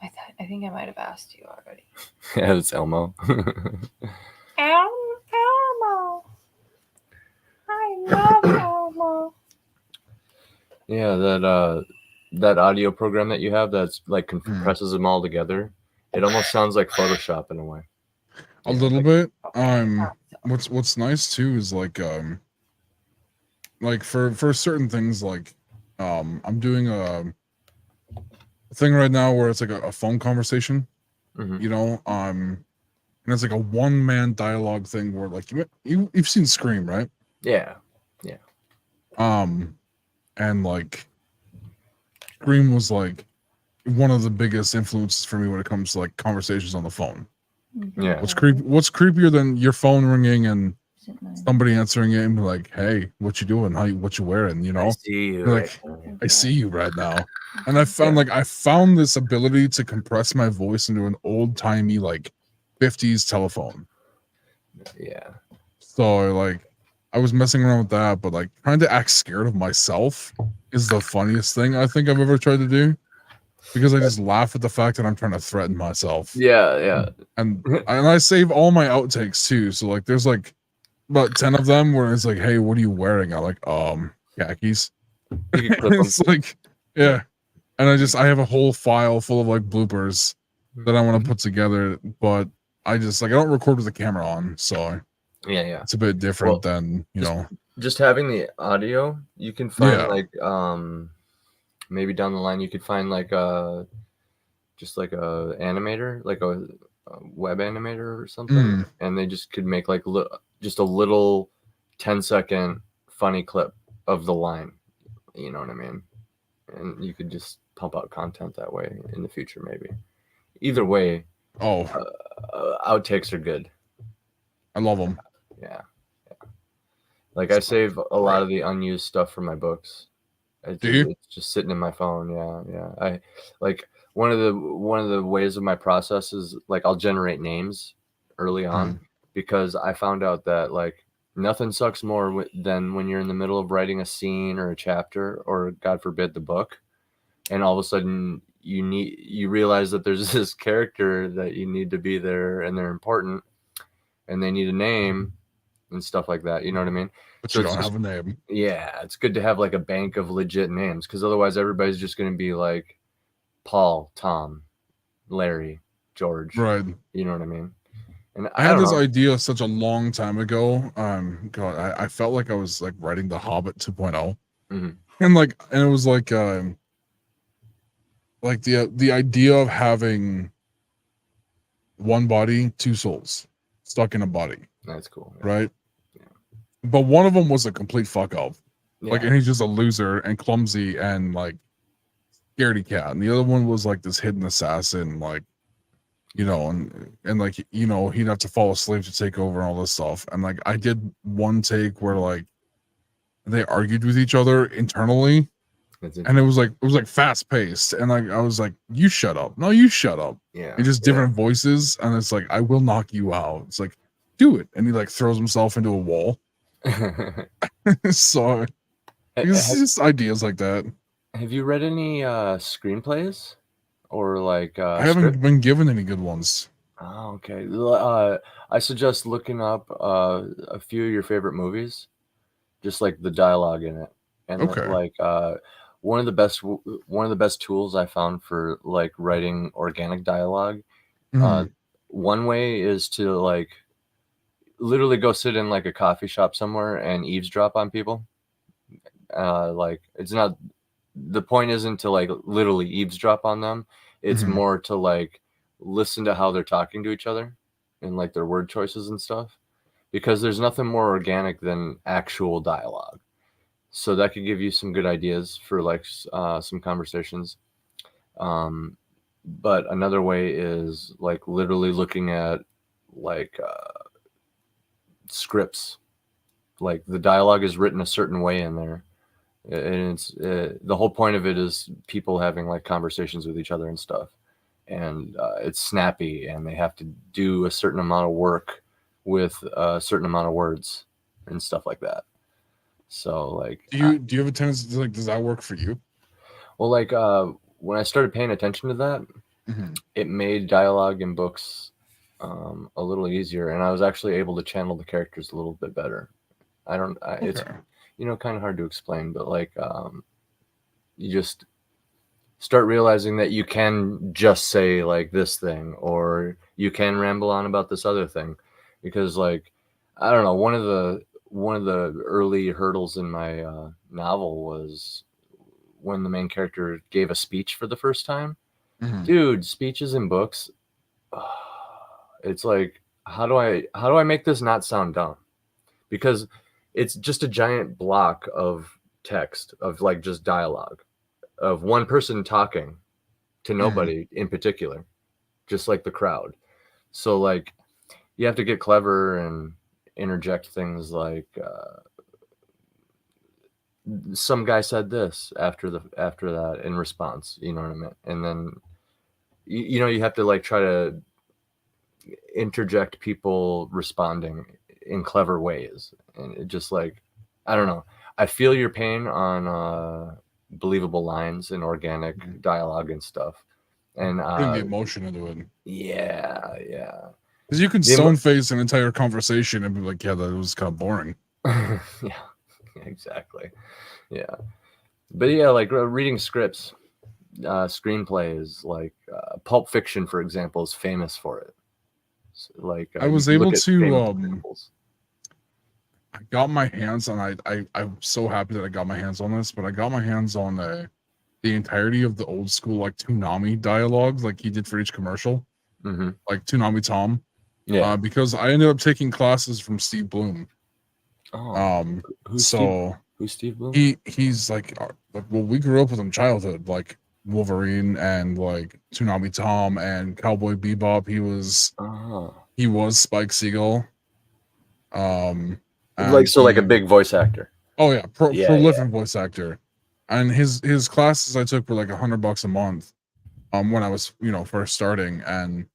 I think I might have asked you already. Yeah, it's Elmo. Elmo. I love Elmo. Yeah, that audio program that you have that's like compresses them all together. It almost sounds like Photoshop in a way. A little bit. What's nice too is like for certain things like I'm doing a thing right now where it's like a phone conversation, you know, and it's like a one-man dialogue thing where like you've seen Scream, right? Yeah. And like Scream was like one of the biggest influences for me when it comes to like conversations on the phone. Yeah. What's creepier than your phone ringing and somebody answering it and be like, hey, what you doing? What you wearing? You know? I see you. Like, I see you right now. And I found this ability to compress my voice into an old timey like 50s telephone. Yeah. So like I was messing around with that, but like trying to act scared of myself is the funniest thing I think I've ever tried to do. Because I just laugh at the fact that I'm trying to threaten myself. Yeah. And I save all my outtakes too. So like there's like about 10 of them where it's like, hey, what are you wearing? I'm like, khakis. It's like, yeah. And I have a whole file full of like bloopers that I want to put together, but I don't record with the camera on, so yeah. It's a bit different than, you know. just having the audio, you can find like maybe down the line you could find like just like a animator, like a web animator or something, and they just could make like just a little 10-second funny clip of the line. You know what I mean? And you could just pump out content that way in the future, maybe. Either way, outtakes are good. I love them. Yeah. Like I save a lot of the unused stuff from my books. It's just sitting in my phone. Yeah. I like one of the ways of my process is like I'll generate names early on because I found out that like nothing sucks more than when you're in the middle of writing a scene or a chapter or God forbid the book, and all of a sudden you realize that there's this character that you need to be there and they're important and they need a name and stuff like that. You know what I mean? But you don't have a name. Yeah, it's good to have like a bank of legit names because otherwise everybody's just going to be like Paul, Tom, Larry, George. Right. You know what I mean? And I had this idea such a long time ago. God, I felt like I was like writing The Hobbit 2.0. And it was like the idea of having one body, two souls stuck in a body. That's cool. Yeah. Right? Yeah. But one of them was a complete fuck up. Yeah. Like, and he's just a loser and clumsy and like scaredy cat. And the other one was like this hidden assassin, like, you know, and like, you know, he'd have to fall asleep to take over and all this stuff. And like I did one take where like they argued with each other internally. And it was like fast paced, and like I was like, "You shut up! No, you shut up!" Yeah, and just different voices, and it's like, "I will knock you out." It's like, do it, and he like throws himself into a wall. So it's just ideas like that. Have you read any screenplays or like? I haven't been given any good ones. Oh, okay. I suggest looking up a few of your favorite movies, just like the dialogue in it, and like one of the best tools I found for like writing organic dialogue. One way is to like literally go sit in like a coffee shop somewhere and eavesdrop on people. Like it's not, the point isn't to like literally eavesdrop on them. It's more to like listen to how they're talking to each other and like their word choices and stuff, because there's nothing more organic than actual dialogue. So that could give you some good ideas for like some conversations. But another way is like literally looking at like scripts. Like the dialogue is written a certain way in there. And it's the whole point of it is people having like conversations with each other and stuff. And it's snappy and they have to do a certain amount of work with a certain amount of words and stuff like that. So like, do you have a tendency to like, does that work for you? Well, like when I started paying attention to that, it made dialogue in books a little easier, and I was actually able to channel the characters a little bit better. It's, you know, kind of hard to explain, but like you just start realizing that you can just say like this thing, or you can ramble on about this other thing, because like, I don't know, one of the early hurdles in my novel was when the main character gave a speech for the first time. Dude, speeches in books, it's like, how do I make this not sound dumb? Because it's just a giant block of text, of like just dialogue of one person talking to nobody in particular, just like the crowd. So like you have to get clever and interject things like some guy said this after that in response, you know what I mean? And then you know, you have to like try to interject people responding in clever ways. And it just like, I don't know, I feel your pain on believable lines and organic dialogue and stuff, and bring the emotion into it. Yeah because you can stone face an entire conversation and be like, yeah, that was kind of boring. Yeah, exactly. Yeah, but yeah, like reading scripts, screenplays, like Pulp Fiction, for example, is famous for it. So, like I was able to I got my hands on. I'm so happy that I got my hands on this, but I got my hands on the entirety of the old school like Toonami dialogues, like he did for each commercial, like Toonami Tom. Yeah. Because I ended up taking classes from Steve Bloom. Oh, who's Steve Bloom? He's like, well, we grew up with him in childhood, like Wolverine and like Toonami Tom and Cowboy Bebop. He was Spike Seagal. Like a big voice actor. Oh yeah, prolific voice actor. And his classes I took were like $100 a month. When I was first starting, and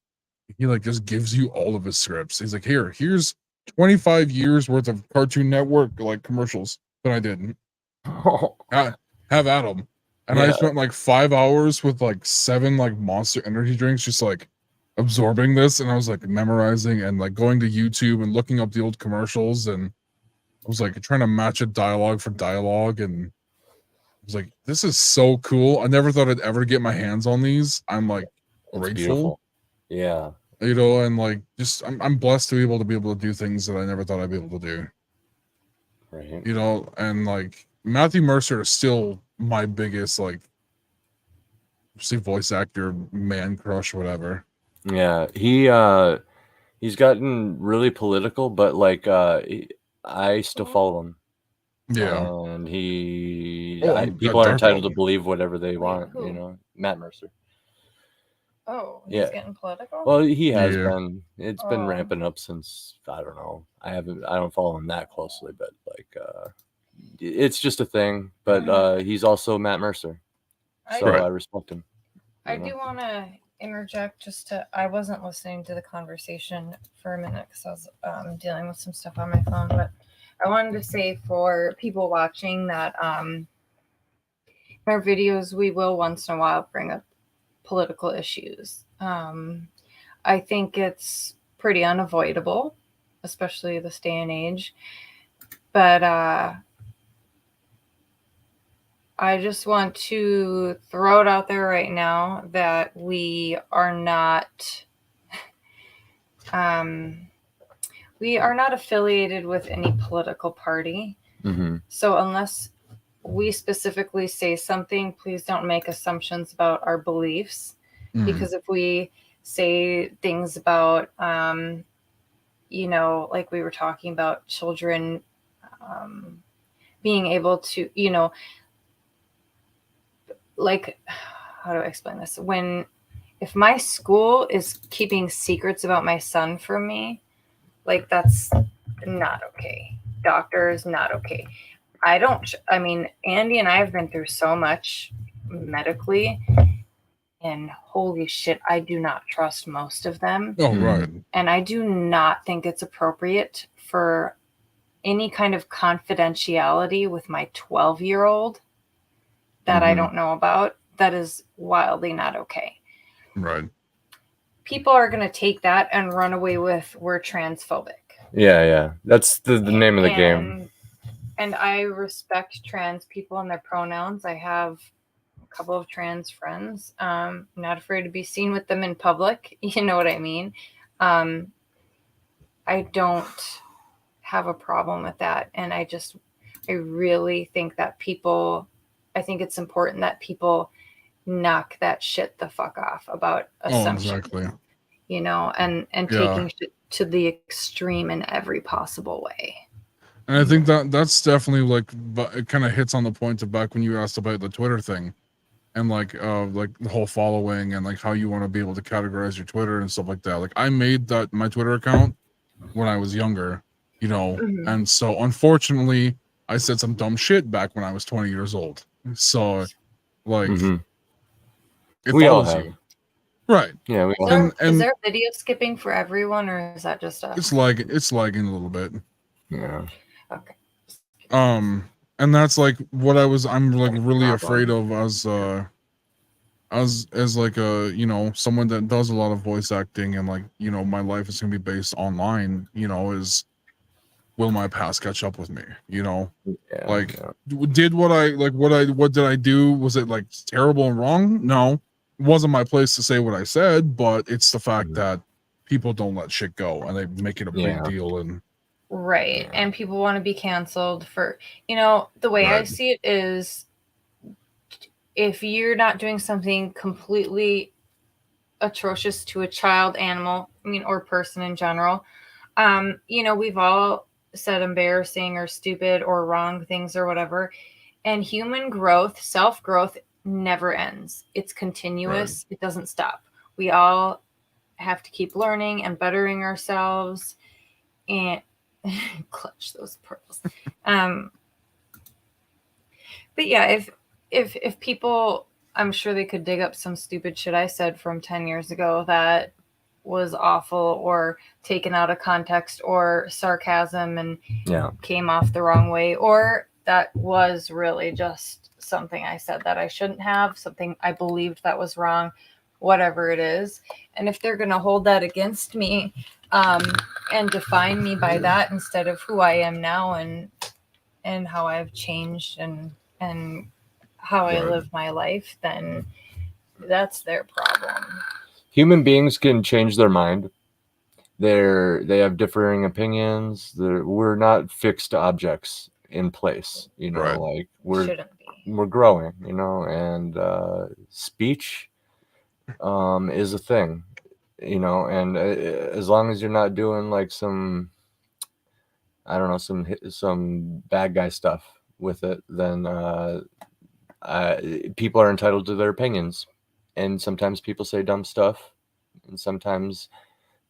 he like just gives you all of his scripts. He's like, here's 25 years worth of Cartoon Network like commercials that I did. Have at them. And I spent like 5 hours with like 7 like Monster Energy drinks, just like absorbing this. And I was like memorizing and like going to YouTube and looking up the old commercials, and I was like trying to match a dialogue for dialogue, and I was like, this is so cool. I never thought I'd ever get my hands on these. I'm like grateful. Beautiful. Yeah. And like just I'm blessed to be able to do things that I never thought I'd be able to do. Right. And like Matthew Mercer is still my biggest like voice actor, man crush, whatever. Yeah. He's gotten really political, but like I still follow him. Yeah. And people are entitled to believe whatever they want, Matt Mercer. Oh, he's getting political? Well, he has been. It's been ramping up since, I don't know. I don't follow him that closely, but like it's just a thing. But he's also Matt Mercer. So I respect him. I do want to interject I wasn't listening to the conversation for a minute because I was dealing with some stuff on my phone, but I wanted to say for people watching that in our videos, we will once in a while bring up political issues. I think it's pretty unavoidable, especially this day and age. But I just want to throw it out there right now that we are not affiliated with any political party. So unless we specifically say something, please don't make assumptions about our beliefs, because if we say things about like we were talking about children being able to like, how do I explain this? If my school is keeping secrets about my son from me, like that's not okay. Doctors, not okay. Andy and I have been through so much medically, and holy shit, I do not trust most of them. Oh, right. And I do not think it's appropriate for any kind of confidentiality with my 12-year-old that I don't know about. That is wildly not okay. Right. People are going to take that and run away with we're transphobic. Yeah. That's the name of the game. And I respect trans people and their pronouns. I have a couple of trans friends. I'm not afraid to be seen with them in public. You know what I mean? I don't have a problem with that. And I really think that I think it's important that people knock that shit the fuck off about assumptions. Oh, exactly. And taking shit to the extreme in every possible way. And I think that's definitely like, it kind of hits on the point of back when you asked about the Twitter thing, and like the whole following and like how you want to be able to categorize your Twitter and stuff like that. Like I made my Twitter account when I was younger, and so unfortunately I said some dumb shit back when I was 20 years old. So like it we all follows have. you. Right. Yeah, we all have. Is there video skipping for everyone, or is that just us? It's lagging a little bit. Yeah. Okay. And that's like what I'm like really afraid of as like someone that does a lot of voice acting, and like my life is gonna be based online, is will my past catch up with me? What did I do? Was it like terrible and wrong? No, it wasn't my place to say what I said, but it's the fact that people don't let shit go and they make it a big deal. And Right. And people want to be canceled for, the way I Right. see it is if you're not doing something completely atrocious to a child, animal, or person in general, we've all said embarrassing or stupid or wrong things or whatever. And human growth, self-growth never ends. It's continuous. It doesn't stop. We all have to keep learning and bettering ourselves and clutch those pearls. But yeah, if people, I'm sure they could dig up some stupid shit I said from 10 years ago that was awful or taken out of context or sarcasm and came off the wrong way, or that was really just something I said that I shouldn't have, something I believed that was wrong, whatever it is. And if they're going to hold that against me and define me by that instead of who I am now and how I've changed and how I live my life, then that's their problem. Human beings can change their mind. They have differing opinions. We're not fixed objects in place, like we're growing, and speech is a thing, and as long as you're not doing like some, I don't know, some bad guy stuff with it, then people are entitled to their opinions. And sometimes people say dumb stuff, and sometimes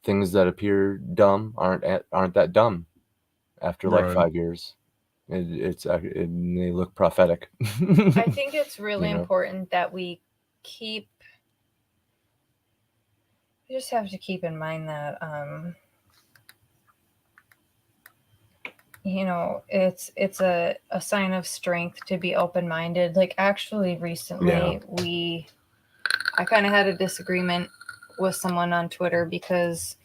things that appear dumb aren't that dumb after like 5 years. They look prophetic. I think it's really important that we just have to keep in mind that it's a sign of strength to be open-minded. Like actually recently I kind of had a disagreement with someone on Twitter because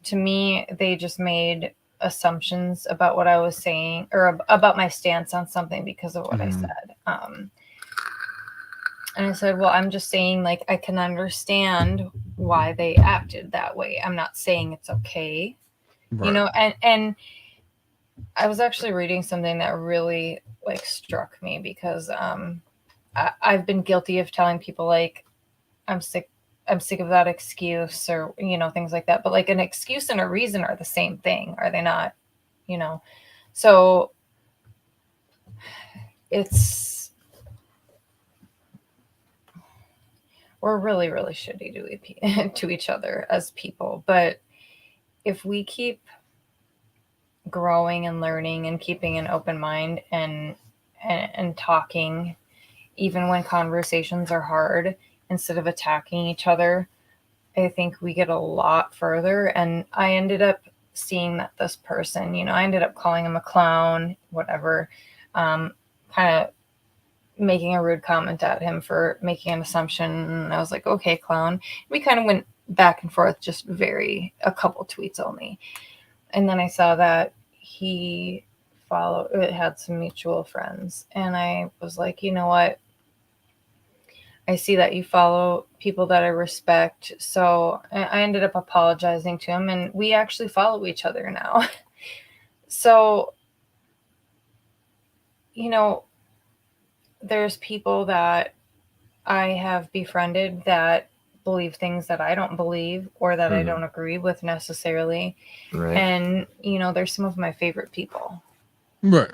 to me they just made assumptions about what I was saying or about my stance on something because of what I said. And I said, well, I'm just saying, like, I can understand why they acted that way. I'm not saying it's okay, and I was actually reading something that really like struck me because I've been guilty of telling people like I'm sick of that excuse or things like that, but like an excuse and a reason are the same thing, are they not? So we're really, really shitty to each other as people, but if we keep growing and learning and keeping an open mind and talking even when conversations are hard instead of attacking each other, I think we get a lot further. And I ended up seeing that this person, I ended up calling him a clown, whatever, kind of making a rude comment at him for making an assumption. And I was like, okay, clown. We kind of went back and forth, just a couple tweets only. And then I saw that he had some mutual friends. And I was like, you know what? I see that you follow people that I respect. So I ended up apologizing to him, and we actually follow each other now. So, there's people that I have befriended that believe things that I don't believe or that I don't agree with necessarily. Right. And, there's some of my favorite people. Right.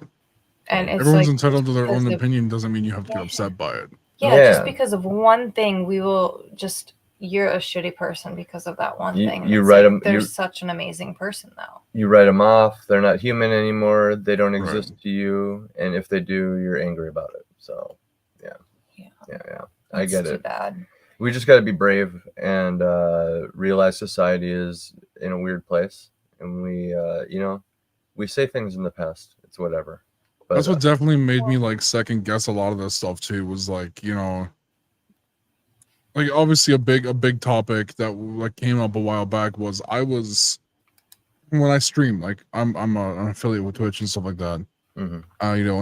And it's everyone's entitled to their own opinion. Doesn't mean you have to get upset by it. Yeah, just because of one thing, you're a shitty person because of that one thing. You write them. They're such an amazing person, though. You write them off. They're not human anymore. They don't exist to you. And if they do, you're angry about it. So, yeah. I get it. Too bad. We just got to be brave and realize society is in a weird place. And we say things in the past. It's whatever. But, that's what definitely made me like second guess a lot of this stuff too. Was like like obviously a big topic that like came up a while back was when I stream, like I'm an affiliate with Twitch and stuff like that. And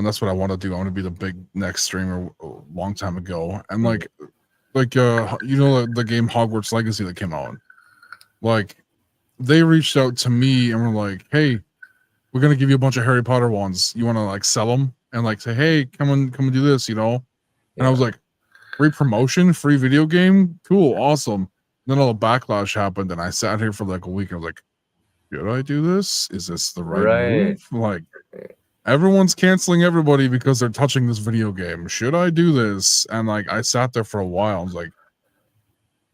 that's what I want to do. I want to be the big next streamer a long time ago. And the game Hogwarts Legacy that came out, like they reached out to me and were like, hey, we're gonna give you a bunch of Harry Potter ones. You want to like sell them and like say, hey, come and do this, you know? And I was like, free promotion, free video game, cool, awesome. Then all the backlash happened, and I sat here for like a week. And I was like, should I do this? Is this the right move? Like, everyone's canceling everybody because they're touching this video game. Should I do this? And like, I sat there for a while. I was like,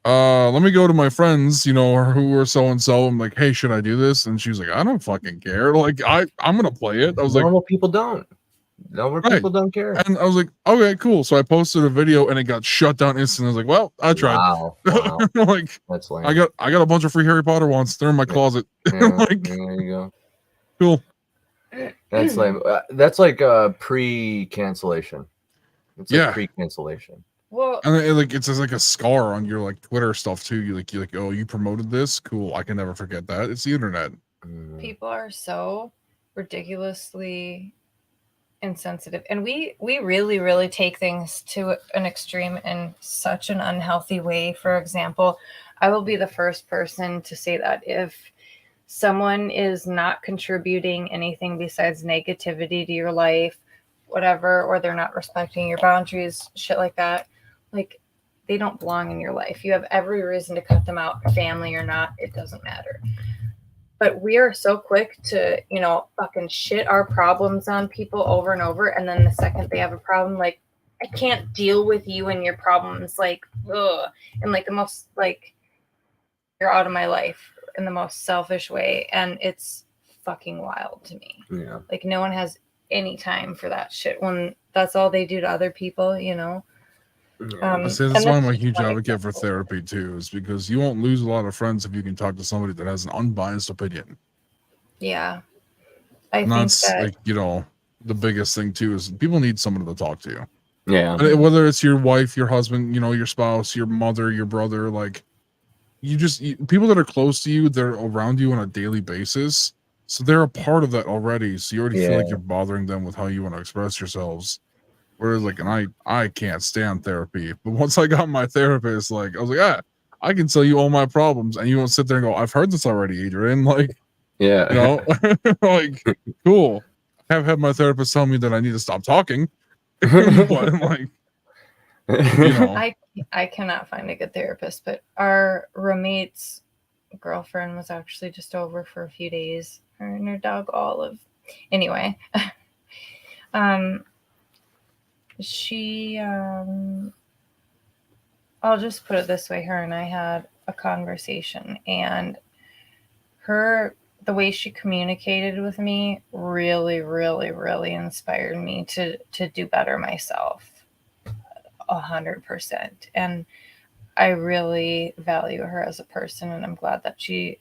let me go to my friends, you know, who were so and so. I'm like, hey, should I do this? And she was like, I don't fucking care. Like, I'm gonna play it. I was normal people don't. Normal people don't care. And I was like, okay, cool. So I posted a video and it got shut down instantly. I was like, well, I tried. Wow. Like, that's lame. I got a bunch of free Harry Potter ones. They're in my closet. Like, there you go. Cool. That's lame. That's like pre-cancellation. It's like pre-cancellation. Well, and like it's like a scar on your like Twitter stuff too. You like, oh, you promoted this? Cool. I can never forget that. It's the internet. People are so ridiculously insensitive, and we really take things to an extreme in such an unhealthy way. For example, I will be the first person to say that if someone is not contributing anything besides negativity to your life, whatever, or they're not respecting your boundaries, shit like that, like, they don't belong in your life. You have every reason to cut them out, family or not, it doesn't matter. But we are so quick to, you know, fucking shit our problems on people over and over. And then the second they have a problem, like, I can't deal with you and your problems. Like, ugh. And like the most, like, you're out of my life in the most selfish way. And it's fucking wild to me. Yeah. Like, no one has any time for that shit when that's all they do to other people, you know? I say that's why I'm a huge advocate for therapy too, is because you won't lose a lot of friends if you can talk to somebody that has an unbiased opinion. Yeah. I and think that's that, like, you know, the biggest thing too is people need someone to talk to. Yeah. And whether it's your wife, your husband, you know, your spouse, your mother, your brother, like people that are close to you, they're around you on a daily basis. So they're a part of that already. So you already feel like you're bothering them with how you want to express yourselves. Whereas like, and I can't stand therapy, but once I got my therapist, like I was like, I can tell you all my problems, and you won't sit there and go, I've heard this already, Adrian. Like, you know, like, cool. I have had my therapist tell me that I need to stop talking, but like, you know, I cannot find a good therapist. But our roommate's girlfriend was actually just over for a few days. Her and her dog Olive. Anyway, she I'll just put it this way, her and I had a conversation, and the way she communicated with me really inspired me to do better myself 100%. And I really value her as a person, and I'm glad that she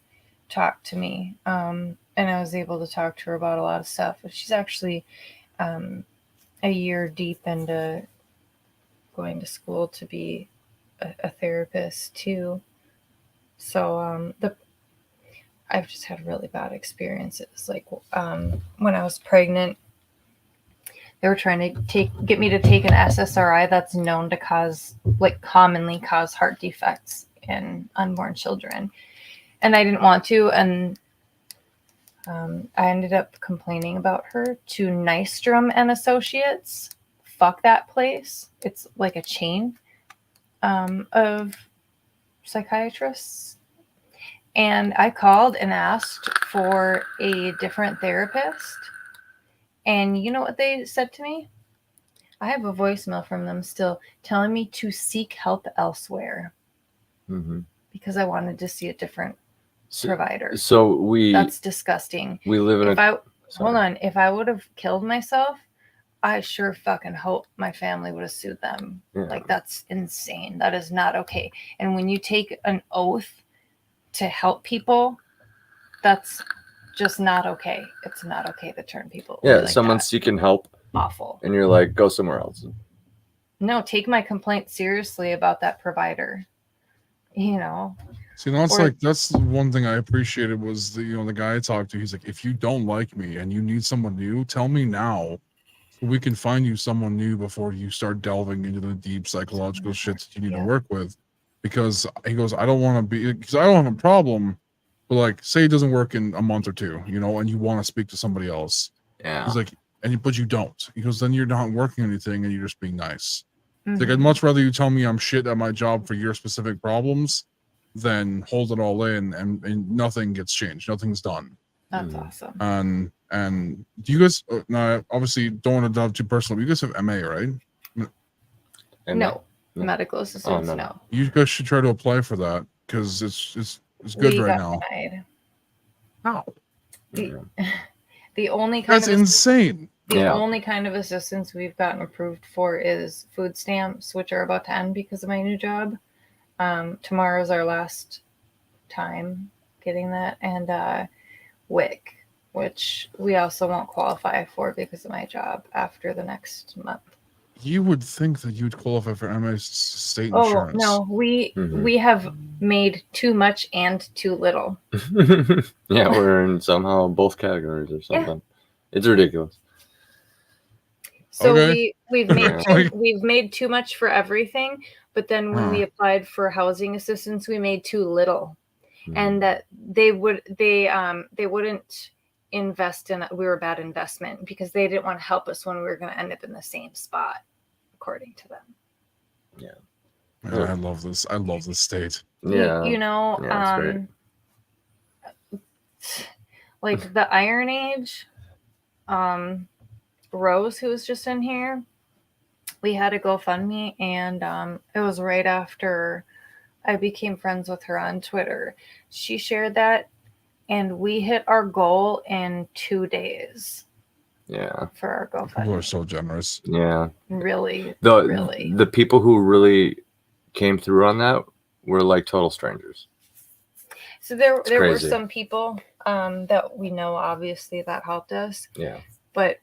talked to me, and I was able to talk to her about a lot of stuff. She's actually a year deep into going to school to be a therapist too. So I've just had really bad experiences. Like when I was pregnant, they were trying to get me to take an SSRI that's known to commonly cause heart defects in unborn children, and I didn't want to. And I ended up complaining about her to Nystrom and Associates. Fuck that place. It's like a chain of psychiatrists. And I called and asked for a different therapist. And you know what they said to me? I have a voicemail from them still telling me to seek help elsewhere. Mm-hmm. Because I wanted to see a different provider. So that's disgusting. We live in hold on. If I would have killed myself, I sure fucking hope my family would have sued them. Yeah. Like, that's insane. That is not okay. And when you take an oath to help people, that's just not okay. It's not okay to turn people away. Like someone's seeking help. Awful. And you're like, go somewhere else. No, take my complaint seriously about that provider. You know. See, that's one thing I appreciated was the guy I talked to. He's like, if you don't like me and you need someone new, tell me now, so we can find you someone new before you start delving into the deep psychological shit that you need to work with. Because he goes, I don't want to be, because I don't have a problem But like, say it doesn't work in a month or two, you know, and you want to speak to somebody else. Yeah. He's like, but you don't. He goes, then you're not working anything and you're just being nice. It's like, I'd Mhm. much rather you tell me I'm shit at my job for your specific problems than hold it all in and nothing gets changed. Nothing's done. That's Mhm. awesome. And do you guys, now obviously don't want to dive too personal, but you guys have MA, right? And No, No. medical assistants, no. no. You guys should try to apply for that because it's good We right got now. denied. Wow. The only kind That's of insane. the Yeah. only kind of assistance we've gotten approved for is food stamps, which are about to end because of my new job. Tomorrow's our last time getting that, and WIC, which we also won't qualify for because of my job after the next month. You would think that you'd qualify for MA state Oh insurance. no, we Mhm. have made too much and too little. Yeah, we're in somehow both categories or Yeah. something. It's ridiculous. So Okay. we've made too much for everything, but then when we applied for housing assistance, we made too little, and that they wouldn't invest in. We were a bad investment because they didn't want to help us when we were going to end up in the same spot, according to them. Man, I love this. I love this state. Yeah. You know, Yeah, it's great. like the Iron Age, Rose, who was just in here, we had a GoFundMe, and it was right after I became friends with her on Twitter. She shared that, and we hit our goal in 2 days Yeah. for our People are GoFundMe. so generous. Yeah. Really, The the people who really came through on that were like total strangers. So there were crazy. some people that we know, obviously, that helped us. Yeah. But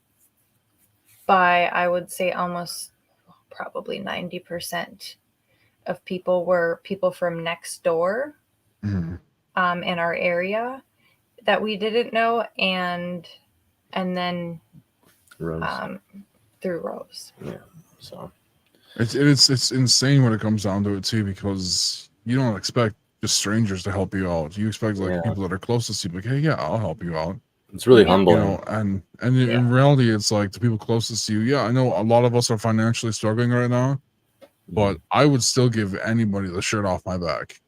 by, I would say, almost probably 90% of people were people from next door Mhm. in our area that we didn't know, and then Rose. through Rose. Yeah. So It's insane when it comes down to it too, because you don't expect just strangers to help you out. You expect like Yeah. people that are closest to you, like, hey, yeah, I'll help you out. it's really Yeah. humbling. You know, and in reality, it's like the people closest to you. Yeah, I know a lot of us are financially struggling right now, but I would still give anybody the shirt off my back.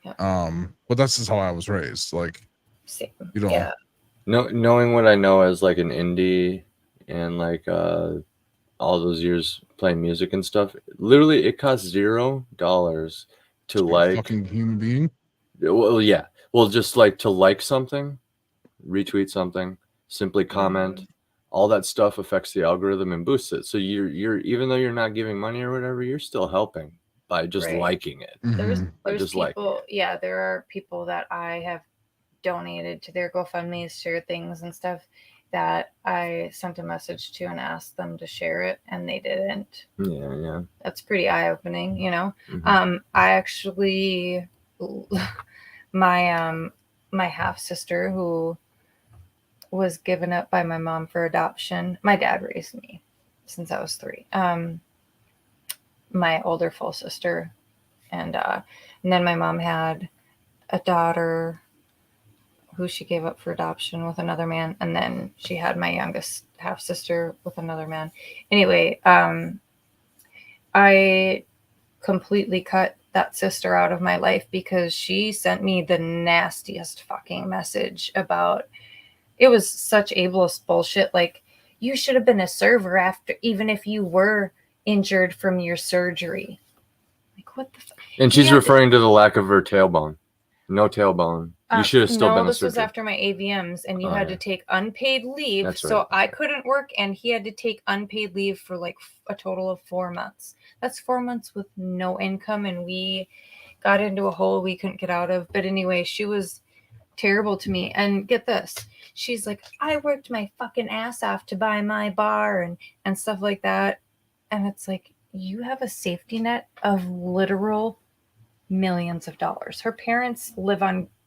Yeah. But that's just how I was raised. Like, Same. you know, Yeah. Knowing what I know as like an indie and like all those years playing music and stuff, literally it costs $0 to be a like. fucking human being. Well, yeah. Well, just like to like something, retweet something, simply comment, all that stuff affects the algorithm and boosts it. So you're even though you're not giving money or whatever, you're still helping by just Right. liking it. There's just people, yeah, there are people that I have donated to their GoFundMes, shared things and stuff that I sent a message to and asked them to share it, and they didn't. Yeah. That's pretty eye-opening, you know. Mhm. I actually, my half sister, who was given up by my mom for adoption. My dad raised me since I was 3. My older full sister, and then my mom had a daughter who she gave up for adoption with another man, and then she had my youngest half sister with another man. Anyway, I completely cut that sister out of my life because she sent me the nastiest fucking message about, it was such ableist bullshit. Like, you should have been a server after, even if you were injured from your surgery. Like, what the fuck? And she's referring to the lack of her tailbone. No tailbone. You should have still been a this surgeon. was after my AVMs, and you had to take unpaid leave. That's so right. I couldn't work, and he had to take unpaid leave for like a total of 4 months. That's 4 months with no income, and we got into a hole we couldn't get out of. But anyway, she was terrible to me. And get this, she's like, I worked my fucking ass off to buy my bar and stuff like that. And it's like, you have a safety net of literal millions of dollars. Her parents live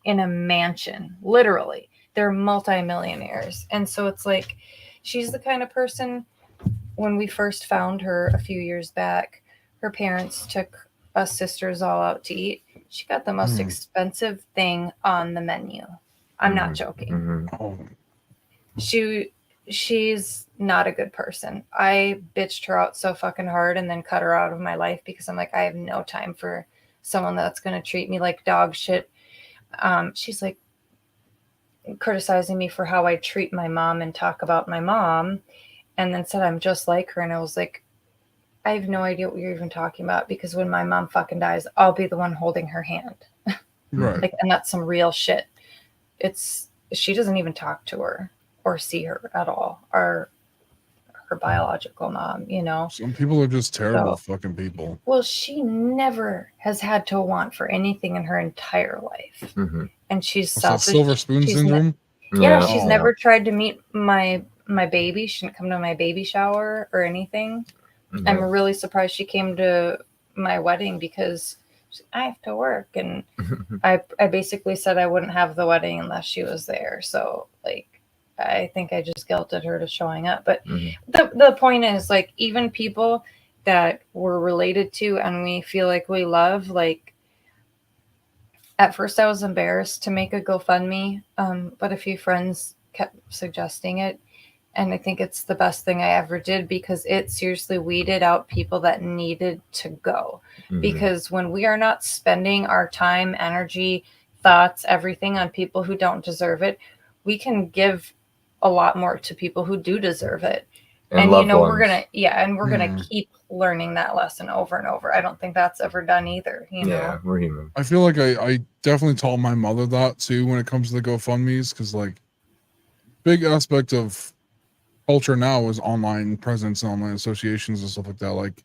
in a mansion, literally. They're multimillionaires. And so it's like, she's the kind of person, when we first found her a few years back, her parents took us sisters all out to eat, She got the most expensive thing on the menu. I'm not joking. Oh, She's not a good person. I bitched her out so fucking hard and then cut her out of my life because I'm like, I have no time for someone that's going to treat me like dog shit. She's like criticizing me for how I treat my mom and talk about my mom, and then said I'm just like her. And I was like, I have no idea what you're even talking about, because when my mom fucking dies, I'll be the one holding her hand. right. Like, and that's some real shit. She doesn't even talk to her or see her at all, or her biological mom, you know. Some people are just terrible fucking people. Well, she never has had to want for anything in her entire life. And she's What's that, selfish. silver spoon syndrome? She's never tried to meet my baby. She didn't come to my baby shower or anything. I'm really surprised she came to my wedding, because I have to work, and I basically said I wouldn't have the wedding unless she was there. So like, I think I just guilted her to showing up. But the point is, like, even people that we're related to and we feel like we love, like, at first I was embarrassed to make a GoFundMe, but a few friends kept suggesting it. And I think it's the best thing I ever did, because it seriously weeded out people that needed to go. Because when we are not spending our time, energy, thoughts, everything on people who don't deserve it, we can give a lot more to people who do deserve it. And you know, we're gonna keep learning that lesson over and over. I don't think that's ever done either. You know? Yeah, we're human. I feel like I definitely taught my mother that too when it comes to the GoFundMes, because like, big aspect of culture now is online presence and online associations and stuff like that. Like,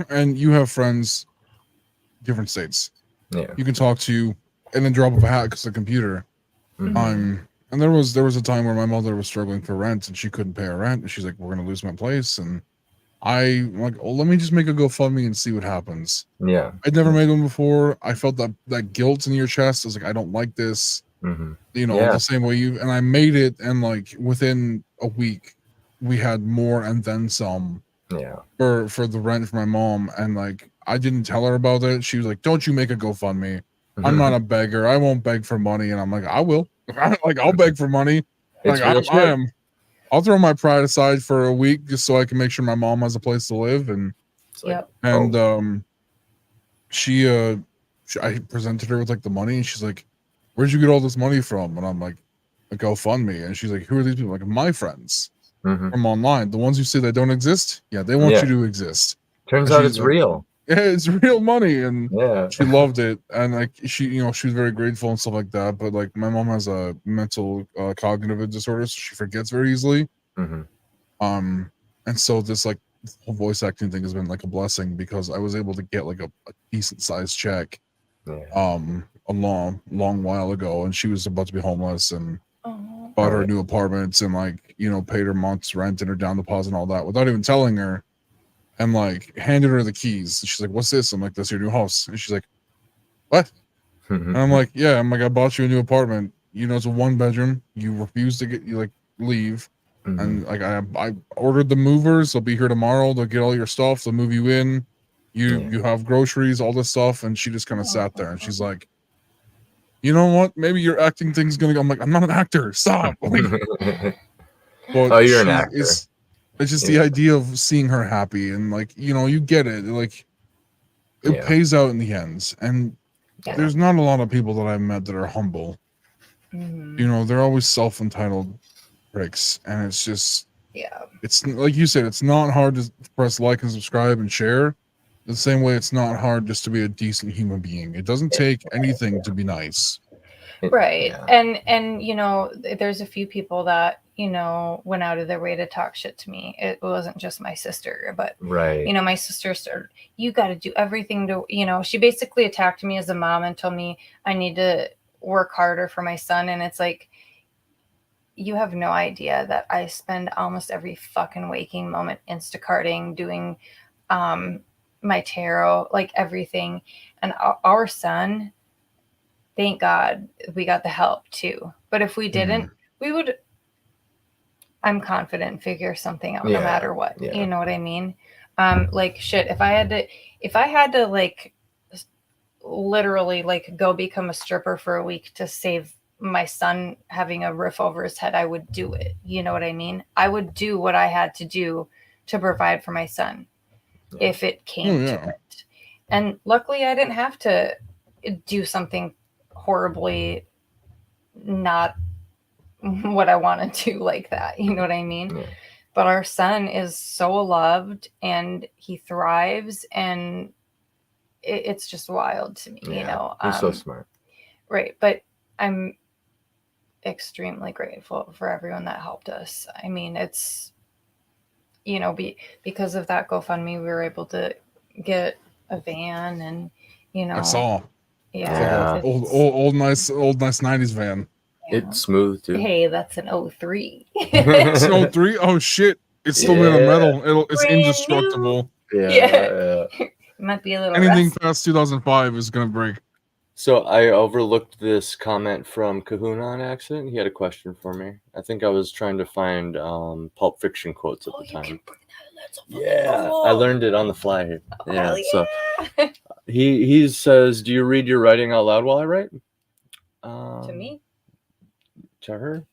and you have friends, different states. Yeah, you can talk to, and then drop of a hat because the computer. And there was a time where my mother was struggling for rent and she couldn't pay her rent, and she's like, "We're gonna lose my place." And I'm like, "Oh, let me just make a GoFundMe and see what happens." yeah. I'd never made one before. I felt that guilt in your chest. I was like, I don't like this. You know, the same way you. And I made it, and like within a week, we had more and then some. Yeah. For the rent for my mom, and like, I didn't tell her about it. She was like, "Don't you make a GoFundMe? I'm not a beggar. I won't beg for money." And I'm like, "I will. Like, I'll beg for money. Like, I am. I'll throw my pride aside for a week just so I can make sure my mom has a place to live." And I presented her with like the money, and she's like, "Where'd you get all this money from?" And I'm like, "A GoFundMe." And she's like, "Who are these people?" Like, my friends from online, the ones who say they don't exist. Yeah, they want you to exist. Turns out it's real. Yeah, it's real money. And she loved it. And like, she was very grateful and stuff like that. But like, my mom has a mental cognitive disorder, so she forgets very easily. And so this like whole voice acting thing has been like a blessing, because I was able to get like a decent sized check a long while ago, and she was about to be homeless, and bought her a new apartment, and like, you know, paid her month's rent and her down deposit and all that without even telling her, and like handed her the keys. And she's like, "What's this?" I'm like, "That's your new house." And she's like, "What?" And I'm like, "Yeah." I'm like, "I bought you a new apartment. You know, it's a 1-bedroom. You refuse to leave." And like, I ordered the movers. They'll be here tomorrow. They'll get all your stuff. They'll move you in. You have groceries, all this stuff. And she just kind of sat there, and she's like, "You know what? Maybe your acting thing's gonna go." I'm like, "I'm not an actor. Stop." You're an actor. It's just the idea of seeing her happy, and like, you know, you get it. Like, it pays out in the end. And there's not a lot of people that I've met that are humble. You know, they're always self-entitled pricks, and it's just, it's like you said, it's not hard to press like and subscribe and share. The same way it's not hard just to be a decent human being. It doesn't take anything to be nice. Right. And you know, there's a few people that, you know, went out of their way to talk shit to me. It wasn't just my sister, but you know, my sister started, "You got to do everything to," you know, she basically attacked me as a mom and told me I need to work harder for my son. And it's like, you have no idea that I spend almost every fucking waking moment Instacarting, doing my tarot, like everything. And our son, thank God we got the help too. But if we didn't, we would, I'm confident, figure something out no matter what. You know what I mean? Like, shit, if I had to like literally like go become a stripper for a week to save my son having a roof over his head, I would do it. You know what I mean? I would do what I had to do to provide for my son if it came to it. And luckily I didn't have to do something horribly not what I want to do like that. You know what I mean? Yeah. But our son is so loved and he thrives, and it's just wild to me, you know. He's so smart. Right. But I'm extremely grateful for everyone that helped us. I mean, it's, you know, because of that GoFundMe, we were able to get a van, and, you know. I saw. Yeah. Old nice 90s van. Yeah. It's smooth too. Hey, that's an 03. It's an 03? Oh shit. It's still made of metal. It's Brand indestructible. Yeah. Might be a little Anything rusty. past 2005 is gonna break. So I overlooked this comment from Kahuna on accident. He had a question for me. I think I was trying to find Pulp Fiction quotes at the time. Yeah, I learned it on the fly here. Yeah, so he says, "Do you read your writing out loud while I write?" To me? To her.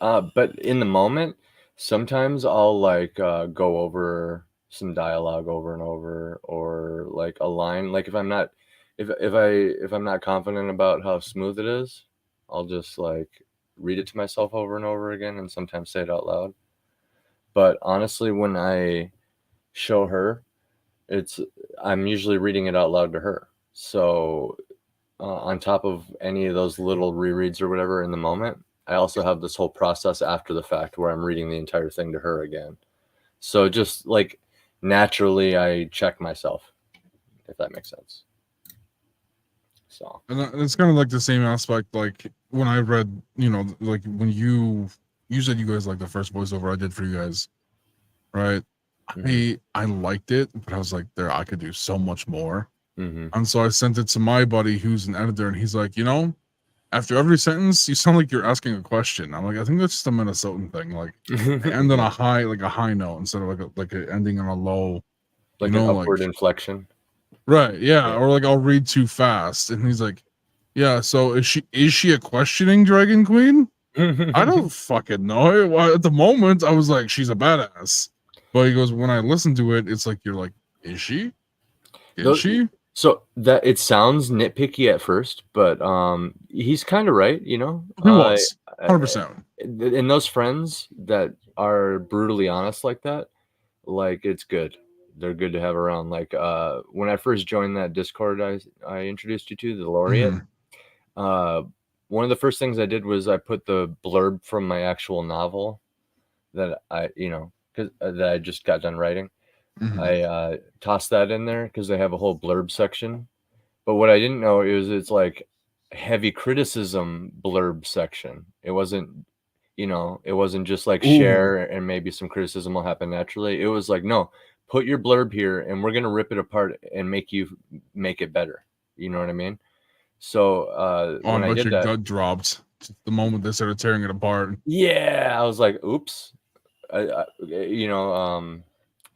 But in the moment, sometimes I'll like go over some dialogue over and over, or like a line. Like if I'm not confident about how smooth it is, I'll just like read it to myself over and over again, and sometimes say it out loud. But honestly, when I show her, I'm usually reading it out loud to her. So on top of any of those little rereads or whatever in the moment, I also have this whole process after the fact where I'm reading the entire thing to her again. So just like naturally, I check myself, if that makes sense. So, and it's kind of like the same aspect. Like when I read, you know, like when you said you guys like the first voiceover I did for you guys, right? Mhm. I liked it, but I was like, I could do so much more. Mhm. And so I sent it to my buddy who's an editor, and he's like, you know, after every sentence, you sound like you're asking a question. I'm like, I think that's just a Minnesotan thing. Like, end on a high note instead of like a ending on a low, like you know, an upward like, inflection. right? Yeah, or like I'll read too fast, and he's like, yeah. So is she a questioning dragon queen? I don't fucking know. Well, at the moment, I was like, she's a badass. But he goes, when I listen to it, it's like, you're like, is she? Is she? So that it sounds nitpicky at first, but he's kind of right, you know. He was 100%. And those friends that are brutally honest like that, like it's good. They're good to have around. Like when I first joined that Discord, I introduced you to the Laureate. One of the first things I did was I put the blurb from my actual novel that that I just got done writing. I tossed that in there because they have a whole blurb section. But what I didn't know is it's like heavy criticism blurb section. It wasn't, it wasn't just like share and maybe some criticism will happen naturally. It was like, no, put your blurb here and we're gonna rip it apart and make it better. You know what I mean? So when I did that, gut dropped the moment they started tearing it apart. Yeah, I was like, oops.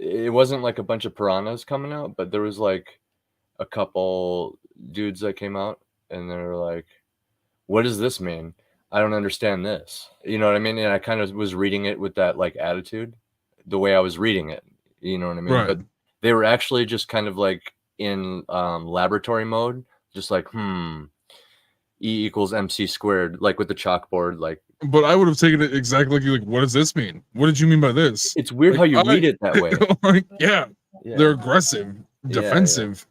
It wasn't like a bunch of piranhas coming out, but there was like a couple dudes that came out and they're like, what does this mean? I don't understand this. You know what I mean? And I kind of was reading it with that like attitude, the way I was reading it. You know what I mean? Right. But they were actually just kind of like in laboratory mode, just like, E equals MC squared, like with the chalkboard, like. But I would have taken it exactly like, what does this mean? What did you mean by this? It's weird like, how you read it that way. Like, yeah, they're aggressive, defensive.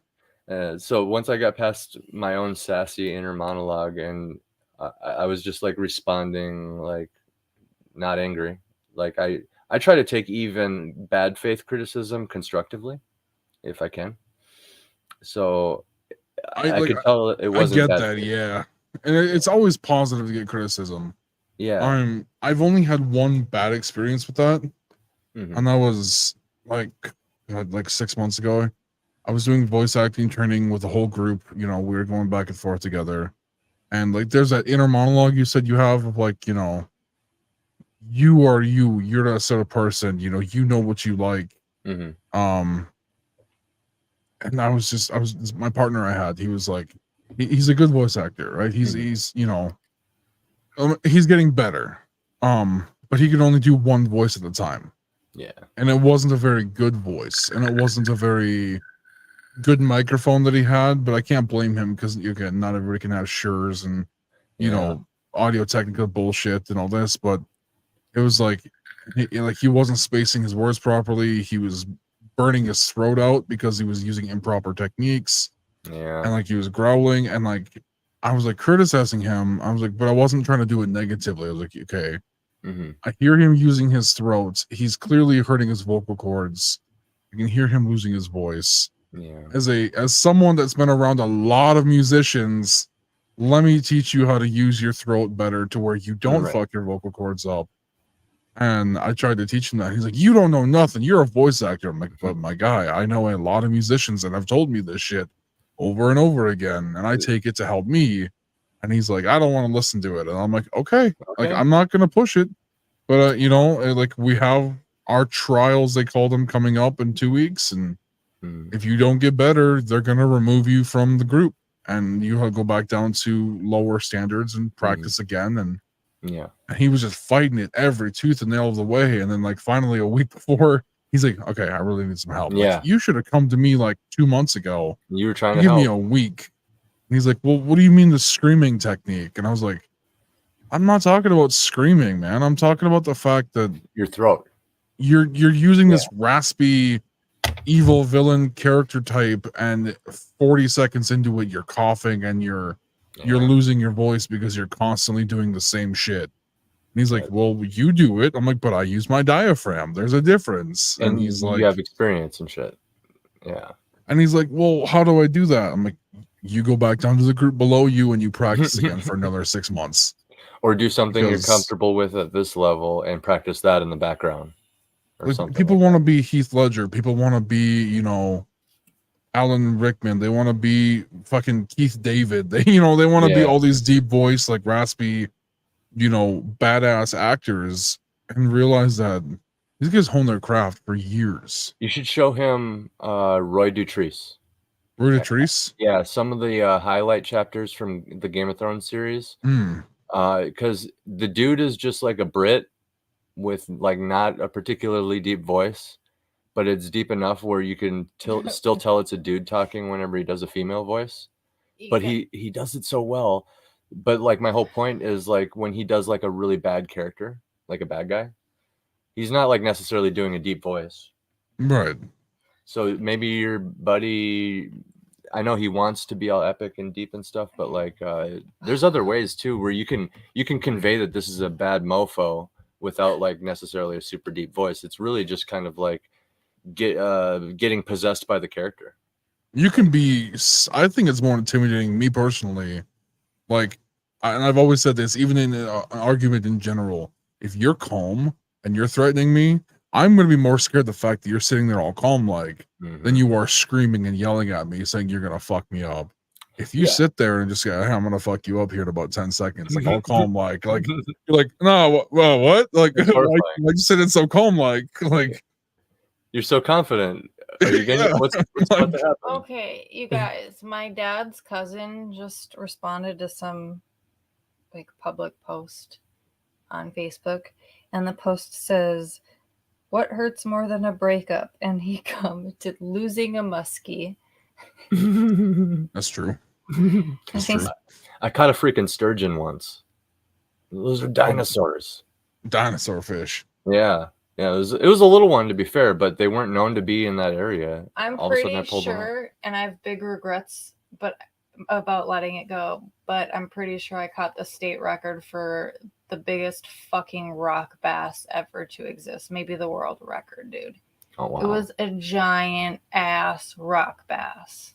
Yeah. So once I got past my own sassy inner monologue, and I was just like responding, like not angry. Like I try to take even bad faith criticism constructively, if I can. So I could tell it wasn't. I get that, yeah. And it's always positive to get criticism. Yeah. I've only had one bad experience with that, and that was like 6 months ago. I was doing voice acting training with a whole group. You know, we were going back and forth together, and like there's that inner monologue you said you have of like, you know, you are you. You're that sort of person. You know what you like. And and I was my partner I had. He was like, he's a good voice actor, right? He's you know, he's getting better. But he could only do one voice at a time. Yeah. And it wasn't a very good voice, and it wasn't a very good microphone that he had. But I can't blame him because again, not everybody can have Sures and you know audio technical bullshit and all this. But it was like he wasn't spacing his words properly. He was burning his throat out because he was using improper techniques. Yeah. And like he was growling, and like I was like criticizing him. I was like, but I wasn't trying to do it negatively. I was like, okay. I hear him using his throat. He's clearly hurting his vocal cords. I can hear him losing his voice. Yeah. As someone that's been around a lot of musicians, let me teach you how to use your throat better to where you don't fuck your vocal cords up. And I tried to teach him that. He's like, you don't know nothing. You're a voice actor. I'm like, but my guy, I know a lot of musicians that have told me this shit over and over again, and I take it to help me. And he's like, I don't want to listen to it. And I'm like, okay. Like, I'm not going to push it. But, you know, like we have our trials, they call them, coming up in 2 weeks. And if you don't get better, they're going to remove you from the group. And you have to go back down to lower standards and practice again. And he was just fighting it every tooth and nail of the way. And then, like, finally a week before, he's like, okay, I really need some help. Yeah. Like, you should have come to me like 2 months ago. You were trying to give help me a week. And he's like, well, what do you mean the screaming technique? And I was like, I'm not talking about screaming, man. I'm talking about the fact that your throat. You're using this raspy, evil villain character type, and 40 seconds into it, you're coughing and you're losing your voice because you're constantly doing the same shit. And he's like, well, you do it. I'm like, but I use my diaphragm. There's a difference. And he's like, you have experience and shit. Yeah. And he's like, well, how do I do that? I'm like, you go back down to the group below you and you practice again for another 6 months. Or do something you're comfortable with at this level and practice that in the background. Like, people want to be Heath Ledger. People want to be, you know, Alan Rickman. They want to be fucking Keith David. They, you know, they want to be all these deep voice, like raspy, you know, badass actors, and realize that these guys hone their craft for years. You should show him Roy Dutrice. Roy Dutrice? Yeah, some of the highlight chapters from the Game of Thrones series. Because the dude is just like a Brit with like not a particularly deep voice, but it's deep enough where you can still tell it's a dude talking whenever he does a female voice. But he does it so well. But like my whole point is, like, when he does like a really bad character, like a bad guy, he's not like necessarily doing a deep voice. Right. So maybe your buddy, I know he wants to be all epic and deep and stuff, but like there's other ways too where you can convey that this is a bad mofo without like necessarily a super deep voice. It's really just kind of like getting possessed by the character. You can be, I think it's more intimidating, me personally. Like, and I've always said this, even in an argument in general, if you're calm and you're threatening me, I'm going to be more scared the fact that you're sitting there all calm like than you are screaming and yelling at me saying you're going to fuck me up. If you sit there and just go, hey, I'm going to fuck you up here in about 10 seconds, like all calm like you're like, no, well, what? Like, like sitting so calm like you're so confident. Are you gonna, what's about to happen? Okay, you guys, my dad's cousin just responded to some like public post on Facebook, and the post says, what hurts more than a breakup? And he commented, losing a muskie. That's true. That's true. I caught a freaking sturgeon once. Those are dinosaurs. Dinosaur fish. Yeah. Yeah, it was a little one, to be fair, but they weren't known to be in that area. I'm pretty sure, and I have big regrets about letting it go, but I'm pretty sure I caught the state record for the biggest fucking rock bass ever to exist. Maybe the world record, dude. Oh, wow. It was a giant ass rock bass.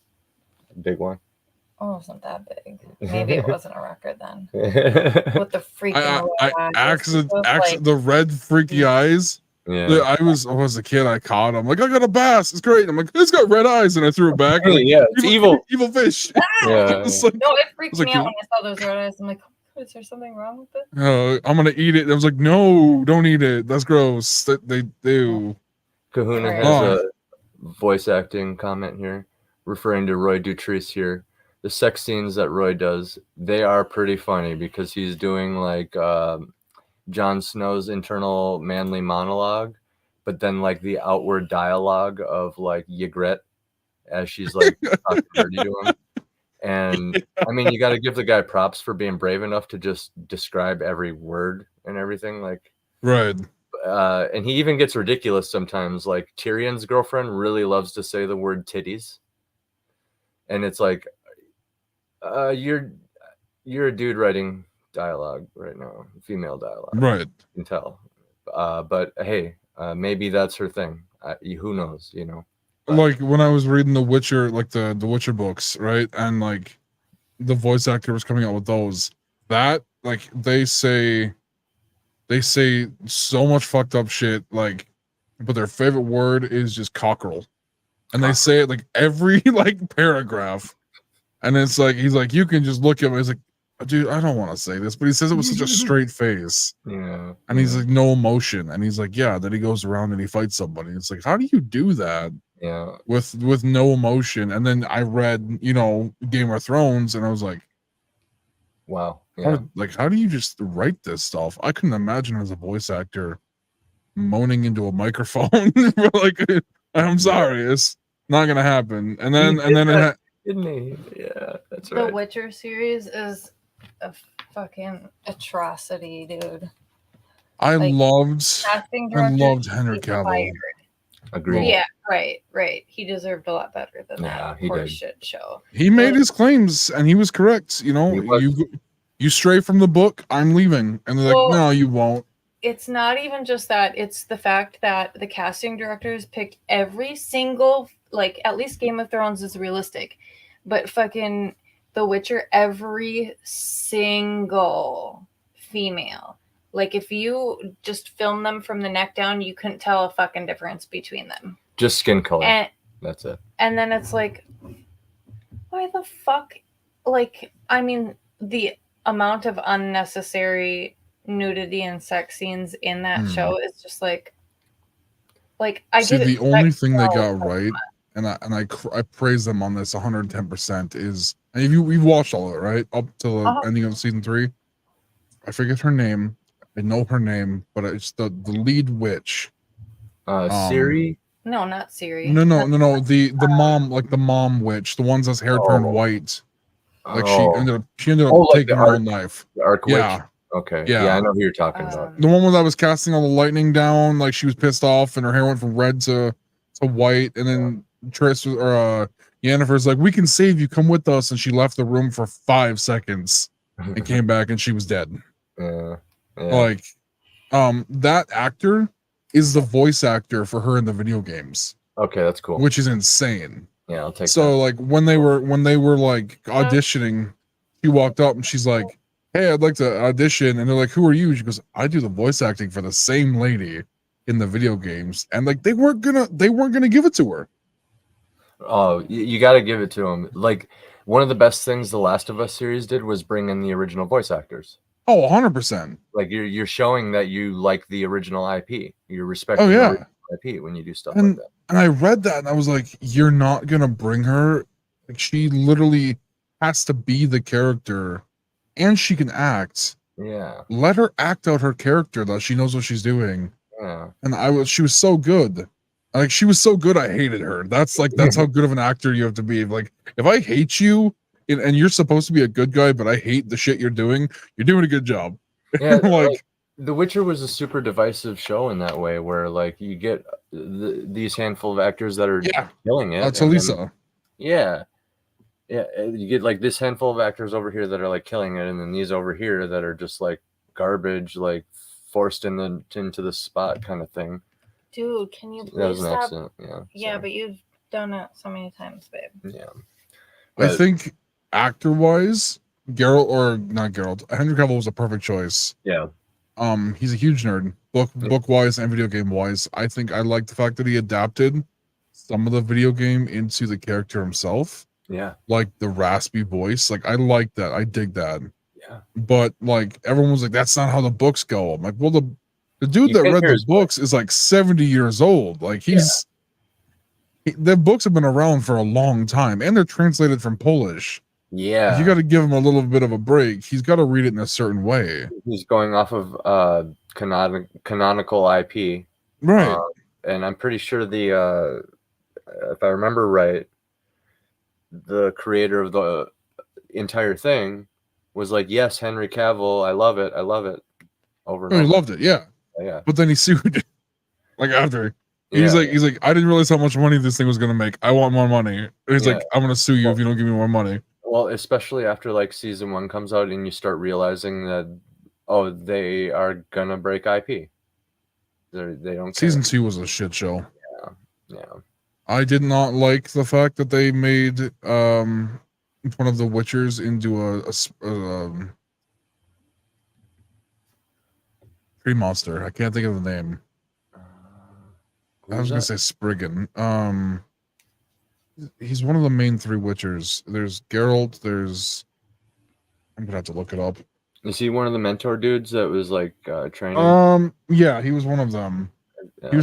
Big one? Oh, it wasn't that big. Maybe it wasn't a record then. With the freaking the red freaky eyes. Yeah. I was a kid. I caught him. Like, I got a bass. It's great. I'm like, it's got red eyes, and I threw it back. Like, yeah, it's evil fish. Yeah. No, it freaked me out when I saw those red eyes. I'm like, oh, is there something wrong with it? I'm gonna eat it. And I was like, no, don't eat it. That's gross. They do. Kahuna has a voice acting comment here. referring to Roy Dutrice here, the sex scenes that Roy does, they are pretty funny because he's doing like Jon Snow's internal manly monologue, but then like the outward dialogue of like Ygritte as she's like talking dirty to him. And I mean, you got to give the guy props for being brave enough to just describe every word and everything. Like, Right. And he even gets ridiculous sometimes. Like Tyrion's girlfriend really loves to say the word titties, and it's like, you're a dude writing dialogue right now, female dialogue. Right. You can tell. But hey, maybe that's her thing. Who knows? You know. But, like when I was reading The Witcher, like the Witcher books, right? And like the voice actor was coming out with those. That like they say so much fucked up shit, like, but their favorite word is just cockerel. And they say it like every like paragraph. And it's like he's like, you can just look at him. He's like, dude, I don't want to say this, but he says it with such a straight face. Yeah. And he's like, no emotion. And he's like, yeah. Then he goes around and he fights somebody. It's like, how do you do that? Yeah. With no emotion. And then I read, you know, Game of Thrones, and I was like, wow. Yeah. How do you just write this stuff? I couldn't imagine as a voice actor moaning into a microphone. Like, I'm sorry, it's not gonna happen. And then didn't he? Yeah, that's right. The Witcher series is a fucking atrocity, dude. I Like, loved casting Henry directors Cavill. fired. Agreed. Yeah, right. He deserved a lot better than Yeah, that he did. horseshit show. He made his claims and he was correct. You know, you stray from the book, I'm leaving. And they're like, no, you won't. It's not even just that. It's the fact that the casting directors picked every single, like, at least Game of Thrones is realistic, but fucking The Witcher, every single female. Like, if you just film them from the neck down, you couldn't tell a fucking difference between them. Just skin color. And that's it. And then it's like, why the fuck? Like, I mean, the amount of unnecessary nudity and sex scenes in that show is just like I see, get the only thing they got so right, and I praise them on this 110%, is, and if you've watched all of it, right, up to the ending of season 3, I forget her name. I know her name, but it's the lead witch. Siri? No, not Siri. No. The mom, like the mom witch, the ones that's hair turned white. Like she ended up taking her own life. The Arc Yeah. Witch? Okay. Yeah. Yeah, I know who you're talking about. The one that was casting all the lightning down, like she was pissed off and her hair went from red to white, and then Yennefer's like, we can save you, come with us, and she left the room for 5 seconds and came back and she was dead. Yeah. Like, that actor is the voice actor for her in the video games. Okay, that's cool. Which is insane. Yeah, I'll take so that. like when they were like auditioning, she walked up and she's like, hey, I'd like to audition. And they're like, who are you? She goes, I do the voice acting for the same lady in the video games. And like they weren't gonna give it to her. Oh, you got to give it to them. Like, one of the best things the Last of Us series did was bring in the original voice actors. Oh, 100%. Like, you're showing that you like the original IP. You're respecting the original IP when you do stuff like that. And I read that and I was like, you're not gonna bring her. Like, she literally has to be the character, and she can act. Yeah. Let her act out her character, that she knows what she's doing. Yeah. And she was so good. Like, she was so good, I hated her. That's how good of an actor you have to be. Like, if I hate you and you're supposed to be a good guy, but I hate the shit you're doing a good job. Yeah. like The Witcher was a super divisive show in that way, where like you get these handful of actors that are killing it. Talisa. Yeah. You get like this handful of actors over here that are like killing it, and then these over here that are just like garbage, like forced into the spot kind of thing. Dude, can you please That was an stop? accident. Yeah. Yeah, but you've done it so many times, babe. Yeah. I think actor-wise, Henry Cavill was a perfect choice. Yeah. He's a huge nerd, book-wise and video game-wise. I think I like the fact that he adapted some of the video game into the character himself. Yeah. Like the raspy voice. Like, I like that. I dig that. Yeah. But like everyone was like, that's not how the books go. I'm like, well, the dude that read the books is like 70 years old. Like he's The books have been around for a long time, and they're translated from Polish. Yeah, You got to give him a little bit of a break. He's got to read it in a certain way. he's going off of canonical IP, Right. and I'm pretty sure the if I remember right, the creator of the entire thing was like, "Yes, Henry Cavill, I love it, over and No, he over." loved it, yeah. Yeah, But then he sued, like after. He's Yeah. like, I didn't realize how much money this thing was gonna make. I want more money. And he's Yeah. like, I'm gonna sue you if you don't give me more money. Well, especially after like season 1 comes out and you start realizing that, oh, they are gonna break IP. They don't care. Season 2 was a shit show. Yeah. I did not like the fact that they made one of the Witchers into a tree monster. I can't think of the name. I was gonna say Spriggan. He's one of the main 3 Witchers. There's Geralt. I'm gonna have to look it up. Is he one of the mentor dudes that was like training? Yeah, he was one of them. He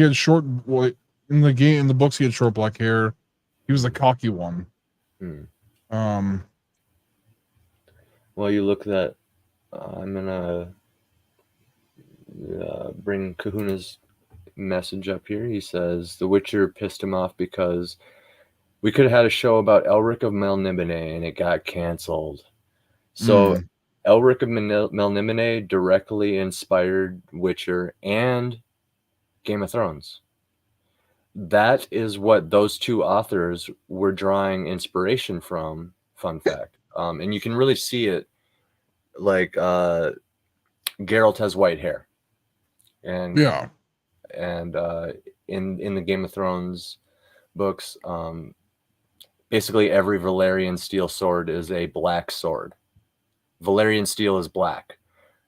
had short. Well, in the books, he had short black hair. He was the cocky one. Well, you look that. I'm gonna bring Kahuna's message up here. He says The Witcher pissed him off because we could have had a show about Elric of Melniboné and it got canceled. So Elric of Melniboné directly inspired Witcher and Game of Thrones. That is what those 2 authors were drawing inspiration from. Fun fact. And you can really see it. Like Geralt has white hair, and in the Game of Thrones books, basically every Valyrian steel sword is a black sword. Valyrian steel is black,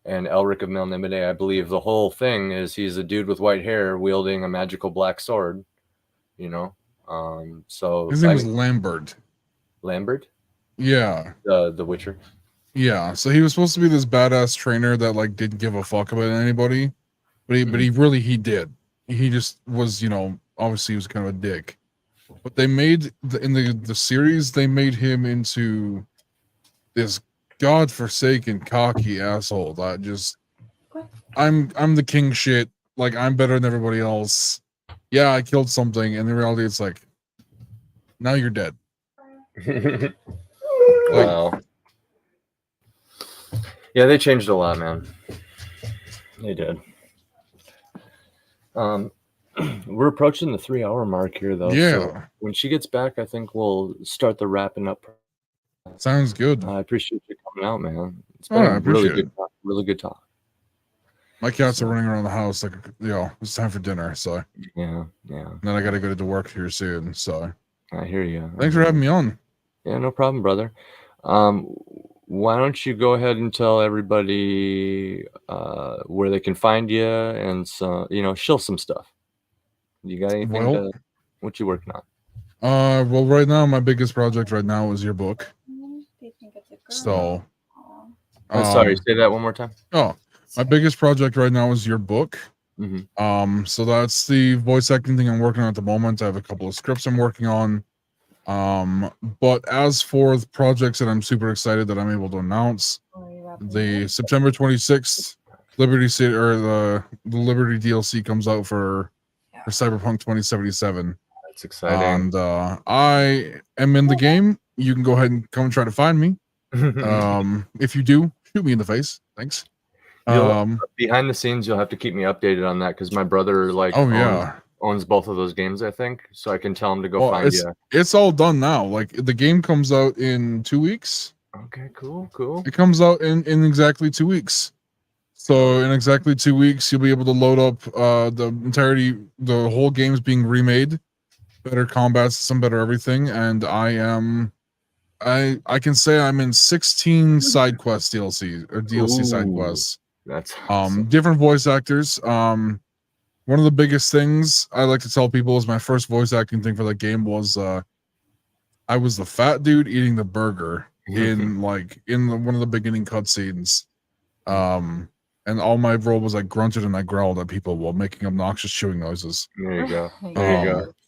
and Elric of Melniboné, I believe the whole thing is he's a dude with white hair wielding a magical black sword. So his name was Lambert. Lambert? Yeah. The Witcher. Yeah. So he was supposed to be this badass trainer that like didn't give a fuck about anybody, but he did. He just was, obviously he was kind of a dick. But they made in the series, they made him into this godforsaken cocky asshole that just I'm the king shit. Like I'm better than everybody else. Yeah, I killed something, and in reality, it's like, now you're dead. Wow. Yeah, they changed a lot, man. They did. We're approaching the 3-hour mark here, though. Yeah. So when she gets back, I think we'll start the wrapping up. Sounds good. I appreciate you coming out, man. It's been a really good talk. My cats are running around the house like, it's time for dinner. So yeah. And then I got to go to work here soon. So I hear you. Thanks for having me on. Yeah, no problem, brother. Why don't you go ahead and tell everybody where they can find you and shill some stuff. You got anything? What you working on? Well, right now my biggest project right now is your book. So, sorry, say that one more time. Oh, my biggest project right now is your book. So that's the voice acting thing I'm working on at the moment. I have a couple of scripts I'm working on. But as for the projects that I'm super excited that I'm able to announce, the September 26th Liberty City or the Liberty DLC comes out for Cyberpunk 2077. That's exciting. And I am in the game. You can go ahead and come and try to find me. If you do, shoot me in the face. Thanks. Behind the scenes, you'll have to keep me updated on that because my brother owns both of those games, I think, so I can tell him to go find you. It's all done now. Like the game comes out in 2 weeks. Okay, cool. It comes out in exactly 2 weeks. So in exactly 2 weeks, you'll be able to load up the whole game's being remade, better combat system, better everything, and I can say I'm in 16 side quest DLC side quests. That's awesome. Different voice actors. One of the biggest things I like to tell people is my first voice acting thing for that game was I was the fat dude eating the burger in one of the beginning cutscenes. And all my role was I grunted and I growled at people while making obnoxious chewing noises. There you go.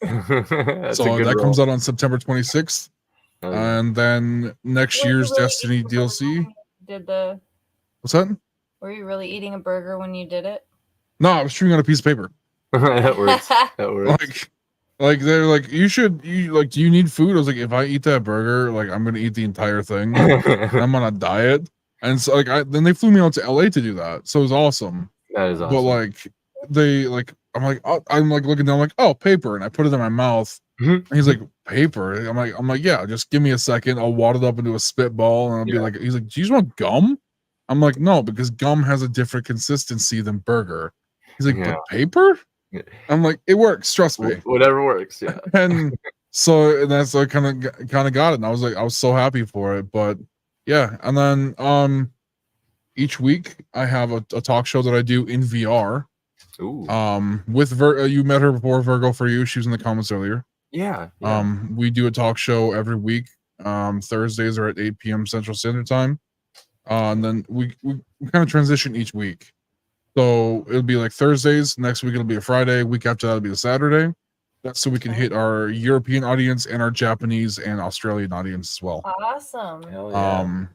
That's a So good that roll. comes out on September 26th. Oh, yeah. And then next Were you year's really Destiny eating a burger DLC. when you did the? What's that? Were you really eating a burger when you did it? No, I was chewing on a piece of paper. That works. That works. Like they're like, do you need food? I was like, if I eat that burger, like I'm gonna eat the entire thing. I'm on a diet. And so then they flew me out to LA to do that. So it was awesome. That is awesome. But I'm like looking down, like, oh, paper, and I put it in my mouth. Mhm. And he's like, paper. I'm like, yeah, just give me a second. I'll wad it up into a spitball, and I'll be like, he's like, do you just want gum? I'm like, no, because gum has a different consistency than burger. He's like, but paper? I'm like, it works, trust me. Whatever works, yeah. And that's I kind of got it, and I was so happy for it. But yeah, and then each week I have a talk show that I do in VR. Ooh. With you met her before, Virgo for you. She was in the comments earlier. Yeah. We do a talk show every week. Thursdays are at 8 p.m. Central Standard Time. And then we kind of transition each week. So it'll be like Thursdays. Next week it'll be a Friday. Week after that it'll be a Saturday. That's so we can hit our European audience and our Japanese and Australian audience as well. Awesome. Hell yeah.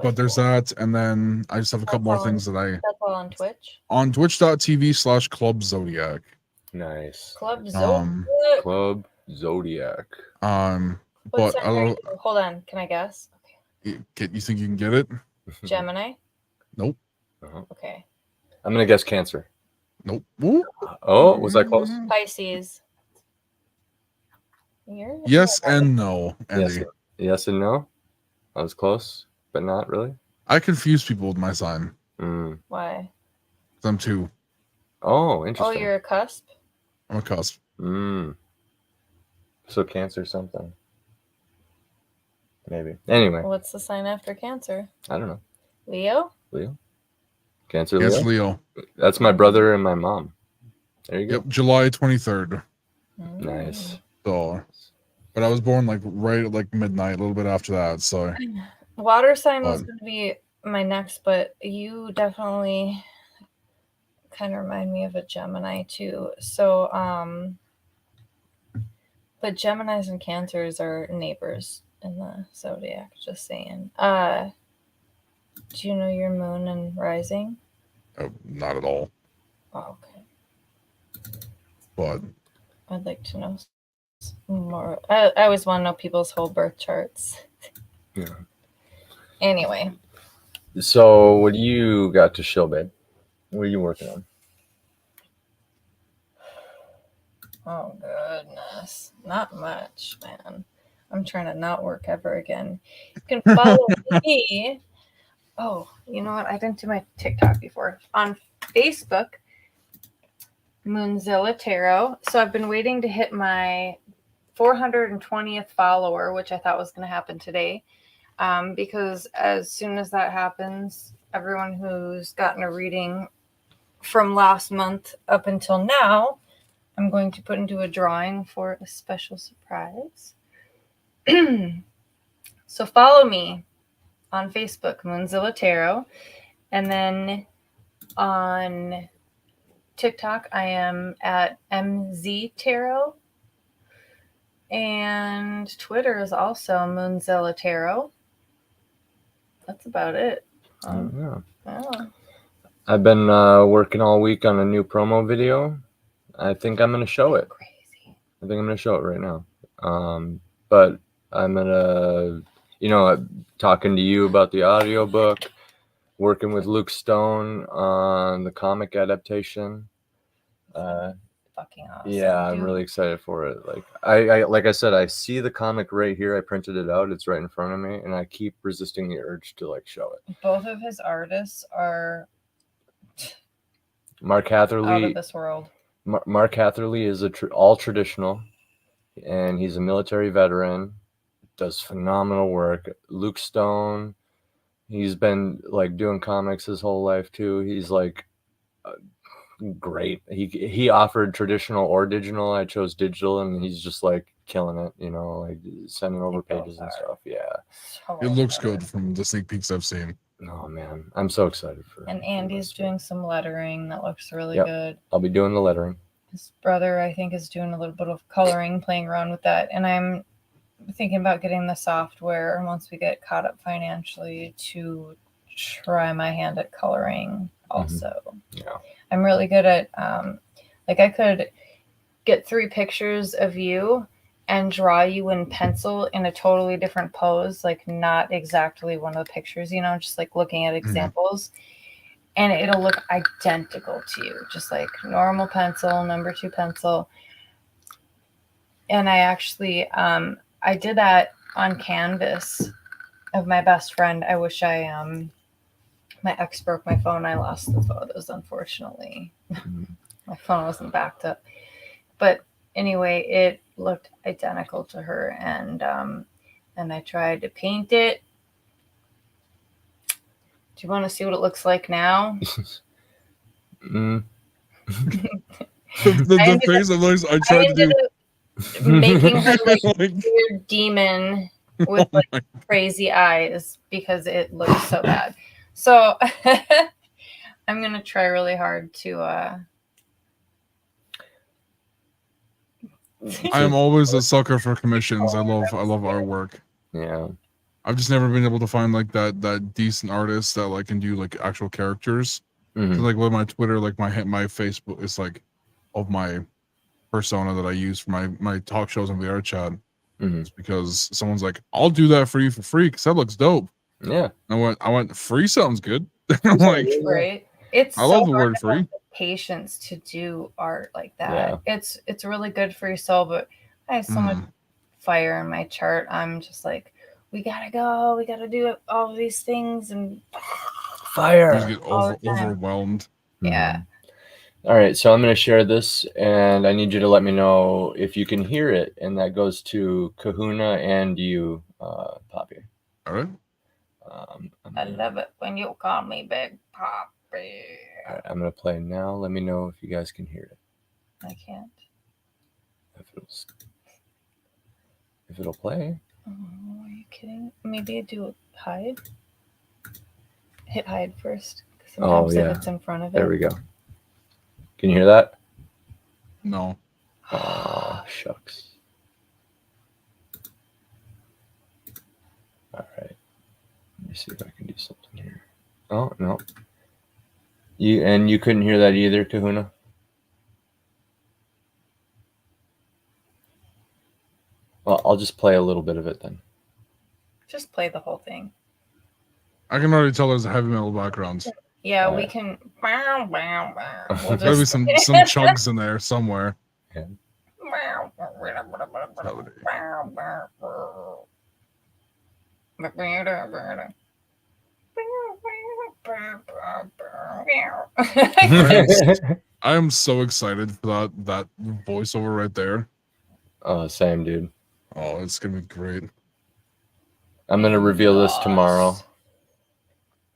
But there's that, and then I just have a couple more things that That's all on Twitch. On twitch.tv/Club Zodiac. Nice. Club Zodiac. Club Zodiac. What sign are you? Hold on, can I guess? Okay. You think you can get it? Gemini? Nope. Okay. I'm gonna guess Cancer. Nope. Ooh. Oh, was that close? Pisces. Yes and no, Andy. Yes and no. I was close, but not really. I confuse people with my sign. Why? I'm 2. Oh, interesting. Oh, you're a cusp? I'm a cusp. So Cancer something. Maybe. Anyway. What's the sign after Cancer? I don't know. Leo? Cancer Leo. That's my brother and my mom. There you go. Yep, July 23rd. Nice. So, but I was born right at midnight, a little bit after that. So water sign was going to be my next, but you definitely kind of remind me of a Gemini too. So, but Geminis and Cancers are neighbors in the zodiac. Just saying. Do you know your moon and rising? Oh, not at all. Oh, okay. But I'd like to know more. I always want to know people's whole birth charts. Yeah. Anyway. So, what do you got to show, babe? What are you working on? Oh, goodness. Not much, man. I'm trying to not work ever again. You can follow me. Oh, you know what? I didn't do my TikTok before. On Facebook, Moonzilla Tarot. So I've been waiting to hit my 420th follower, which I thought was going to happen today. Because as soon as that happens, everyone who's gotten a reading from last month up until now, I'm going to put into a drawing for a special surprise. So follow me on Facebook, Moonzilla Tarot. And then on TikTok, I am at MZ Tarot. And Twitter is also Moonzilla Tarot. That's about it. Yeah. Oh. I've been working all week on a new promo video. I think I'm going to show it. Crazy. I think I'm going to show it right now. But I'm going to, talking to you about the audiobook, working with Luke Stone on the comic adaptation. Fucking awesome. Yeah, I'm really excited for it. Like I said, I see the comic right here. I printed it out. It's right in front of me, and I keep resisting the urge to show it. Both of his artists are Mark Hatherley. Out of this world. Mark Hatherley is all traditional, and he's a military veteran. Does phenomenal work. Luke Stone, he's been doing comics his whole life too. He's great. He offered traditional or digital. I chose digital, and he's just killing it. Sending over pages and stuff. Yeah, it looks good from the sneak peeks I've seen. Oh man, I'm so excited for. And Andy's doing some lettering that looks really good. I'll be doing the lettering. his brother, I think, is doing a little bit of coloring, playing around with that. And I'm thinking about getting the software once we get caught up financially to try my hand at coloring also. Yeah. I'm really good at, like, I could get 3 pictures of you and draw you in pencil in a totally different pose, like not exactly one of the pictures, you know, just like looking at examples. And it'll look identical to you, just like normal pencil, number 2 pencil. And I actually, I did that on canvas of my best friend. I wish my ex broke my phone. I lost the photos, unfortunately. My phone wasn't backed up. But anyway, it looked identical to her. And I tried to paint it. Do you want to see what it looks like now? The face of those I tried to do. Making her like weird demon with like crazy eyes because it looks so bad. So I'm gonna try really hard to I'm always a sucker for commissions. I love artwork. Yeah. I've just never been able to find like that decent artist that like can do like actual characters. So, like with my Twitter, like my Facebook is like of my persona that I use for my talk shows and VR chat. It's because someone's like, I'll do that for you for free because that looks dope. Yeah. I went free sounds good. I'm like, right. It's I love the word free. Patience to do art like that. Yeah. It's really good for your soul, but I have so much fire in my chart. I'm just like, we gotta go. We gotta do all of these things and fire. You get overwhelmed. Yeah. All right, so I'm going to share this, and I need you to let me know if you can hear it, and that goes to Kahuna and you, Poppy. All right. I love it when you call me Big Poppy. All right, I'm going to play now. Let me know if you guys can hear it. I can't. If it'll play. Oh, are you kidding? Maybe do a hide. Hit hide first. Sometimes if it's in front of it. There we go. Can you hear that? No. Oh, shucks. All right. Let me see if I can do something here. Oh, no. You couldn't hear that either, Kahuna? Well, I'll just play a little bit of it then. Just play the whole thing. I can already tell there's a heavy metal background. Yeah, we can. We'll There'll be some chugs in there somewhere. Yeah. I am so excited for that voiceover right there. Oh, same, dude. Oh, it's gonna be great. I'm gonna reveal this tomorrow.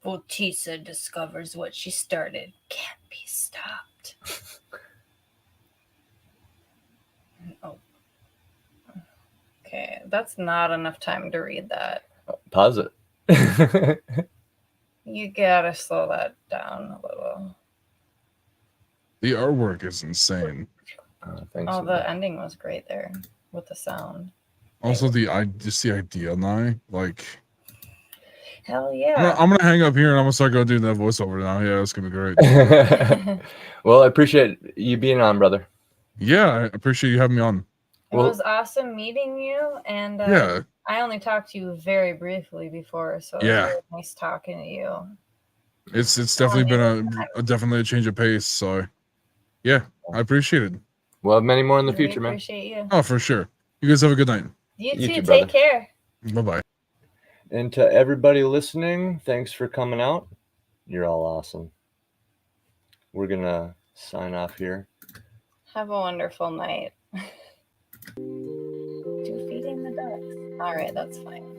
Voltisa discovers what she started can't be stopped. Oh. Okay, that's not enough time to read that. Pause it. You gotta slow that down a little. The artwork is insane. Thanks. Oh, the ending was great there with the sound. Also, just the idea now, like. Hell yeah. I'm gonna hang up here and I'm gonna start going doing that voiceover now. Yeah, it's gonna be great. Well, I appreciate you being on, brother. Yeah, I appreciate you having me on. It was awesome meeting you, and yeah, I only talked to you very briefly before, so it was really nice talking to you. It's definitely been definitely a change of pace. So, yeah, I appreciate it. Well, many more in the future, man. Appreciate you. Oh, for sure. You guys have a good night. You too. Take care. Bye-bye. And to everybody listening, thanks for coming out. You're all awesome. We're going to sign off here. Have a wonderful night. Do feeding the ducks. All right, that's fine.